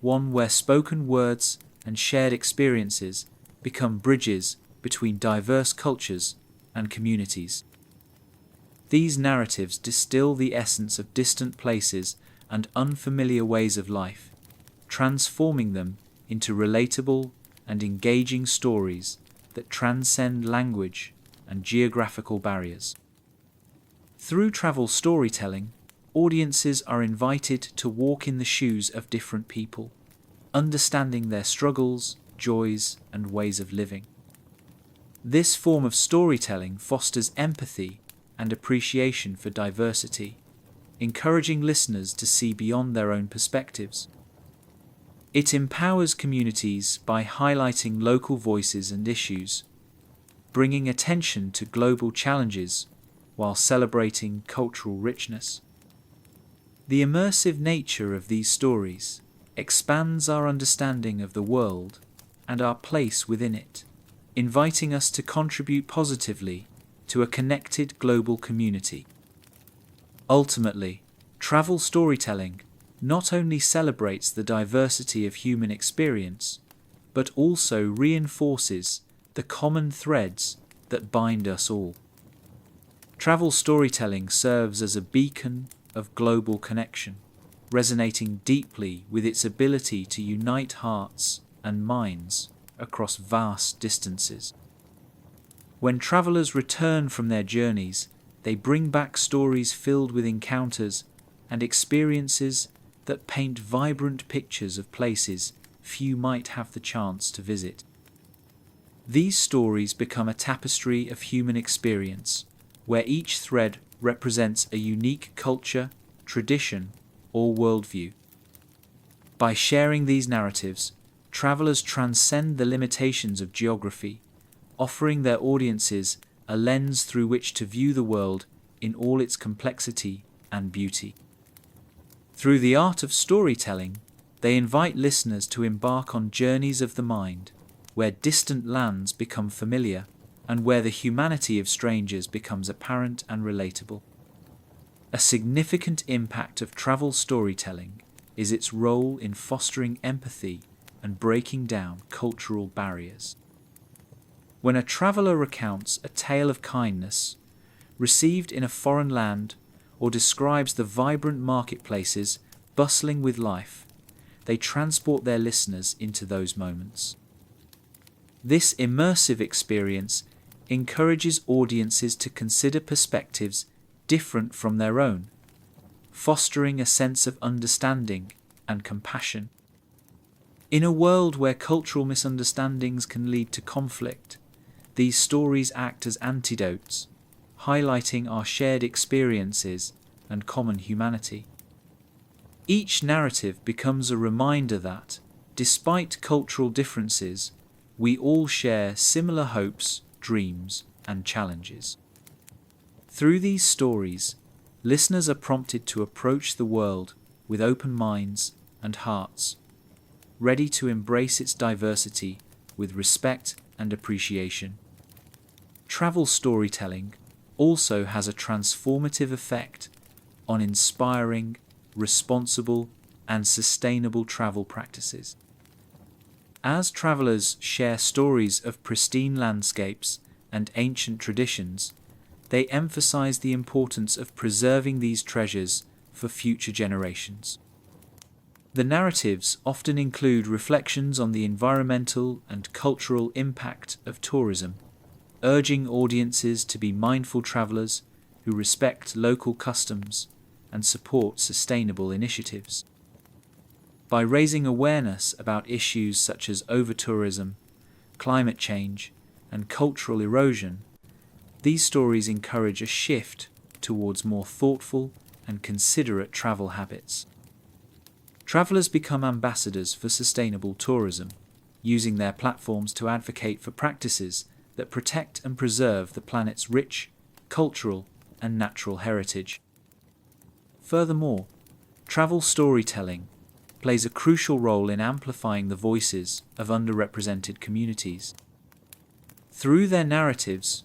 one where spoken words and shared experiences become bridges between diverse cultures and communities. These narratives distill the essence of distant places and unfamiliar ways of life, transforming them into relatable and engaging stories that transcend language and geographical barriers. Through travel storytelling, audiences are invited to walk in the shoes of different people, understanding their struggles, joys, and ways of living. This form of storytelling fosters empathy and appreciation for diversity, encouraging listeners to see beyond their own perspectives. It empowers communities by highlighting local voices and issues, bringing attention to global challenges while celebrating cultural richness. The immersive nature of these stories expands our understanding of the world and our place within it, inviting us to contribute positively to a connected global community. Ultimately, travel storytelling not only celebrates the diversity of human experience, but also reinforces the common threads that bind us all. Travel storytelling serves as a beacon of global connection, resonating deeply with its ability to unite hearts and minds across vast distances. When travelers return from their journeys, they bring back stories filled with encounters and experiences that paint vibrant pictures of places few might have the chance to visit. These stories become a tapestry of human experience, where each thread represents a unique culture, tradition, or worldview. By sharing these narratives, travelers transcend the limitations of geography, offering their audiences a lens through which to view the world in all its complexity and beauty. Through the art of storytelling, they invite listeners to embark on journeys of the mind, where distant lands become familiar and where the humanity of strangers becomes apparent and relatable. A significant impact of travel storytelling is its role in fostering empathy and breaking down cultural barriers. When a traveler recounts a tale of kindness received in a foreign land or describes the vibrant marketplaces bustling with life, they transport their listeners into those moments. This immersive experience encourages audiences to consider perspectives different from their own, fostering a sense of understanding and compassion. In a world where cultural misunderstandings can lead to conflict, these stories act as antidotes, highlighting our shared experiences and common humanity. Each narrative becomes a reminder that, despite cultural differences, we all share similar hopes, dreams, and challenges. Through these stories, listeners are prompted to approach the world with open minds and hearts, ready to embrace its diversity with respect and appreciation. Travel storytelling also has a transformative effect on inspiring, responsible, and sustainable travel practices. As travelers share stories of pristine landscapes and ancient traditions, they emphasize the importance of preserving these treasures for future generations. The narratives often include reflections on the environmental and cultural impact of tourism, urging audiences to be mindful travelers who respect local customs and support sustainable initiatives. By raising awareness about issues such as over-tourism, climate change, and cultural erosion, these stories encourage a shift towards more thoughtful and considerate travel habits. Travelers become ambassadors for sustainable tourism, using their platforms to advocate for practices that protect and preserve the planet's rich, cultural, and natural heritage. Furthermore, travel storytelling plays a crucial role in amplifying the voices of underrepresented communities. Through their narratives,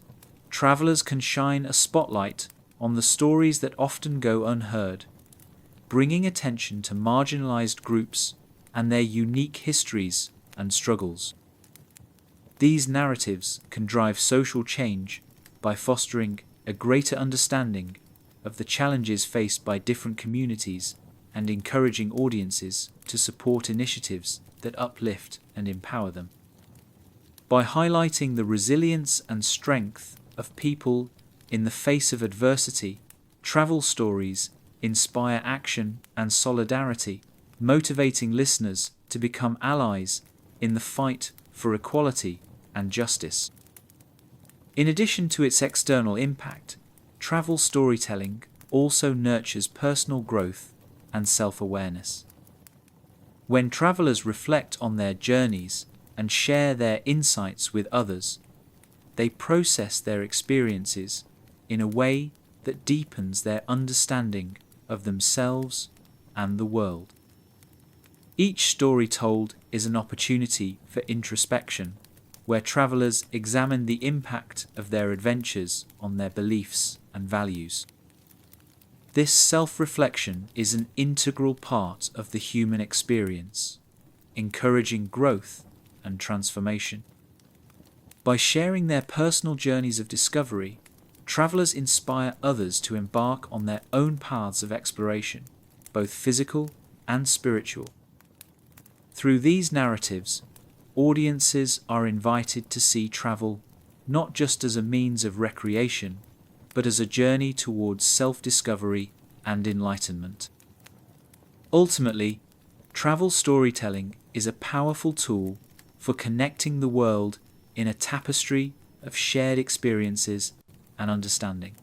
travelers can shine a spotlight on the stories that often go unheard, bringing attention to marginalized groups and their unique histories and struggles. These narratives can drive social change by fostering a greater understanding of the challenges faced by different communities and encouraging audiences to support initiatives that uplift and empower them. By highlighting the resilience and strength of people in the face of adversity, travel stories inspire action and solidarity, motivating listeners to become allies in the fight for equality and justice. In addition to its external impact, travel storytelling also nurtures personal growth and self-awareness. When travelers reflect on their journeys and share their insights with others, they process their experiences in a way that deepens their understanding of themselves and the world. Each story told is an opportunity for introspection, where travelers examine the impact of their adventures on their beliefs and values. This self-reflection is an integral part of the human experience, encouraging growth and transformation. By sharing their personal journeys of discovery, travelers inspire others to embark on their own paths of exploration, both physical and spiritual. Through these narratives, audiences are invited to see travel not just as a means of recreation, but as a journey towards self-discovery and enlightenment. Ultimately, travel storytelling is a powerful tool for connecting the world in a tapestry of shared experiences and understanding.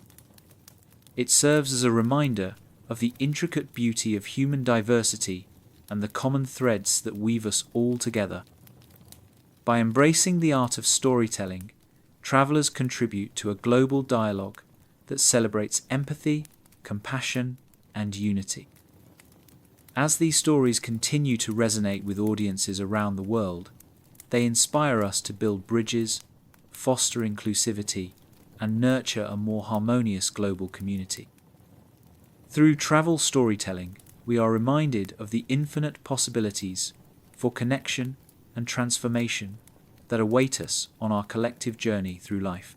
It serves as a reminder of the intricate beauty of human diversity and the common threads that weave us all together. By embracing the art of storytelling, travelers contribute to a global dialogue that celebrates empathy, compassion, and unity. As these stories continue to resonate with audiences around the world, they inspire us to build bridges, foster inclusivity, and nurture a more harmonious global community. Through travel storytelling, we are reminded of the infinite possibilities for connection and transformation that await us on our collective journey through life.